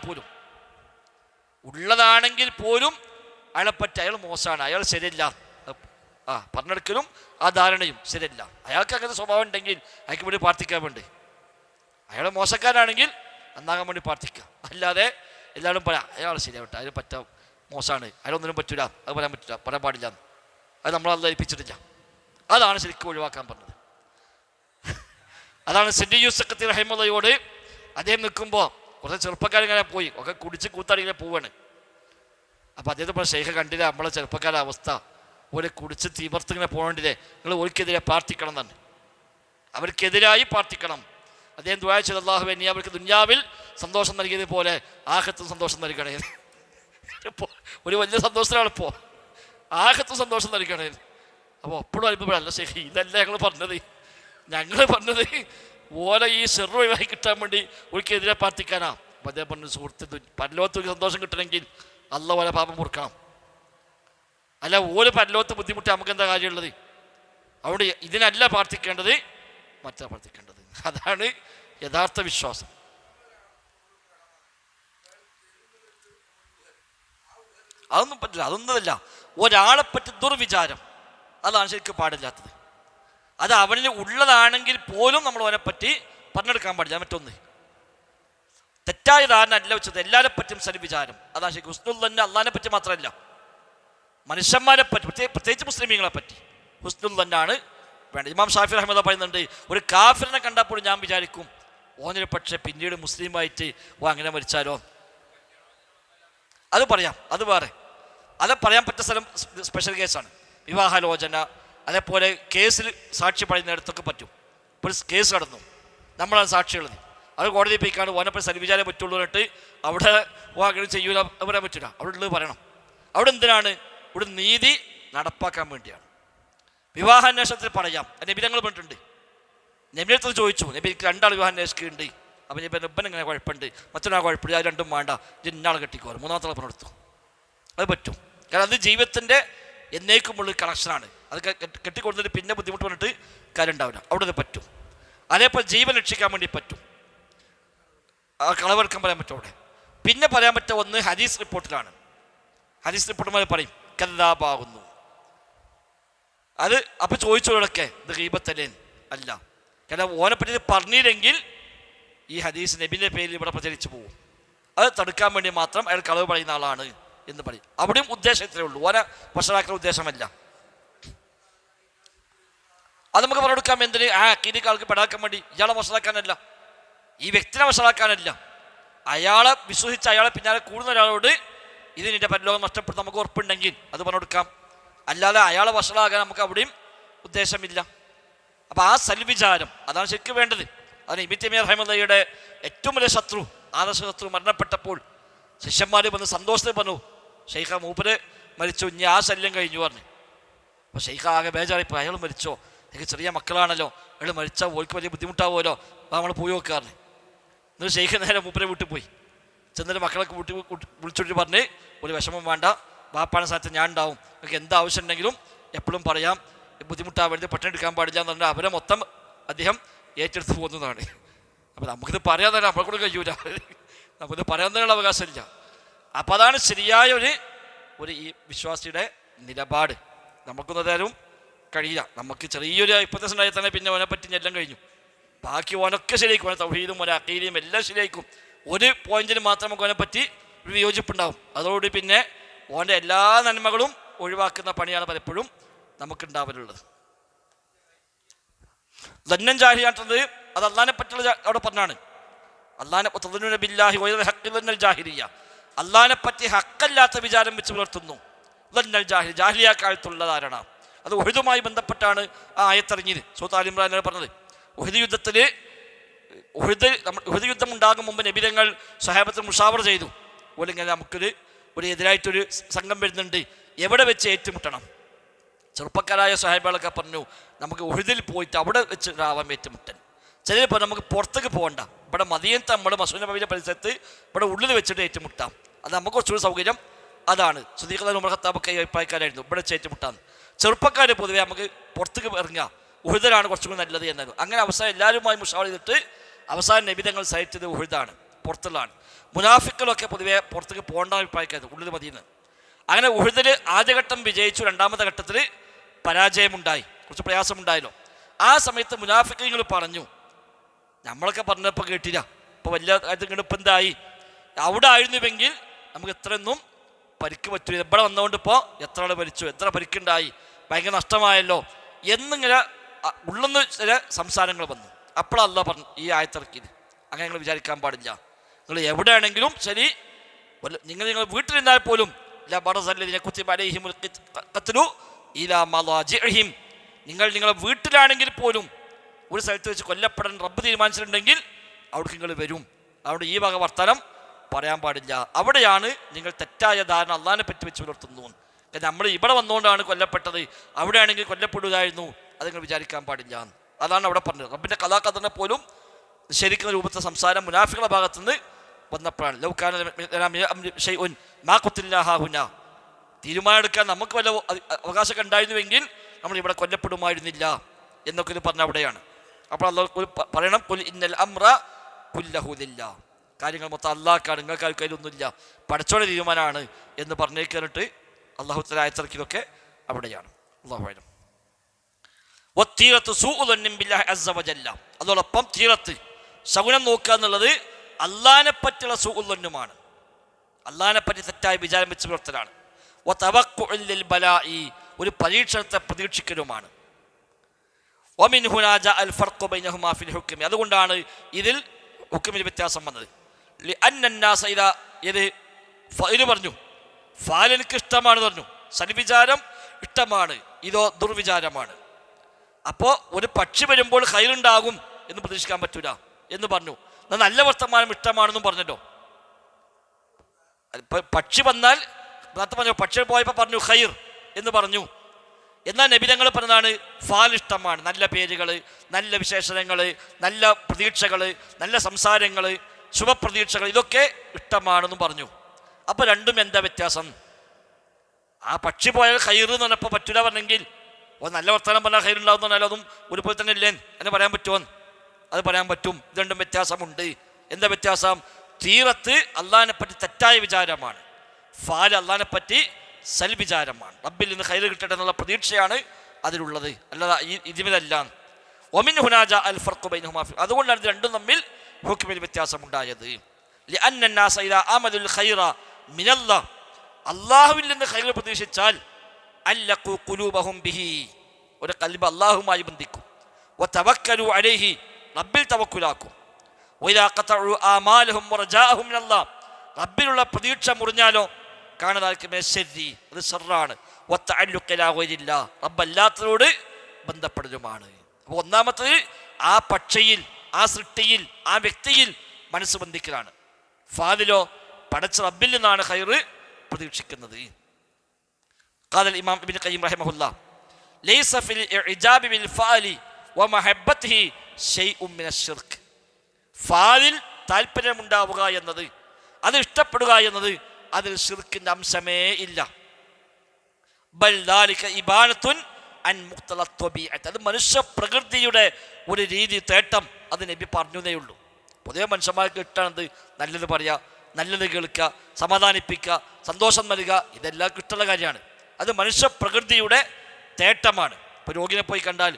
പോലും അയാളെപ്പറ്റി അയാൾ മോശമാണ്, അയാൾ ശരിയല്ല, പറഞ്ഞെടുക്കലും ആ ധാരണയും ശരിയല്ല. അയാൾക്ക് അങ്ങനെ സ്വഭാവം ഉണ്ടെങ്കിൽ അയാൾക്ക് വേണ്ടി പ്രാർത്ഥിക്കാൻ വേണ്ടി, അയാൾ മോശക്കാരാണെങ്കിൽ നന്നാകാൻ വേണ്ടി പ്രാർത്ഥിക്കുക. അല്ലാതെ എല്ലാവരും പറയാം അയാൾ ശരിയാവട്ടെ, അതിന് മോശമാണ്, അയാളൊന്നിനും പറ്റൂല, അത് പറയാൻ പാടില്ല, അത് നമ്മളത് ഏൽപ്പിച്ചിട്ടില്ല. അതാണ് ശരിക്കും ഒഴിവാക്കാൻ പറഞ്ഞത്. അതാണ് സെന്റ് യൂസഫ് റഹിമഹുള്ളയോട് അദ്ദേഹം നിൽക്കുമ്പോൾ കുറച്ച് ചെറുപ്പക്കാരിങ്ങനെ പോയി, ഒക്കെ കുടിച്ച് കൂത്താടിങ്ങനെ പോവാണ്. അപ്പം അദ്ദേഹത്തെ പറഞ്ഞ ശൈഖ കണ്ടില്ല നമ്മളെ ചെറുപ്പക്കാരുടെ അവസ്ഥ, ഒരു കുടിച്ച് തീവർത്തിങ്ങനെ പോകേണ്ടില്ലേ, നിങ്ങൾ ഓർക്കെതിരെ പ്രാർത്ഥിക്കണം തന്നെ, അവർക്കെതിരായി പ്രാർത്ഥിക്കണം. അദ്ദേഹം ദുആ ചെയ്തു, അല്ലാഹുവേ നീ അവർക്ക് ദുനിയാവിൽ സന്തോഷം നൽകിയതുപോലെ ആഖിറത്തും സന്തോഷം നൽകണേ. ഒരു വലിയ സന്തോഷത്തിലാണ് ഇപ്പോൾ, ആഖിറത്തും സന്തോഷം നൽകണേ. അപ്പോൾ എപ്പോഴും അല്പപ്പെടല്ല ശരി, ഇതല്ല ഞങ്ങൾ പറഞ്ഞത് ഓലെ ഈ സിർ ഒഴിവാക്കി കിട്ടാൻ വേണ്ടി ഒരിക്കെതിരെ പ്രാർത്ഥിക്കാനാ. അപ്പം അദ്ദേഹം പറഞ്ഞു, സുഹൃത്ത് പരലോകത്ത് സന്തോഷം കിട്ടണമെങ്കിൽ അല്ലാഹു ഓലെ പാപം പൊറുക്കണം, അല്ല ഓല് പരലോകത്ത് ബുദ്ധിമുട്ട് നമുക്ക് എന്താ കാര്യമുള്ളത്? അവിടെ ഇതിനല്ല പ്രാർത്ഥിക്കേണ്ടത്, മറ്റാ പ്രാർത്ഥിക്കേണ്ടത്. അതാണ് യഥാർത്ഥ വിശ്വാസം. അതൊന്നും പറ്റില്ല, അതൊന്നുമല്ല. ഒരാളെപ്പറ്റി ദുർവിചാരം, അതാണ് ശരിക്കും പാടില്ലാത്തത്. അത് അവനിൽ ഉള്ളതാണെങ്കിൽ പോലും നമ്മൾ അവനെപ്പറ്റി പറഞ്ഞെടുക്കാൻ പാടില്ല. മറ്റൊന്ന് തെറ്റായ ധാരണ അല്ല വെച്ചത്, എല്ലാവരെ പറ്റും സൽവിചാരം, അതാണ് ശരിക്കും ഹുസ്നുൽ തന്നെ. അള്ളാഹിനെ പറ്റി മാത്രമല്ല, മനുഷ്യന്മാരെ പറ്റി, പ്രത്യേകിച്ച് മുസ്ലിമീങ്ങളെ പറ്റി ഹുസ്നുൽ തന്നെയാണ് വേണ്ടത്. ഇമാം ഷാഫി റഹ്മത്തുള്ളാഹി പറയുന്നുണ്ട്, ഒരു കാഫിറിനെ കണ്ടപ്പോൾ ഞാൻ വിചാരിക്കും ഓനൊരു പക്ഷേ പിന്നീട് മുസ്ലിമായിട്ട് അങ്ങനെ മരിച്ചാലോ. അത് പറയാം, അത് വേറെ, അത് പറയാൻ പറ്റുന്ന സ്ഥലം സ്പെഷ്യൽ കേസാണ്. വിവാഹാലോചന, അതേപോലെ കേസിൽ സാക്ഷി പറയുന്നിടത്തൊക്കെ പറ്റും. ഇപ്പോൾ ഒരു കേസ് നടന്നു, നമ്മളാണ് സാക്ഷികളത്, അത് കോടതി പോയിക്കാണ് ഓനെപ്പോൾ സൽവിചാരം പറ്റുള്ളൂ എന്നിട്ട് അവിടെ അങ്ങനെ ചെയ്യൂല പറയാൻ പറ്റില്ല. അവിടെ ഉള്ളത് പറയണം. അവിടെ എന്തിനാണ്? ഇവിടെ നീതി നടപ്പാക്കാൻ വേണ്ടിയാണ്. വിവാഹാന്വേഷണത്തിൽ പറയാം, നബി തങ്ങൾ പറഞ്ഞിട്ടുണ്ട്. നബിയുടെ അടുത്ത് ചോദിച്ചു, നബി എനിക്ക് 2 ആൾ വിവാഹം അന്വേഷിക്കുന്നുണ്ട്, അപ്പം നബി ഇപ്പം ഇങ്ങനെ കുഴപ്പമുണ്ട്, മറ്റൊരാൾ കുഴപ്പമില്ല, അത് രണ്ടും വേണ്ട, ഇന്നാൾ കെട്ടിക്കോറും, 3-ാമത്തെ ആൾ പറഞ്ഞെടുത്തു. അത് പറ്റും, കാരണം അത് ജീവിതത്തിൻ്റെ എന്നേക്കുമുള്ളൊരു കണക്ഷനാണ്. അത് കെട്ടിക്കൊടുത്തിട്ട് പിന്നെ ബുദ്ധിമുട്ട് പറഞ്ഞിട്ട് കാര്യം ഉണ്ടാവില്ല. അവിടെ അത് പറ്റും. അതേപോലെ ജീവൻ രക്ഷിക്കാൻ വേണ്ടി പറ്റും, കളവെടുക്കാൻ പറയാൻ പറ്റും അവിടെ. പിന്നെ പറയാൻ പറ്റുക ഒന്ന് ഹദീസ് റിപ്പോർട്ടിലാണ്. ഹദീസ് റിപ്പോർട്ടുമാർ പറയും കദ്ദാബാകുന്നു. അത് അപ്പം ചോദിച്ചവരൊക്കെ ഇത് ഗീബത്തല്ലേ? അല്ല, കാരണം ഓനെപ്പറ്റി പറഞ്ഞില്ലെങ്കിൽ ഈ ഹദീസ് നബിൻ്റെ പേരിൽ ഇവിടെ പ്രചരിച്ചു പോകും. അത് തടുക്കാൻ വേണ്ടി മാത്രം അയാൾ കളവ് പറയുന്ന ആളാണ് എന്ന് പറയും. അവിടെയും ഉദ്ദേശം ഇത്രയേ ഉള്ളൂ, ഓനെ വഷളാക്കുന്ന ഉദ്ദേശമല്ല. അത് നമുക്ക് പറഞ്ഞെടുക്കാം. എന്തിന്? അഖീദക്ക് ആൾക്ക് പെടാക്കാൻ വേണ്ടി, ഇയാളെ വഷളാക്കാനല്ല, ഈ വ്യക്തിനെ വഷളാക്കാനല്ല. അയാളെ വിശ്വസിച്ച് അയാളെ പിന്നാലെ കൂടുന്ന ഒരാളോട് ഇതിൻ്റെ പരലോകം നഷ്ടപ്പെട്ട് നമുക്ക് ഉറപ്പുണ്ടെങ്കിൽ അത് പറഞ്ഞു കൊടുക്കാം. അല്ലാതെ അയാളെ വഷളാകാൻ നമുക്ക് അവിടെയും ഉദ്ദേശമില്ല. അപ്പോൾ ആ സൽവിചാരം അതാണ് ശരിക്കും വേണ്ടത്. അതിന് ഇബ്നു തൈമിയ്യ റഹിമഹുള്ളയുടെ ഏറ്റവും വലിയ ശത്രു, ആദർശ ശത്രു മരണപ്പെട്ടപ്പോൾ ശിഷ്യന്മാർ വന്ന് സന്തോഷത്തിൽ പറഞ്ഞു, ഷെയ്ഖ മൂപ്പര് മരിച്ചു, ഇനി ആ ശല്യം കഴിഞ്ഞു പറഞ്ഞു. അപ്പോൾ ഷെയ്ഖ ആകെ ബേജാറിപ്പോൾ, അയാൾ മരിച്ചോ, എനിക്ക് ചെറിയ മക്കളാണല്ലോ, അയാൾ മരിച്ചാൽ ഓൾക്ക് വലിയ ബുദ്ധിമുട്ടാവുമല്ലോ, അപ്പോൾ നമ്മൾ പോയി നോക്കാറിന്. എന്നിട്ട് ഷെയ്ഖ് നേരെ മൂപ്പരെ വീട്ടിൽ പോയി. ചെന്നിട്ട് മക്കളൊക്കെ വിളിച്ചോട്ട് പറഞ്ഞ്, ഒരു വിഷമം വേണ്ട, വാപ്പാന സ്ഥലത്ത് ഞാൻ ഉണ്ടാവും, നിങ്ങൾക്ക് എന്താ ആവശ്യം ഉണ്ടെങ്കിലും എപ്പോഴും പറയാം, ബുദ്ധിമുട്ടാവരുത്, പെട്ടെന്ന് എടുക്കാൻ പാടില്ല എന്ന് പറഞ്ഞാൽ അവരെ മൊത്തം അദ്ദേഹം ഏറ്റെടുത്ത് പോകുന്നതാണ്. അപ്പോൾ നമുക്കിത് പറയാൻ തന്നെ നമ്മളെ കൂടെ കഴിയൂല, നമുക്കിത് പറയാൻ തന്നെയുള്ള അവകാശമില്ല. അപ്പോൾ അതാണ് ശരിയായ ഒരു ഈ വിശ്വാസിയുടെ നിലപാട്. നമുക്കൊന്നും തരും കഴിയില്ല. നമുക്ക് ചെറിയൊരു ഇപ്പത്തെ ഉണ്ടായി തന്നെ പിന്നെ ഓനെ പറ്റി എല്ലാം കഴിഞ്ഞു. ബാക്കി ഓനൊക്കെ ശരിയായിരിക്കും, ഓനെ തൗഹീദും ഓനെ അഖീദയും എല്ലാം ശരിയായിരിക്കും. ഒരു പോയിന്റിന് മാത്രം നമുക്ക് ഓനെ പറ്റി ഒരു വിയോജിപ്പുണ്ടാവും. അതോടുകൂടി പിന്നെ ഓൻ്റെ എല്ലാ നന്മകളും ഒഴിവാക്കുന്ന പണിയാണ് പലപ്പോഴും നമുക്കുണ്ടാവലുള്ളത്. ദന്നൻ ജാഹിലിയാട്ടത് അത് അള്ളാഹിനെ പറ്റിയുള്ള അവിടെ പറഞ്ഞാണ്. അള്ളാഹിനെ പറ്റി ഹക്കല്ലാത്ത വിചാരം വെച്ച് പുലർത്തുന്നു. ജാഹിലിയ കാലത്തുള്ള ധാരണ അത് ഉഹദുമായി ബന്ധപ്പെട്ടാണ് ആ ആയത്തിറങ്ങിയത്. സൂറത്ത് ആൽ ഇംറാനിലാണ് പറഞ്ഞത്. ഉഹദ് യുദ്ധം ഉണ്ടാകും മുമ്പ് നബിതങ്ങൾ സ്വഹാബത്തിൽ മുഷാവറ ചെയ്തു. ഓലിങ്ങനെ നമുക്കൊരു എതിരായിട്ടൊരു സംഘം വരുന്നുണ്ട്, എവിടെ വെച്ച് ഏറ്റുമുട്ടണം? ചെറുപ്പക്കാരായ സ്വഹാബികളൊക്കെ പറഞ്ഞു, നമുക്ക് ഉഹദിൽ പോയിട്ട് അവിടെ വെച്ച് ആവാം ഏറ്റുമുട്ടൻ. ചിലർ പറഞ്ഞു നമുക്ക് പുറത്തേക്ക് പോകണ്ട, ഇവിടെ മദീനത്ത് നമ്മുടെ മസ്ഊദ് നബവിയുടെ പരിസരത്ത് ഇവിടെ ഉള്ളിൽ വെച്ചിട്ട് ഏറ്റുമുട്ടാം, അത് നമുക്ക് കുറച്ചുകൂടി സൗകര്യം അതാണ്. സിദ്ദീഖ് ഉമർ ഖത്താബൊക്കെ അഭിപ്രായക്കാരായിരുന്നു ഇവിടെ വെച്ച് ഏറ്റുമുട്ടാം. ചെറുപ്പക്കാർ പൊതുവെ നമുക്ക് പുറത്തേക്ക് ഇറങ്ങുക, ഉഹദിലാണ് കുറച്ചുകൂടി നല്ലത് എന്നായിരുന്നു. അങ്ങനെ അവസാനം എല്ലാവരുമായി മുഷാവറ ചെയ്തിട്ട് അവസാനം നബിതങ്ങൾ സഹിച്ചത് ഉഹദാണ്, പുറത്തുള്ളതാണ്. മുനാഫിക്കുകളൊക്കെ പൊതുവെ പുറത്തേക്ക് പോകേണ്ട അഭിപ്രായക്കായിരുന്നു, ഉള്ളിൽ മതിയെന്ന്. അങ്ങനെ ഉഹദിൽ ആദ്യഘട്ടം വിജയിച്ചു, രണ്ടാമത്തെ ഘട്ടത്തിൽ പരാജയമുണ്ടായി, കുറച്ച് പ്രയാസമുണ്ടായല്ലോ. ആ സമയത്ത് മുനാഫിക്കുകൾ പറഞ്ഞു, നമ്മളൊക്കെ പറഞ്ഞപ്പോൾ കേട്ടില്ല, ഇപ്പോൾ വലിയ കാര്യങ്ങൾ ഇപ്പം എന്തായി, അവിടെ ആയിരുന്നുവെങ്കിൽ നമുക്ക് ഇത്രയൊന്നും പരിക്ക് പറ്റില്ല, ഇവിടെ വന്നുകൊണ്ട് ഇപ്പോൾ എത്ര ആൾ മരിച്ചു, എത്ര പരിക്കുണ്ടായി, ഭയങ്കര നഷ്ടമായല്ലോ എന്നിങ്ങനെ ഉള്ളെന്ന് ചില സംസാരങ്ങൾ വന്നു. അപ്പോഴല്ല പറഞ്ഞു ഈ ആയത്തിറക്കിയത്, അങ്ങനെ നിങ്ങൾ വിചാരിക്കാൻ പാടില്ല. നിങ്ങൾ എവിടെയാണെങ്കിലും ശരി, നിങ്ങൾ വീട്ടിലിരുന്നാൽ പോലും നിങ്ങൾ നിങ്ങളെ വീട്ടിലാണെങ്കിൽ പോലും ഒരു സ്ഥലത്ത് വെച്ച് കൊല്ലപ്പെടാൻ റബ്ബ് തീരുമാനിച്ചിട്ടുണ്ടെങ്കിൽ അവിടേക്ക് നിങ്ങൾ വരും. അവിടെ ഈ വക വർത്തമാനം പറയാൻ പാടില്ല. അവിടെയാണ് നിങ്ങൾ തെറ്റായ ധാരണ അള്ളാഹിനെ പറ്റി വെച്ച് പുലർത്തുന്നു. നമ്മൾ ഇവിടെ വന്നുകൊണ്ടാണ് കൊല്ലപ്പെട്ടത്, അവിടെയാണെങ്കിൽ കൊല്ലപ്പെടുകയായിരുന്നു, അത് നിങ്ങൾ വിചാരിക്കാൻ പാടില്ല. അതാണ് അവിടെ പറഞ്ഞത്. റബ്ബിൻ്റെ കഥാകഥനെ പോലും നിഷേധിക്കുന്ന രൂപത്തെ സംസാരം മുനാഫികളുടെ ഭാഗത്തുനിന്ന് വന്നപ്പോഴാണ്. തീരുമാനമെടുക്കാൻ നമുക്ക് വല്ല അവകാശമൊക്കെ ഉണ്ടായിരുന്നുവെങ്കിൽ നമ്മൾ ഇവിടെ കൊല്ലപ്പെടുമായിരുന്നില്ല എന്നൊക്കെ ഇത് പറഞ്ഞ അവിടെയാണ്. അപ്പോൾ അള്ളാഹു പറയണം, ഖുൽ ഇന്നൽ അംറ കുല്ലഹു ലില്ലാഹ്, കാര്യങ്ങൾ മൊത്തം അള്ളാഹ്ക്കാണ്, നിങ്ങൾക്ക് കയ്യിലൊന്നുമില്ല, പടച്ചോടെ തീരുമാനമാണ് എന്ന് പറഞ്ഞേക്കാനിട്ട് അള്ളാഹു തആല ആയത്തിറക്കിയതൊക്കെ അവിടെയാണ്. അള്ളാഹു അഅലം. അതോടൊപ്പം തീറത്ത് ശകുനം നോക്കുക എന്നുള്ളത് അള്ളാഹിനെ പറ്റിയുള്ള സൂഉല്ലന്നുമാണ്, അള്ളാഹിനെ പറ്റി തെറ്റായ വിചാരം വെച്ച് പുലർത്തലാണ്. ഒരു പരീക്ഷണത്തെ പ്രതീക്ഷിക്കലുമാണ്. അതുകൊണ്ടാണ് ഇതിൽ ഹുക്മിൽ വ്യത്യാസം വന്നത്. ഇത് പറഞ്ഞു ഫാൽ എനിക്ക് ഇഷ്ടമാണ് പറഞ്ഞു, സൽവിചാരം ഇഷ്ടമാണ്, ഇതോ ദുർവിചാരമാണ്. അപ്പോൾ ഒരു പക്ഷി വരുമ്പോൾ ഖൈറുണ്ടാകും എന്ന് പ്രതീക്ഷിക്കാൻ പറ്റൂല എന്ന് പറഞ്ഞു. നല്ല വർത്തമാനം ഇഷ്ടമാണെന്നും പറഞ്ഞല്ലോ. പക്ഷി വന്നാൽ നേരത്തെ പറഞ്ഞു, പക്ഷി പോയപ്പോൾ പറഞ്ഞു ഖൈർ എന്ന് പറഞ്ഞു. എന്നാൽ നബിതങ്ങൾ പറഞ്ഞതാണ് ഫാൽ ഇഷ്ടമാണ്, നല്ല പേരുകൾ, നല്ല വിശേഷണങ്ങൾ, നല്ല പ്രതീക്ഷകൾ, നല്ല സംസാരങ്ങൾ, ശുഭപ്രതീക്ഷകൾ, ഇതൊക്കെ ഇഷ്ടമാണെന്നും പറഞ്ഞു. അപ്പോൾ രണ്ടും എന്താ വ്യത്യാസം? ആ പക്ഷി പോയാൽ ഖൈർ എന്ന് പറഞ്ഞപ്പോൾ പറ്റൂല പറഞ്ഞെങ്കിൽ, നല്ല വർത്തമാനം പറഞ്ഞാൽ ഖൈർ ഉണ്ടാവും എന്ന് പറഞ്ഞാൽ അതും ഒരുപോലെ തന്നെ ഇല്ലേ എന്ന് പറയാൻ പറ്റുമോ? അത് പറയാൻ പറ്റും. ഇത് രണ്ടും വ്യത്യാസമുണ്ട്. എന്താ വ്യത്യാസം? തീറത്ത് അള്ളാഹിനെ പറ്റി തെറ്റായ വിചാരമാണ്, ഫാൽ അള്ളാഹിനെ പറ്റി സൽവിചാരമാണ്. റബ്ബിൽ നിന്ന് ഖൈർ കിട്ടട്ടെ എന്നുള്ള പ്രതീക്ഷയാണ് അതിലുള്ളത്, അല്ലാതെ ഇതിലല്ല. ഒമിൻ ഹുനാജ അൽ ഫർഖു ബൈനഹുമാ, അതുകൊണ്ടാണ് ഇത് രണ്ടും തമ്മിൽ ഹുക്മിൽ വ്യത്യാസമുണ്ടായത്. അള്ളാഹുവിൽ നിന്ന് ഖൈർ പ്രതീക്ഷിച്ചാൽ അല്ലഖു ഖുലൂബഹും ബിഹി, ഒരു ഖൽബ് അള്ളാഹുമായി ബന്ധിക്കും. വതവക്കലു അലൈഹി, റബ്ബിൽ തവക്കുലാക്കും. വഇദാ ഖതഉ ആമാലഹും വറജാഅഹും മിനല്ലാഹ്, റബ്ബിലുള്ള പ്രതീക്ഷ മുറിഞ്ഞാലോ, കാണുന്നതായിരിക്കും ശരി, അത് ഷർറാണ്. വത്തഅല്ലുഖില്ല, റബ്ബല്ലാത്തതോട് ബന്ധപ്പെടലുമാണ്. അപ്പോൾ ഒന്നാമത്തത് ആ പക്ഷിയിൽ, ആ സൃഷ്ടിയിൽ, ആ വ്യക്തിയിൽ മനസ്സ് ബന്ധിക്കലാണ്. ഫാദിലോ പടച്ച റബ്ബിൽ നിന്നാണ് ഖൈറ് പ്രതീക്ഷിക്കുന്നത്. ഖാല ഇമാം ഇബ്നു ഖയ്യിം റഹിമഹുല്ലാ, ലൈസ ഫിൽ ഇഅജാബി ബിൽ ഫാലി വമഹബ്ബതിഹി ശൈഉൻ മിനശ്ശിർക്ക്. ഫാലിൽ താല്പര്യമുണ്ടാവുക എന്നത്, അത് ഇഷ്ടപ്പെടുക എന്നത്, അതിൽ ശിർക്കിന്റെ അംശമേ ഇല്ല. ബൽ ദാലിക ഇബാനത്തുൻ അൻ മുഖ്തല ത്വബീഅത്ത്, അത് മനുഷ്യ പ്രകൃതിയുടെ ഒരു രീതി, തേട്ടം. അത് നബി പറഞ്ഞതേ ഉള്ളൂ. പൊതുവെ മനുഷ്യന്മാർക്ക് ഇഷ്ടമാണത് നല്ലത് പറയുക, നല്ലത് കേൾക്കുക, സമാധാനിപ്പിക്കുക, സന്തോഷം നൽകുക, ഇതെല്ലാം ഇഷ്ടമുള്ള കാര്യമാണ്. അത് മനുഷ്യ പ്രകൃതിയുടെ തേട്ടമാണ്. ഇപ്പോൾ രോഗിനെ പോയി കണ്ടാൽ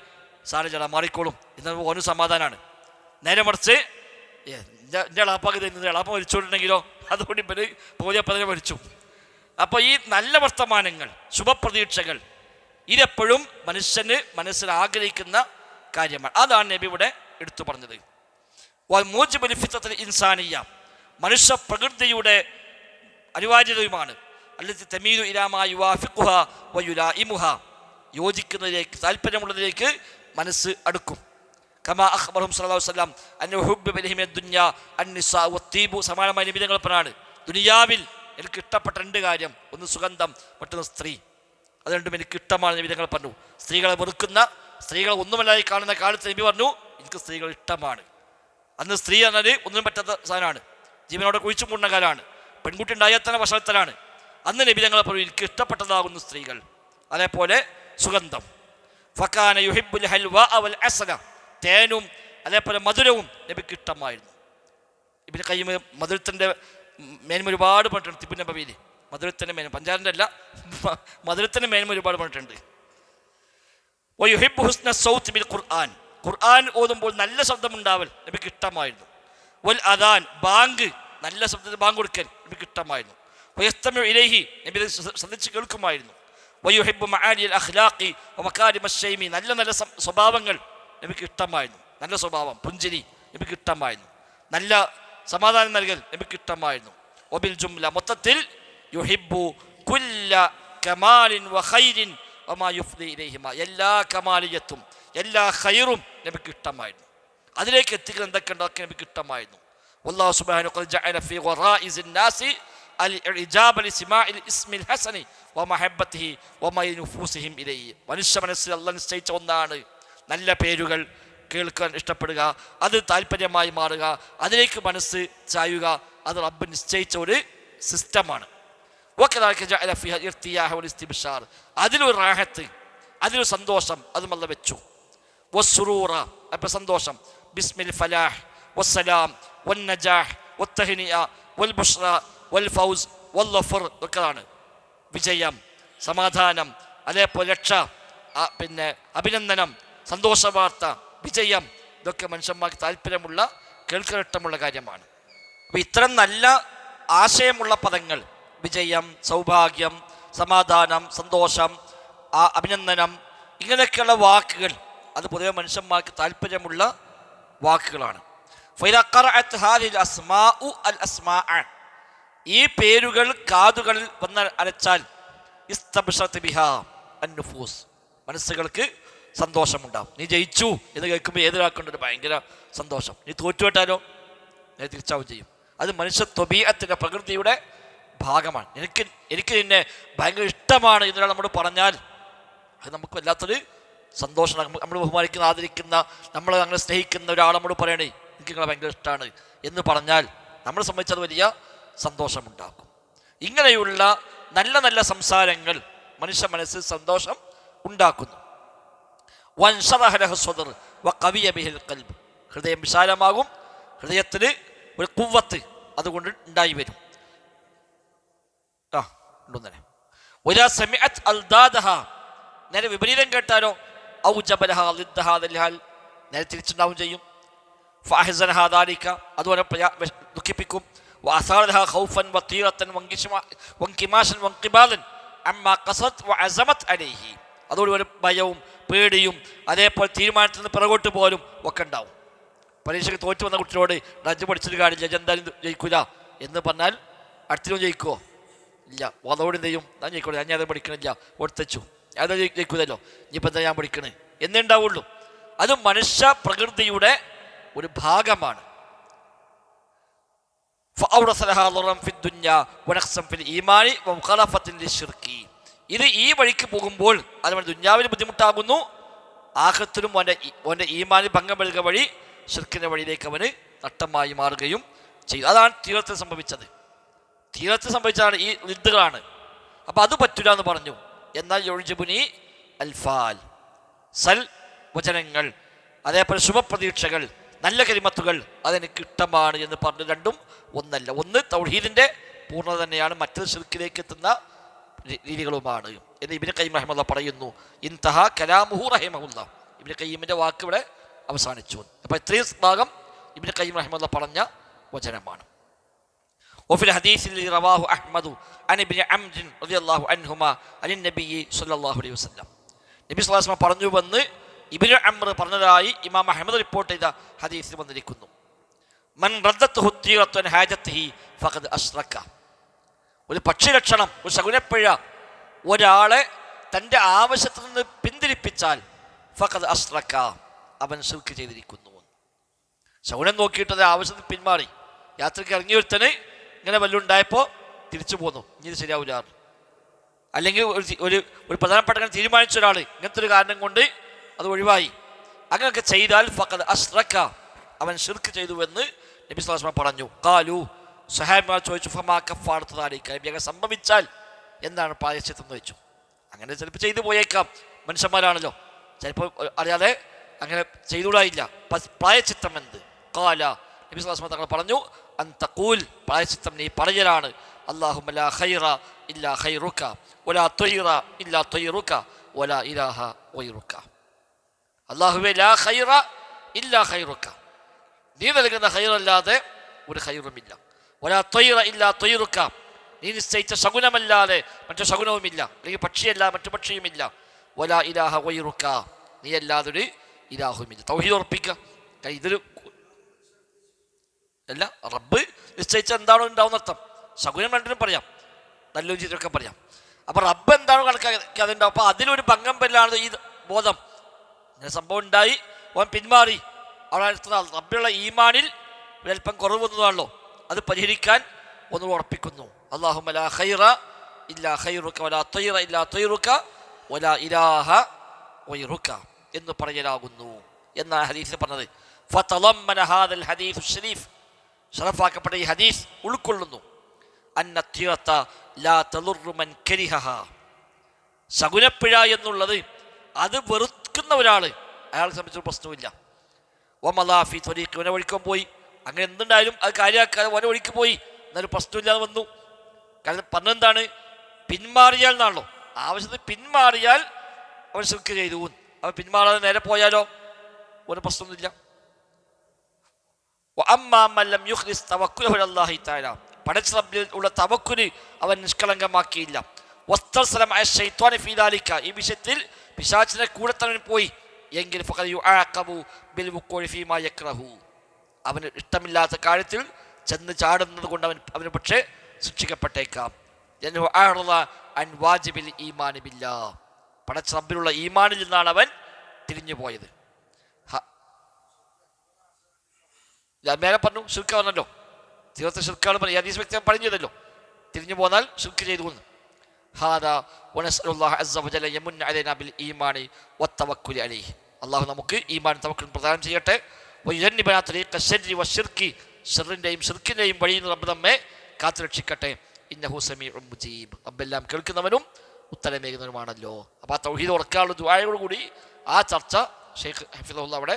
സാറ് ചേട്ടാ മാറിക്കോളും എന്നാൽ ഓന് സമാധാനമാണ്. നേരെ മറിച്ച് എൻ്റെ എളാപ്പാക്ക് തരുന്നത് എളാപ്പ മരിച്ചുകൊണ്ടിട്ടുണ്ടെങ്കിലോ അതുകൊണ്ട് ഇവര് പോയപ്പതിനെ മരിച്ചു. അപ്പോൾ ഈ നല്ല വർത്തമാനങ്ങൾ, ശുഭപ്രതീക്ഷകൾ, ഇതെപ്പോഴും മനുഷ്യന് മനസ്സിൽ ആഗ്രഹിക്കുന്ന കാര്യമാണ്. അതാണ് നബി ഇവിടെ എടുത്തു പറഞ്ഞത്. മൂജിബുൽ ഫിത്രത്തുൽ ഇൻസാനിയ്യ, മനുഷ്യ പ്രകൃതിയുടെ അനിവാര്യതയുമാണ്. അല്ലത്തി തമീലു ഇലാ മാ യുവാഫിഖുഹാ വയുലായിമുഹാ, യോജിക്കുന്നതിലേക്ക്, താല്പര്യമുള്ളതിലേക്ക് മനസ്സ് അടുക്കും. കമാ അഖ്ബറഹും സല്ലല്ലാഹു അലൈഹി വസല്ലം അന്ന ഹുബ്ബ ഇലൈഹിം ദുനിയ അന്നിസാ വത്തീബു, സമാനമായ നിബിധങ്ങൾ പറഞ്ഞാണ്, ദുനിയാവിൽ എനിക്ക് ഇഷ്ടപ്പെട്ട 2 കാര്യം, ഒന്ന് സുഗന്ധം, മറ്റൊന്ന് സ്ത്രീ. അത് രണ്ടും എനിക്ക് ഇഷ്ടമാണ് നിബിധങ്ങൾ പറഞ്ഞു. സ്ത്രീകളെ വെറുക്കുന്ന, സ്ത്രീകളെ ഒന്നുമല്ലാതെ കാണുന്ന കാലത്ത് നബി പറഞ്ഞു എനിക്ക് സ്ത്രീകൾ ഇഷ്ടമാണ്. അന്ന് സ്ത്രീ എന്നാൽ ഒന്നിനും പറ്റാത്ത സാധനമാണ്, ജീവനോടെ കുഴിച്ചു മൂടുന്ന കാലമാണ്, പെൺകുട്ടി ഉണ്ടായാൽ തന്നെ വഷളത്തലാണ്. അന്ന് നബി തങ്ങൾ പറഞ്ഞു എനിക്ക് ഇഷ്ടപ്പെട്ടതാകുന്നു സ്ത്രീകൾ. അതേപോലെ സുഗന്ധം. ഫകാന യുഹിബ്ബുൽ ഹൽവാ വൽ അസല, തേനും അതേപോലെ മധുരവും നബിക്ക് ഇഷ്ടമായിരുന്നു. ഇബ്നു ഖയ്യിം മധുരത്തിൻ്റെ മേന്മ ഒരുപാട് പറഞ്ഞിട്ടുണ്ട്. തിബുൻ നബവിയിൽ മധുരത്തിൻ്റെ മേന്മ, പഞ്ചാരിൻ്റെ അല്ല, മധുരത്തിൻ്റെ മേന്മ ഒരുപാട് പറഞ്ഞിട്ടുണ്ട്. വയുഹിബ്ബു ഹുസ്ന സൗത്ത് ബിൽ ഖുർആൻ, ഖുർആൻ ഓതുമ്പോൾ നല്ല ശബ്ദമുണ്ടാവൽ നബിക്ക് ഇഷ്ടമായിരുന്നു. വൽ അദാൻ, ബാങ്ക്, നല്ല ശബ്ദത്തിൽ ബാങ്ക് കൊടുക്കൽ നബിക്ക് ഇഷ്ടമായിരുന്നു. വയസ്തമിഉ ഇലൈഹി, നബി ശ്രദ്ധിച്ച് കേൾക്കുമായിരുന്നു. വയുഹിബ്ബു മആലിൽ അഖ്ലാഖി വമകാരിമ ശൈമി, നല്ല നല്ല സ്വഭാവങ്ങൾ നബിക്ക് ഇഷ്ടമായിരുന്നു. നല്ല സ്വഭാവം, പുഞ്ചിരി നബിക്ക് ഇഷ്ടമായിരുന്നു. നല്ല സമാധാനം നൽകൽ നബിക്ക് ഇഷ്ടമായിരുന്നു. വബിൽ ജുംല, മൊത്തത്തിൽ യുഹിബ്ബു കുല്ല കമാലിൻ വഖൈരിൻ വമാ യുഫ്ദി ഇലൈഹിമ, എല്ലാ കമാലിയത്തും എല്ലാ ഖൈറും നബിക്ക് ഇഷ്ടമായിരുന്നു. അതിലേക്ക് എത്തിക്കുന്ന എന്തൊക്കെ ഉണ്ടൊക്കെ നബിക്ക് ഇഷ്ടമായിരുന്നു. വല്ലാഹു സുബ്ഹാനഹു ഖദ് ജഅല ഫീ ഖറായിസിൻ നാസി അൽ-ഇജാബ ലിസ്മാഇൽ ഇസ്മിൽ ഹസനി വമഹബ്ബതിഹി വമൈ നുഫൂസിഹിം ഇലൈഹി, മനുഷ്യ മനസ്സിൽ അല്ലാഹു നിശ്ചയിച്ച ഒന്നാണ് നല്ല പേരുകൾ കേൾക്കാൻ ഇഷ്ടപ്പെടുക, അത് താല്പര്യമായി മാറുക, അതിലേക്ക് മനസ്സ് ചായുക. അത് റബ്ബ് നിശ്ചയിച്ച ഒരു സിസ്റ്റമാണ്. അതിലൊരു റാഹത്ത്, അതിലൊരു സന്തോഷം അതും അല്ലാഹു വെച്ചു. വസ്സുറൂറ, അപ്പോൾ സന്തോഷം. ബിസ്മിൽ ഫലാഹ് വസ്സലാം വന്നജാഹ് വത്തഹ്നിഅ വൽബുഷ്റ വൽഫൗസ് വല്ലഫർ, ഒക്കെയാണ് വിജയം, സമാധാനം, അതേപോലെ രക്ഷ, പിന്നെ അഭിനന്ദനം, സന്തോഷ വാർത്ത, വിജയം. ഇതൊക്കെ മനുഷ്യന്മാർക്ക് താല്പര്യമുള്ള, കേൾക്കലിഷ്ടമുള്ള കാര്യമാണ്. അപ്പോൾ ഇത്തരം നല്ല ആശയമുള്ള പദങ്ങൾ, വിജയം, സൗഭാഗ്യം, സമാധാനം, സന്തോഷം, അഭിനന്ദനം, ഇങ്ങനെയൊക്കെയുള്ള വാക്കുകൾ അത് പൊതുവെ മനുഷ്യന്മാർക്ക് താല്പര്യമുള്ള വാക്കുകളാണ്. ഈ പേരുകൾ കാതുകളിൽ വന്ന് അരച്ചാൽ മനസ്സുകൾക്ക് സന്തോഷമുണ്ടാവും. നീ ജയിച്ചു എന്ന് കേൾക്കുമ്പോൾ ഏതൊരാൾക്കുണ്ടൊരു ഭയങ്കര സന്തോഷം. നീ തോറ്റുവിട്ടാലോ നീ തിരിച്ചാവും ചെയ്യും. അത് മനുഷ്യ ത്വബീഅത്തിൻ്റെ പ്രകൃതിയുടെ ഭാഗമാണ്. എനിക്ക് നിന്നെ ഭയങ്കര ഇഷ്ടമാണ് എന്നൊരാൾ നമ്മൾ പറഞ്ഞാൽ അത് നമുക്ക് വല്ലാത്തൊരു സന്തോഷം. നമ്മൾ ബഹുമാനിക്കുന്ന, ആദരിക്കുന്ന, നമ്മൾ അങ്ങനെ സ്നേഹിക്കുന്ന ഒരാൾ നമ്മൾ പറയണേ എനിക്ക് നിങ്ങളെ ഭയങ്കര ഇഷ്ടമാണ് എന്ന് പറഞ്ഞാൽ നമ്മളെ സംബന്ധിച്ചത് വലിയ സന്തോഷമുണ്ടാക്കും. ഇങ്ങനെയുള്ള നല്ല നല്ല സംസാരങ്ങൾ മനുഷ്യ മനസ്സിൽ സന്തോഷം ഉണ്ടാക്കുന്നു. ഹൃദയം വിശാലമാകും, ഹൃദയത്തിന് ഒരു കുവ്വത്ത് അതുകൊണ്ട് ഉണ്ടായി വരും. നേരെ വിപരീതം കേട്ടാലോ നേരെ തിരിച്ചുണ്ടാവും ചെയ്യും. അതുപോലെ ദുഃഖിപ്പിക്കും. അതോട് ഒരു ഭയവും പേടിയും അതേപോലെ തീരുമാനത്തിൽ നിന്ന് പിറകോട്ട് പോലും ഒക്കെ ഉണ്ടാവും. പരീക്ഷയ്ക്ക് തോറ്റു വന്ന കുട്ടിയോട് അഞ്ച് പഠിച്ചിട്ട് കാണില്ല, എന്തായാലും ജയിക്കൂല എന്ന് പറഞ്ഞാൽ അടുത്തിനും ജയിക്കുമോ? ഇല്ല. അതോട് എന്ത് ചെയ്യും? ഞാൻ ജയിക്കോളൂ, ഞാൻ പഠിക്കണില്ല, ഒടുത്തച്ചു, അത് ജയിക്കൂലല്ലോ, ഇനിയിപ്പോൾ എന്താ ഞാൻ പഠിക്കണേ എന്നേ ഉണ്ടാവുള്ളൂ. അത് മനുഷ്യ പ്രകൃതിയുടെ ഒരു ഭാഗമാണ്. ഇത് ഈ വഴിക്ക് പോകുമ്പോൾ അത് ദുന്യാവിന് ബുദ്ധിമുട്ടാകുന്നു, ആഖിറത്തിലും അവൻ്റെ ഈമാനിൽ ഭംഗം വരിക വഴി ശിർക്കിൻ്റെ വഴിയിലേക്ക് അവന് നട്ടമായി മാറുകയും ചെയ്യും. അതാണ് തീരത്തിൽ സംഭവിച്ചത്. തീരത്തിൽ സംഭവിച്ചതാണ് ഈ ലിദ്ദുകളാണ്. അപ്പം അത് പറ്റില്ല എന്ന് പറഞ്ഞു. എന്നാൽ യുഅ്ജിബുനി അൽഫാൽ, സൽ വചനങ്ങൾ, അതേപോലെ ശുഭപ്രതീക്ഷകൾ, നല്ല കരിമത്തുകൾ അതെനിക്ക് ഇഷ്ടമാണ് എന്ന് പറഞ്ഞു. രണ്ടും ഒന്നല്ല. ഒന്ന് തൗഹീദിൻ്റെ പൂർണ്ണത തന്നെയാണ്, മറ്റൊരു ശിർക്കിലേക്ക് എത്തുന്ന രീതികളുമാണ് എന്ന് ഇബ്നു ഖയ്യിം റഹിമഹുല്ലാഹ് പറയുന്നു. ഇൻതഹ കലാമുഹു റഹിമഹുല്ലാഹ്, ഇബ്നു ഖയ്യിമിൻ്റെ വാക്ക് ഇവിടെ അവസാനിച്ചു. അപ്പോൾ ഇത്രയും ഭാഗം ഇബ്നു ഖയ്യിം റഹിമഹുല്ലാഹ് പറഞ്ഞ വചനമാണ്. وفي الحديث الذي رواه أحمد عن ابن عمرو رضي الله عنهما عن النبي صلى الله عليه وسلم, നബി സ്വല്ലല്ലാഹു അലൈഹി വസല്ലം പറഞ്ഞു വന്ന് ഇബ്നു അംർ പറഞ്ഞതായി ഇമാം അഹ്മദ് റിപ്പോർട്ട് ചെയ്ത ഹദീസിൽ വന്നിരിക്കുന്നു. മൻ റദ്ദത്തുഹു തീറത്തു അൻ ഹാജത്തിഹി ഫഖദ് അശ്റക. ഒരു പക്ഷി ലക്ഷണം, ഒരു ശകുനപ്പിഴ ഒരാളെ തൻ്റെ ആവശ്യത്തിൽ നിന്ന് പിന്തിരിപ്പിച്ചാൽ ഫഖദ് അശ്റക, അവൻ ശിർക്ക് ചെയ്തിരിക്കുന്നു. ശകുനം നോക്കിയിട്ട് അത് ആവശ്യത്തിൽ പിന്മാറി, യാത്രയ്ക്ക് ഇറങ്ങി ഒരുത്തന് ഇങ്ങനെ വല്ലുണ്ടായപ്പോൾ തിരിച്ചു പോന്നു, ഇനി ഇത് ശരിയാവില്ല. അല്ലെങ്കിൽ ഒരു പ്രധാനപ്പെട്ട തീരുമാനിച്ച ഒരാൾ ഇങ്ങനത്തെ ഒരു കാരണം കൊണ്ട് അത് ഒഴിവായി, അങ്ങനെയൊക്കെ ചെയ്താൽ ഫഖദ് അശ്റക, അവൻ ശിർക്ക് ചെയ്തു എന്ന് നബി സ്വല്ലല്ലാഹു അലൈഹി വസല്ലം പറഞ്ഞു. ഖാലു, സഹാബിമാർ ചോദിച്ചു, ഫമാ കഫാറത്തു ദാലിക, അങ്ങനെ സംഭവിച്ചാൽ എന്താണ് പ്രായശ്ചിത്തം എന്ന് വെച്ചു. അങ്ങനെ ചിലപ്പോൾ ചെയ്തു പോയേക്കാം, മനുഷ്യന്മാരാണല്ലോ, ചിലപ്പോൾ അറിയാതെ അങ്ങനെ ചെയ്തുകൂടായില്ല. പ്രായശ്ചിത്തം എന്ത്? ഖാല, നബി സ്വല്ലല്ലാഹു അലൈഹി വസല്ലം തങ്ങൾ പറഞ്ഞു, അൻ തഖൂൽ, പ്രായശ്ചിത്തം നീ പറയലാണ്, അല്ലാഹുമ്മ ലാ ഖൈറ ഇല്ലാ ഖൈറുക വലാ ത്വയ്റ ഇല്ലാ ത്വയ്റുക വലാ ഇലാഹ ഗൈറുക. അല്ലാഹുവേ, ലാ ഖൈറ ഇല്ലാ ഖൈറുക, നീ നൽകുന്ന ഖൈറല്ലാതെ ഒരു ഖൈറുമില്ല. വലാ ത്വയ്റ ഇല്ലാ ത്വയ്റുക, നീ നിശ്ചയിച്ച ശകുനമല്ലാതെ മറ്റു ശകുനവുമില്ല, അല്ലെങ്കിൽ പക്ഷിയല്ല മറ്റു പക്ഷിയുമില്ല. വലാ ഇലാഹ ഗൈറുക, നീ അല്ലാതൊരു ഇലാഹുമില്ല. തൗഹീദ് ഉറപ്പിക്കുക. ഇതൊരു അല്ല, റബ്ബ് നിശ്ചയിച്ച എന്താണോ ഉണ്ടാവുന്ന അർത്ഥം. ശകുനം രണ്ടിനും പറയാം, നല്ലൊരു ചീത്തയൊക്കെ പറയാം. അപ്പം റബ്ബ് എന്താണോ കണക്കാക്കി അതുണ്ടാവും. അപ്പം അതിലൊരു ഭംഗം വരില്ലാണ് ഈ ബോധം. ഇങ്ങനെ സംഭവം ഉണ്ടായി, അവൻ പിന്മാറി, അവിടെ അടുത്ത റബ്ബിലുള്ള ഈമാനിൽ ഒരൽപ്പം കുറവ് വന്നതാണല്ലോ, അത് പരിഹരിക്കാൻ ഒന്ന് ഉറപ്പിക്കുന്നു. അല്ലാഹുമ്മ ലാ ഖൈറ ഇല്ലാ ഖൈറുക വലാ ത്വയ്റ ഇല്ലാ ത്വയ്റുക വലാ ഇലാഹ ഗൈറുക എന്ന് പറയലാകുന്നു എന്നാണ് ഹദീസിൽ പറഞ്ഞത്. ഫതളമ്മന ഹാദൽ ഹദീസ് ശരീഫ്, ഷറഫാക്കപ്പെട്ട ഈ ഹദീസ് ഉൾക്കൊള്ളുന്നു അന്ന തീറത ലാ തളുറു മൻ കരിഹഹ, ശകുനപ്പിഴ എന്നുള്ളത് അത് വെറുക്കുന്ന ഒരാൾ, അയാളെ സംബന്ധിച്ചൊരു പ്രശ്നവുമില്ല. വമലാഫി ത്വരീഖ്, ഓനെ ഒഴിക്കാൻ പോയി, അങ്ങനെ എന്തുണ്ടായാലും അത് കാര്യമാക്കാതെ ഓനെ ഒഴിക്ക് പോയി, എന്നൊരു പ്രശ്നമില്ലാതെ വന്നു. കാരണം പറഞ്ഞെന്താണ്? പിന്മാറിയാൽ എന്നാണല്ലോ, ആവശ്യത്തിൽ പിന്മാറിയാൽ അവൻ ശിർക്ക് ചെയ്തു. അവൻ പിന്മാറാതെ നേരെ പോയാലോ ഒരു പ്രശ്നമൊന്നുമില്ല. പടച്ച റബ്ബിൽ ഉള്ള തവക്കുല് അവൻ നിഷ്കളങ്കമാക്കിയില്ല. ഈ വിഷയത്തിൽ പിശാചിനെ കൂടെ തന്നെ പോയി എങ്കിൽ അവന് ഇഷ്ടമില്ലാത്ത കാര്യത്തിൽ ചെന്ന് ചാടുന്നത് കൊണ്ട് അവന് പക്ഷേ ശിക്ഷിക്കപ്പെട്ടേക്കാം. പടച്ച റബ്ബിലുള്ള ഈമാനിൽ നിന്നാണ് അവൻ തിരിഞ്ഞു പോയത്. ഞാൻ മേലെ പറഞ്ഞു ശിർക്ക് പറഞ്ഞല്ലോ, തീർത്ത ശിർക്കാണ് പറഞ്ഞു, ഹദീസ് വ്യക്തി പറഞ്ഞതല്ലോ, തിരിഞ്ഞു പോന്നാൽ ശിർക്ക് ചെയ്തു എന്ന്. അള്ളാഹു നമുക്ക് ഈമാൻ തവക്കുൽ പ്രദാനം ചെയ്യട്ടെ. ഷർറിന്റെയും ശിർക്കിന്റെയും വഴിയിൽ നിന്ന് റബ്ബ് നമ്മെ കാത്തുരക്ഷിക്കട്ടെ. ഇന്നഹു സമീഉൻ മുജീബ്, റബ്ബെല്ലാം കേൾക്കുന്നവനും ഉത്തരമേകുന്നവനുമാണല്ലോ. അപ്പോൾ ആ തൗഹീദ് ഉറക്കാനുള്ള ദുആയോടുകൂടി ആ ചർച്ച ഷെയ്ഖ് ഹഫിദുല്ലാഹ് അവിടെ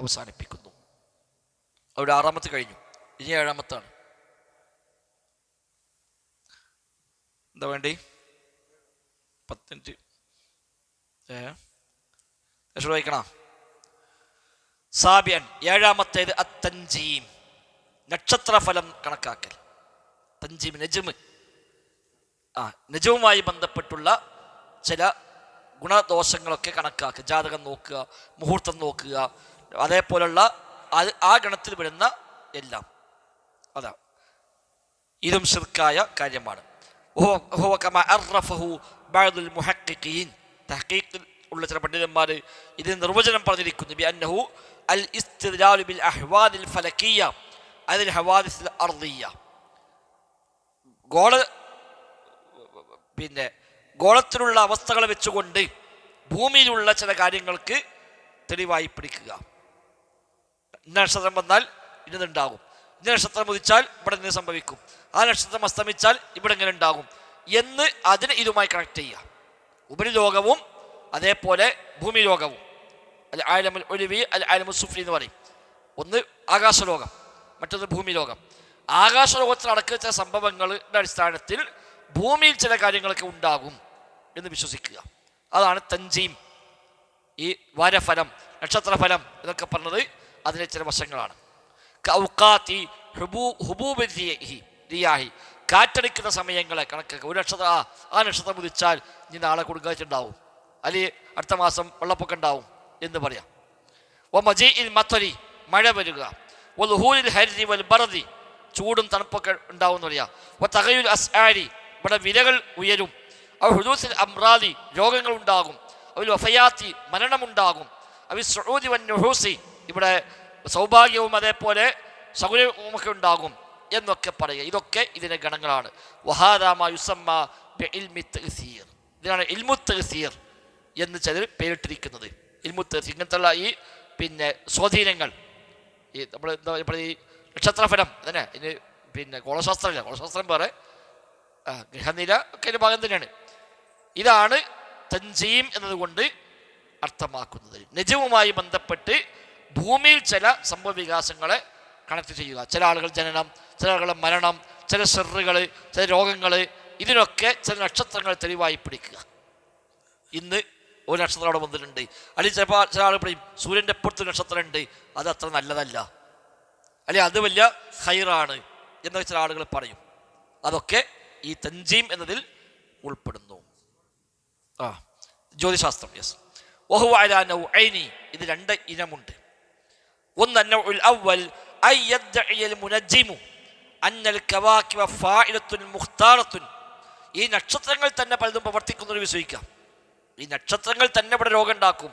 അവസാനിപ്പിക്കുന്നു. അവിടെ 6ാമത്തെ കഴിഞ്ഞു, ഇനി 7ാമത്താണ്. എന്താ വേണ്ടി? 10 മിനിറ്റ് വായിക്കണ. സാബിയൻ, 7ാമത്തേത് അത്തൻജീം, നക്ഷത്രഫലം കണക്കാക്കൽ. തൻജീം, നജ്മ്, നജ്മുമായി ബന്ധപ്പെട്ടുള്ള ചില ഗുണദോഷങ്ങളൊക്കെ കണക്കാക്കുക. ജാതകം നോക്കുക, മുഹൂർത്തം നോക്കുക, അതേപോലുള്ള ആ ഗണത്തിൽ വരുന്ന എല്ലാം, അതാ ഇതും ശിർക്കായ കാര്യമാണ്. وهو كما عرفه بعض المحققين تحقيق ഉള്ള ചില പണ്ഡിതന്മാർ ഇതിന് നിർവചനം പറഞ്ഞിരിക്കുന്നു ബിഅന്നഹു അൽ ഇസ്തിദ്ലാലു ബിൽ അഹ്വാദിൽ ഫലക്കിയ അതിൽ ഹവാദിസിൽ അർദിയ ഗോളത്തിലുള്ള അവസ്ഥകളെ വെച്ചുകൊണ്ട് ഭൂമിയിലുള്ള ചില കാര്യങ്ങൾക്ക് തെളിവായി പിടിക്കുക. ഇന്ന നക്ഷത്രം വന്നാൽ ഇന്നതുണ്ടാകും, ഇന്ന നക്ഷത്രം ഉദിച്ചാൽ ഇവിടെ നിന്ന് സംഭവിക്കും, ആ നക്ഷത്രം അസ്തമിച്ചാൽ ഇവിടെ ഇങ്ങനെ ഉണ്ടാകും എന്ന് അതിന് ഇതുമായി കണക്ട് ചെയ്യുക. ഉപരിലോകവും അതേപോലെ ഭൂമി ലോകവും അൽ ആലമുൽ ഉൽവി അൽ ആലമുൽ സുഫ്ലി എന്ന് പറയും. ഒന്ന് ആകാശലോകം, മറ്റൊന്ന് ഭൂമി ലോകം. ആകാശലോകത്തിൽ നടക്കുന്ന ചില സംഭവങ്ങളുടെ അടിസ്ഥാനത്തിൽ ഭൂമിയിൽ ചില കാര്യങ്ങളൊക്കെ ഉണ്ടാകും എന്ന് വിശ്വസിക്കുക. അതാണ് തൻജീം. ഈ വാരഫലം, നക്ഷത്രഫലം എന്നൊക്കെ പറഞ്ഞത് അതിലെ ചില വശങ്ങളാണ്. കാറ്റടിക്കുന്ന സമയങ്ങളെ കണക്കൊക്കെ ഒരു നക്ഷത്രം ആ നക്ഷത്രം ഉദിച്ചാൽ ഇനി നാളെ കൊടുക്കാറ്റുണ്ടാവും, അല്ലെങ്കിൽ അടുത്ത മാസം വെള്ളപ്പൊക്കം ഉണ്ടാവും എന്ന് പറയാം. മത്തൊരി മഴ വരിക, ഹരി വൽ ബറദി ചൂടും തണുപ്പൊക്കെ ഉണ്ടാവും എന്ന് പറയാം. തകയുൽ അസ്ആരി ഇവിടെ വിലകൾ ഉയരും. ഹുദൂസിൽ അംറാദി രോഗങ്ങൾ ഉണ്ടാകും. അവൽ വഫയാത്തി മരണമുണ്ടാകും. അവൽ സുഊദി വൻ നുഹൂസി ഇവിടെ സൗഭാഗ്യവും അതേപോലെ സൗകര്യവുമൊക്കെ ഉണ്ടാകും എന്നൊക്കെ പറയുക. ഇതൊക്കെ ഇതിൻ്റെ ഗണങ്ങളാണ്. വഹാദാമാ യുസമ്മ ബിഇൽമി തഅ്സീർ, ഇതിനാണ് ഇൽമു തഅ്സീർ എന്ന് ചിലർ പേരിട്ടിരിക്കുന്നത്. ഇൽമു തഅ്സീർ ഇങ്ങനത്തുള്ള ഈ സ്വാധീനങ്ങൾ, ഈ നമ്മൾ എന്താ പറയുക, ഈ നക്ഷത്രഫലം തന്നെ. ഇനി ഗോളശാസ്ത്രമില്ല, ഗോളശാസ്ത്രം വേറെ, ഗ്രഹനില ഒക്കെ ഒരു ഭാഗം തന്നെയാണ്. ഇതാണ് തൻജീം എന്നതുകൊണ്ട് അർത്ഥമാക്കുന്നത്. നജവുമായി ബന്ധപ്പെട്ട് ഭൂമിയിൽ ചില സംഭവ വികാസങ്ങളെ കണക്ട് ചെയ്യുക. ചില ആളുകൾ ജനനം, ചില ആളുകളുടെ മരണം, ചില സിറുകൾ, ചില രോഗങ്ങൾ, ഇതിനൊക്കെ ചില നക്ഷത്രങ്ങൾ തെളിവായി പിടിക്കുക. ഇന്ന് ഒരു നക്ഷത്രം അവിടെ വന്നിട്ടുണ്ട്, അല്ലെങ്കിൽ ചിലപ്പോൾ ചില ആളുകൾ പറയും സൂര്യൻ്റെ അപ്പുറത്ത് നക്ഷത്രം ഉണ്ട്, അത് അത്ര നല്ലതല്ല, അല്ലെങ്കിൽ അത് വലിയ ഹൈറാണ് എന്നൊക്കെ ചില ആളുകൾ പറയും. അതൊക്കെ ഈ തൻജീം എന്നതിൽ ഉൾപ്പെടുന്നു. ജ്യോതിശാസ്ത്രം. യെസ്. വഹുവ അലാ നൗഐനി, ഇത് രണ്ട് ഇനമുണ്ട്. ഒന്ന് അന്നൗഉൽ അവ്വൽ അൻ യദ്ദഇൽ മുനജ്ജിമു അന്നൽ കവാകിബ ഫാഇലത്തുൻ മുഖ്താറത്തുൻ, ഈ നക്ഷത്രങ്ങൾ തന്നെ പലതും പ്രവർത്തിക്കുന്നത് വിശ്വസിക്കാം. ഈ നക്ഷത്രങ്ങൾ തന്നെ ഇവിടെ രോഗം ഉണ്ടാക്കും,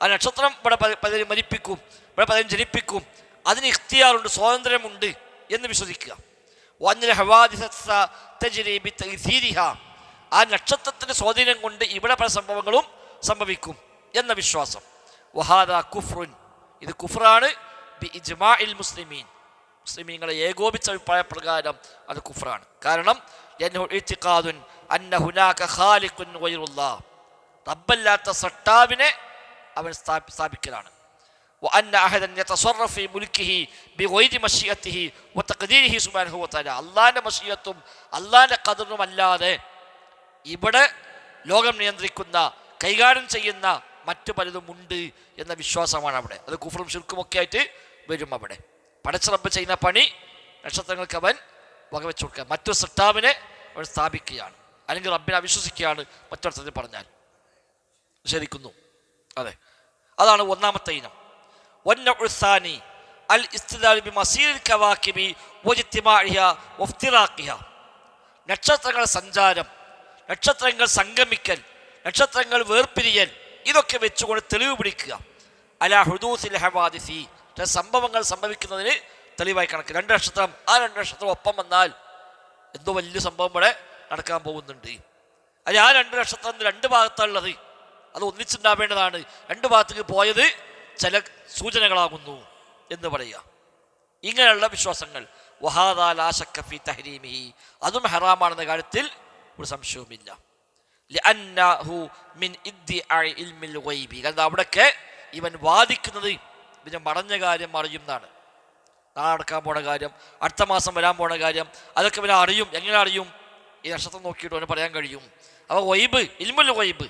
ആ നക്ഷത്രം ഇവിടെ പലരും മരിപ്പിക്കും, ഇവിടെ പലരും ജനിപ്പിക്കും, അതിന് ഇഖ്തിയാറുണ്ട്, സ്വാതന്ത്ര്യമുണ്ട് എന്ന് വിശ്വസിക്കുക. വഅന്നൽ ഹവാദിസ തജ്രി ബിതഅ്സീരിഹ, ആ നക്ഷത്രത്തിൻ്റെ സ്വാധീനം കൊണ്ട് ഇവിടെ പല സംഭവങ്ങളും സംഭവിക്കും എന്ന വിശ്വാസം. വഹാദാ കുഫ്റുൻ, ഇത് കുഫ്റാണ്. ബി ഇജ്മാഇൽ മുസ്ലിമീൻ, മുസ്ലിമീങ്ങളെ ഏകോപിച്ച അഭിപ്രായ പ്രകാരം അത് കുഫ്റാണ്. കാരണം ഇഅ്തിഖാദുൻ അന്ന ഹുനാക ഖാലിഖുൻ ഗൈറുല്ലാഹ്, റബ്ബല്ലാത്ത സട്ടാവിനെ അവൻ സ്ഥാപിക്കലാണ്. വഅന്ന അഹദൻ യതസറഫു ഫീ മുൽക്കിഹി ബിഗൈരി മശിയത്തിഹി വതഖ്ദീരിഹി സുബ്ഹാനഹു വതആല, അല്ലാഹുവിൻ്റെ മശിയത്തും അല്ലാഹുവിൻ്റെ ഖദറും അല്ലാതെ ഇവിടെ ലോകം നിയന്ത്രിക്കുന്ന, കൈകാര്യം ചെയ്യുന്ന മറ്റു പലതും ഉണ്ട് എന്ന വിശ്വാസമാണ് അവിടെ. അത് കുഫറും ശിർക്കും ഒക്കെ ആയിട്ട് വരും. അവിടെ പടച്ച റബ്ബ് ചെയ്യുന്ന പണി നക്ഷത്രങ്ങൾക്ക് അവൻ വകവെച്ചു കൊടുക്കുക, മറ്റു സട്ടാവിനെ അവൻ സ്ഥാപിക്കുകയാണ്, അല്ലെങ്കിൽ റബ്ബിനെ അവിശ്വസിക്കുകയാണ് മറ്റൊരുത്തത്തിൽ പറഞ്ഞാൽ നിഷേധിക്കുന്നു. അതെ, അതാണ് ഒന്നാമത്തെ ഇനം. വന്നഉസാനി അൽ ഇസ്തിദ്ലാലു ബിമസീരിൽ കവാകിബി വജ്തിമാഇഹ വഫ്തിറാഖിഹ, നക്ഷത്രങ്ങളുടെ സഞ്ചാരം, നക്ഷത്രങ്ങൾ സംഗമിക്കൽ, നക്ഷത്രങ്ങൾ വേർപിരിയൽ, ഇതൊക്കെ വെച്ചുകൊണ്ട് തെളിവ് പിടിക്കുക. അലാ ഹുദൂസിൽ ഹവാദിസി, സംഭവങ്ങൾ സംഭവിക്കുന്നതിന് തെളിവായി കണക്ക്. രണ്ട് നക്ഷത്രം, ആ രണ്ട് നക്ഷത്രം ഒപ്പം വന്നാൽ എന്തോ വലിയ സംഭവം ഇവിടെ നടക്കാൻ പോകുന്നുണ്ട്. അല്ലെങ്കിൽ ആ രണ്ട് നക്ഷത്രം രണ്ട് ഭാഗത്താണുള്ളത്, അത് ഒന്നിച്ചുണ്ടാവേണ്ടതാണ്, രണ്ട് ഭാഗത്തേക്ക് പോയത് ചില സൂചനകളാകുന്നു എന്ന് പറയുക. ഇങ്ങനെയുള്ള വിശ്വാസങ്ങൾ വഹാദാ ലാ ശക്ക ഫീ തഹ്രീമിഹി, അതും ഹറാമാണെന്ന കാര്യത്തിൽ ഒരു സംശയവുമില്ല. ലിഅന്നഹു മിൻ ഇദ്ദിആഇ ഇൽമിൽ ഗൈബി, കാരണം അവിടെയൊക്കെ ഇവൻ വാദിക്കുന്നത് ഇതിനെ മറഞ്ഞ കാര്യം അറിയുന്നതാണ്. നാളെ നടക്കാൻ പോണ കാര്യം, അടുത്ത മാസം വരാൻ പോണ കാര്യം, അതൊക്കെ ഇവനെ അറിയും. എങ്ങനെ അറിയും? ഈ നക്ഷത്രം നോക്കിയിട്ട് അവന് പറയാൻ കഴിയും. അപ്പോൾ ഗൈബ്, ഇൽമുൽ ഗൈബ്,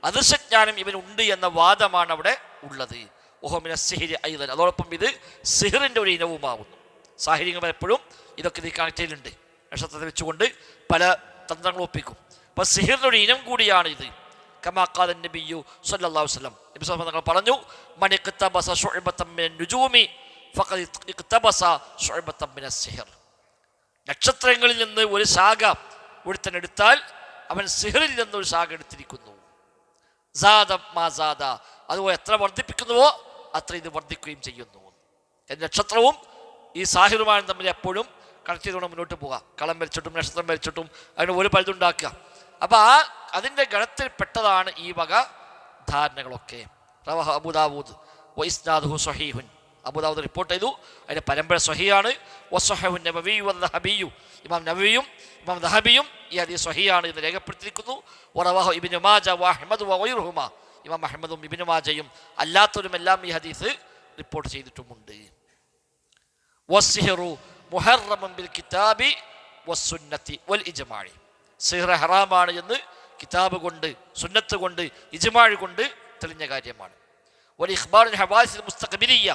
അദൃശ്യജ്ഞാനം ഇവനുണ്ട് എന്ന വാദമാണ് അവിടെ ഉള്ളത്. ഓഹോമിന സിഹിരി ഐദൻ, അതോടൊപ്പം ഇത് സിഹിറിൻ്റെ ഒരു ഇനവുമാകുന്നു. സാഹിര്യങ്ങൾ പലപ്പോഴും ഇതൊക്കെ ഇത് കണക്ട് ചെയ്യുന്നുണ്ട്, നക്ഷത്രത്തെ വെച്ചുകൊണ്ട് പല തന്ത്രങ്ങൾ ഒപ്പിക്കും. അപ്പം സിഹിറിൻ്റെ ഒരു ഇനം കൂടിയാണ് ഇത്. കമാ ഖാല നബിയ്യു സ്വല്ലല്ലാഹു അലൈഹി വസല്ലം, നബി സ്വല്ലല്ലാഹു അലൈഹി വസല്ലം പറഞ്ഞു, മൻ ഇഖ്തബസ ശുഅബതൻ മിനൻ നുജൂമി ഫഖദ് ഇഖ്തബസ ശുഅബതൻ മിനസ് സിഹർ, നക്ഷത്രങ്ങളിൽ നിന്ന് ഒരു ശാഖ ഒരുത്തൻ എടുത്താൽ അവൻ സിഹറിൽ നിന്നൊരു ശാഖ എടുത്തിരിക്കുന്നു. സാദ മാ സാദ, അതുപോലെ എത്ര വർദ്ധിപ്പിക്കുന്നുവോ അത്ര ഇത് വർദ്ധിക്കുകയും ചെയ്യുന്നു. നക്ഷത്രവും ഈ സാഹിറുമായും തമ്മിൽ എപ്പോഴും കണക്ട് ചെയ്തുകൊണ്ട് മുന്നോട്ട് പോവുക. കളം വരച്ചിട്ടും നക്ഷത്രം വരച്ചിട്ടും അതിന് ഒരു പഴുതുണ്ടാക്കുക. അപ്പോൾ അതിൻ്റെ ഗണത്തിൽ പെട്ടതാണ് ഈ വക ധാരണകളൊക്കെ. റവഹ അബൂദാവൂദ് വഇസ്നാദുഹു സ്വഹീഹുൻ, അബൂദാവൂദ് റിപ്പോർട്ട് ചെയ്തു, അതിൻ്റെ പരമ്പര സ്വഹീഹാണ്. വസ്വഹഹു നബവി വദ്ദഹബിയു, ഇമാം നബവിയും ഇമാം ദഹബിയും ഈ ഹദീസ് സ്വഹീഹാണ് എന്ന് രേഖപ്പെടുത്തിയിരിക്കുന്നു. വറവഹു ഇബ്നു മാജ വഅഹ്മദ് വഗൈറുഹുമാ, ഇമാം അഹ്മദും ഇബ്നു മാജയും അല്ലാത്തവരുമെല്ലാം ഈ ഹദീസ് റിപ്പോർട്ട് ചെയ്തിട്ടുമുണ്ട്. വസ്സിഹ്റു മുഹറമൻ ബിൽ കിതാബി വസ്സുന്നത്തി വൽ ഇജ്മാഇ, സിഹ്ർ ഹറാമാണ് എന്ന് കിതാബ് കൊണ്ട് സുന്നത്ത് കൊണ്ട് ഇജ്മാഅ് കൊണ്ട് തെളിഞ്ഞ കാര്യമാണ്. വൽ ഇഖ്ബാറുൽ ഹവാസിൽ മുസ്തഖ്ബിലിയ്യ,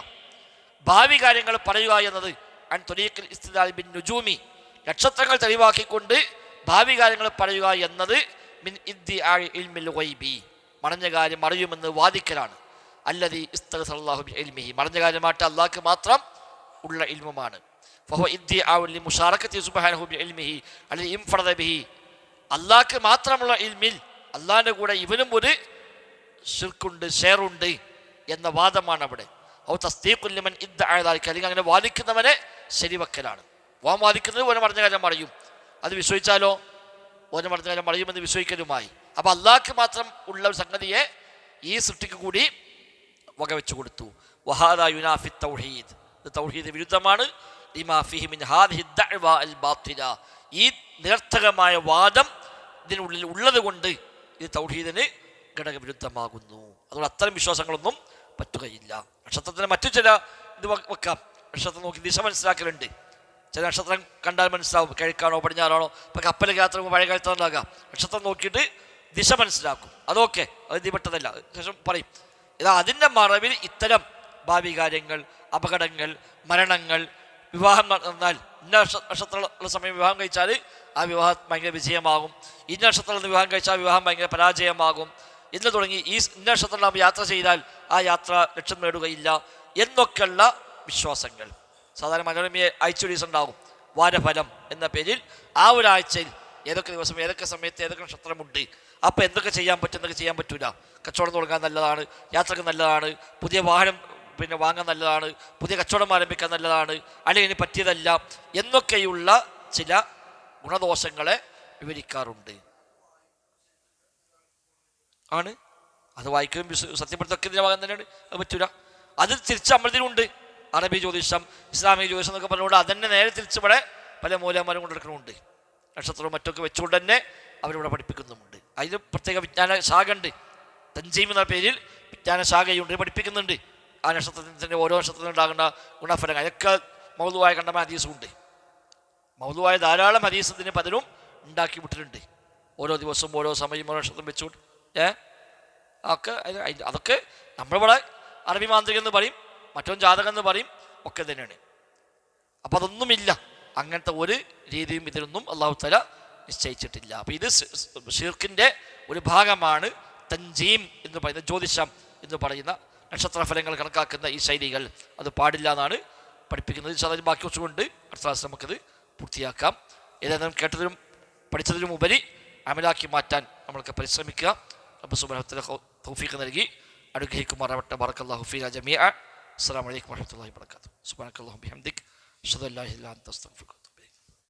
ഭാവി കാര്യങ്ങൾ പറയുക എന്നത് അൻ തുരീഖിൽ ഇസ്തിദാൽ ബിൻ നുജൂമി, നക്ഷത്രങ്ങൾ തെളിവാക്കിക്കൊണ്ട് ഭാവി കാര്യങ്ങൾ പറയുക എന്നത് മിൻ ഇദ്ദിആഇ ഇൽമിൽ ഗൈബി, മറഞ്ഞ കാര്യം അറിയുമെന്ന് വാദിക്കലാണ്. അല്ലദീ ഇസ്തഗ്സറല്ലാഹു ബി ഇൽമിഹി, മറഞ്ഞ കാര്യമായിട്ട് അല്ലാഹുക്ക് മാത്രം ഉള്ള ഇൽമുമാണ്. ഫഹുവ ഇദ്ദിആഉ ലിമുശാറകതി സുബ്ഹാനഹു ബി ഇൽമിഹി അല്ലദീ ഇൻഫറദ ബിഹി, അല്ലാഹുക്ക് മാത്രമുള്ള ഇൽമിൽ അല്ലാഹുവിൻ്റെ കൂടെ ഇവനും ഒരു ശിർക്കുണ്ട്, ഷെയറുണ്ട് എന്ന വാദമാണ് അവിടെ. ഔ തസ്ദീഖുൽ ലിമൻ ഇദ്ദഅ ദാലിക, അല്ലെങ്കിൽ അങ്ങനെ വാദിക്കുന്നവനെ ശരിവെക്കലാണ്. വാൻ വാദിക്കുന്നത് ഓനെ മറഞ്ഞ കാര്യം അറിയും, അത് വിശ്വസിച്ചാലോ ഓനെ മറഞ്ഞ കാര്യം അറിയുമെന്ന് വിശ്വസിക്കലുമായി. അപ്പോൾ അല്ലാഹുക്ക് മാത്രം ഉള്ള ഒരു സംഗതിയെ ഈ സൃഷ്ടിക്ക് കൂടി വകവെച്ചു കൊടുത്തു. വഹാദാ യുനാഫി തൗഹീദ്, ഇത് തൗഹീദ് വിരുദ്ധമാണ്. ലിമാ ഫീഹി മിൻ ഹാദിഹി ദഅവ അൽ ബാത്തില, ഈ നിരർത്ഥകമായ വാദം ഇതിനുള്ളിൽ ഉള്ളത് കൊണ്ട് ഇത് തൗഹീദിന് ഘടകവിരുദ്ധമാകുന്നു. അതുകൊണ്ട് അത്തരം വിശ്വാസങ്ങളൊന്നും പറ്റുകയില്ല. നക്ഷത്രത്തിന് മറ്റു ചില ഇത് വെക്കാം. നക്ഷത്രം നോക്കി ദിശ മനസ്സിലാക്കലുണ്ട്. ചില നക്ഷത്രം കണ്ടാൽ മനസ്സിലാവും കിഴക്കാണോ പടിഞ്ഞാറാണോ. ഇപ്പം കപ്പൽ യാത്ര പഴയ കാലത്തുണ്ടാകാം, നക്ഷത്രം നോക്കിയിട്ട് ദിശ മനസ്സിലാക്കും. അതൊക്കെ അത് ഇതിപ്പെട്ടതല്ല, ശേഷം പറയും. ഇതാ അതിൻ്റെ മറവിൽ ഇത്തരം ഭാവി കാര്യങ്ങൾ, അപകടങ്ങൾ, മരണങ്ങൾ, വിവാഹം നടന്നാൽ ഇന്ന നക്ഷത്രമുള്ള സമയം വിവാഹം കഴിച്ചാൽ ആ വിവാഹം ഭയങ്കര വിജയമാകും, ഇന്ന നക്ഷത്രത്തിൽ വിവാഹം കഴിച്ചാൽ ആ വിവാഹം ഭയങ്കര പരാജയമാകും എന്ന് തുടങ്ങി, ഈ ഇന്ന നക്ഷത്രത്തിൽ യാത്ര ചെയ്താൽ ആ യാത്ര ലക്ഷ്യം നേടുകയില്ല എന്നൊക്കെയുള്ള വിശ്വാസങ്ങൾ. സാധാരണ മനോരമയെ ആഴ്ച ദിവസം ഉണ്ടാകും വാരഫലം എന്ന പേരിൽ. ആ ഒരാഴ്ചയിൽ ഏതൊക്കെ ദിവസം ഏതൊക്കെ സമയത്ത് ഏതൊക്കെ നക്ഷത്രമുണ്ട്, അപ്പോൾ എന്തൊക്കെ ചെയ്യാൻ പറ്റും, എന്തൊക്കെ ചെയ്യാൻ പറ്റില്ല, കച്ചവടം തുടങ്ങാൻ നല്ലതാണ്, യാത്രക്ക് നല്ലതാണ്, പുതിയ വാഹനം വാങ്ങാൻ നല്ലതാണ്, പുതിയ കച്ചവടം ആരംഭിക്കാൻ നല്ലതാണ്, അല്ലെങ്കിൽ ഇനി പറ്റിയതല്ല എന്നൊക്കെയുള്ള ചില ഗുണദോഷങ്ങളെ വിവരിക്കാറുണ്ട്. ആണ് അത് വായിക്കുകയും സത്യപ്പെടുത്തൊക്കെ ഇതിൻ്റെ ഭാഗം തന്നെയാണ്. അത് പറ്റൂല. അത് തിരിച്ച് അമൃതിനുണ്ട്. അറബി ജ്യോതിഷം, ഇസ്ലാമിക ജ്യോതിഷം എന്നൊക്കെ പറഞ്ഞുകൊണ്ട് അതന്നെ നേരെ തിരിച്ചിവിടെ പല മൂലന്മാരും കൊണ്ടെടുക്കണമുണ്ട്. നക്ഷത്രവും മറ്റൊക്കെ വെച്ചുകൊണ്ട് തന്നെ അവരിവിടെ പഠിപ്പിക്കുന്നുമുണ്ട്. അതിന് പ്രത്യേക വിജ്ഞാന ശാഖ ഉണ്ട്. തൻജീം എന്ന പേരിൽ വിജ്ഞാന ശാഖയുണ്ട്, പഠിപ്പിക്കുന്നുണ്ട്. ആ നക്ഷത്രത്തിൻ്റെ ഓരോ നക്ഷത്രത്തിനുണ്ടാകുന്ന ഗുണഫലങ്ങൾ അതൊക്കെ മൗതുവായ കണ്ടമായ ഹദീസുണ്ട്. മൗതുവായ ധാരാളം ഹദീസത്തിന് പലരും ഉണ്ടാക്കി വിട്ടിട്ടുണ്ട്. ഓരോ ദിവസവും ഓരോ സമയം ഓരോ നക്ഷത്രം വെച്ചുകൊണ്ട് അതൊക്കെ നമ്മളിവിടെ അറബി മാന്ത്രികം എന്ന് പറയും, മറ്റോ ജാതകം എന്ന് പറയും, ഒക്കെ തന്നെയാണ്. അപ്പം അതൊന്നുമില്ല, അങ്ങനത്തെ ഒരു രീതിയും ഇതിനൊന്നും അല്ലാഹു തആല നിശ്ചയിച്ചിട്ടില്ല. അപ്പം ഇത് ശിർക്കിൻ്റെ ഒരു ഭാഗമാണ് തൻജീം എന്ന് പറയുന്ന ജ്യോതിഷം എന്ന് പറയുന്ന നക്ഷത്രഫലങ്ങൾ കണക്കാക്കുന്ന ഈ ശൈലികൾ. അത് പാടില്ല എന്നാണ് പഠിപ്പിക്കുന്നത്. സാധാരണ ബാക്കി വെച്ചുകൊണ്ട് അടുത്ത ക്ലാസ് നമുക്കത് പൂർത്തിയാക്കാം. ഏതായാലും കേട്ടതിലും പഠിച്ചതിലും ഉപരി അമലാക്കി മാറ്റാൻ നമ്മൾക്ക് പരിശ്രമിക്കുക. റബ്ബ് സുബ്ഹാനഹു വ തആല തൗഫീഖ് നൽകി അനുഗ്രഹിക്കുമാറാവട്ടെ. ബറക്കല്ലാഹു ഫീനാ ജമീഅ. അസ്സലാമു അലൈക്കും വറഹ്മത്തുള്ളാഹി വബറകാതുഹു. സുബ്ഹാനക്കല്ലാഹു ബിഹംദിക അഷ്ഹദു അൻ ലാ ഇലാഹ ഇല്ല അൻത അസ്തഗ്ഫിറുക.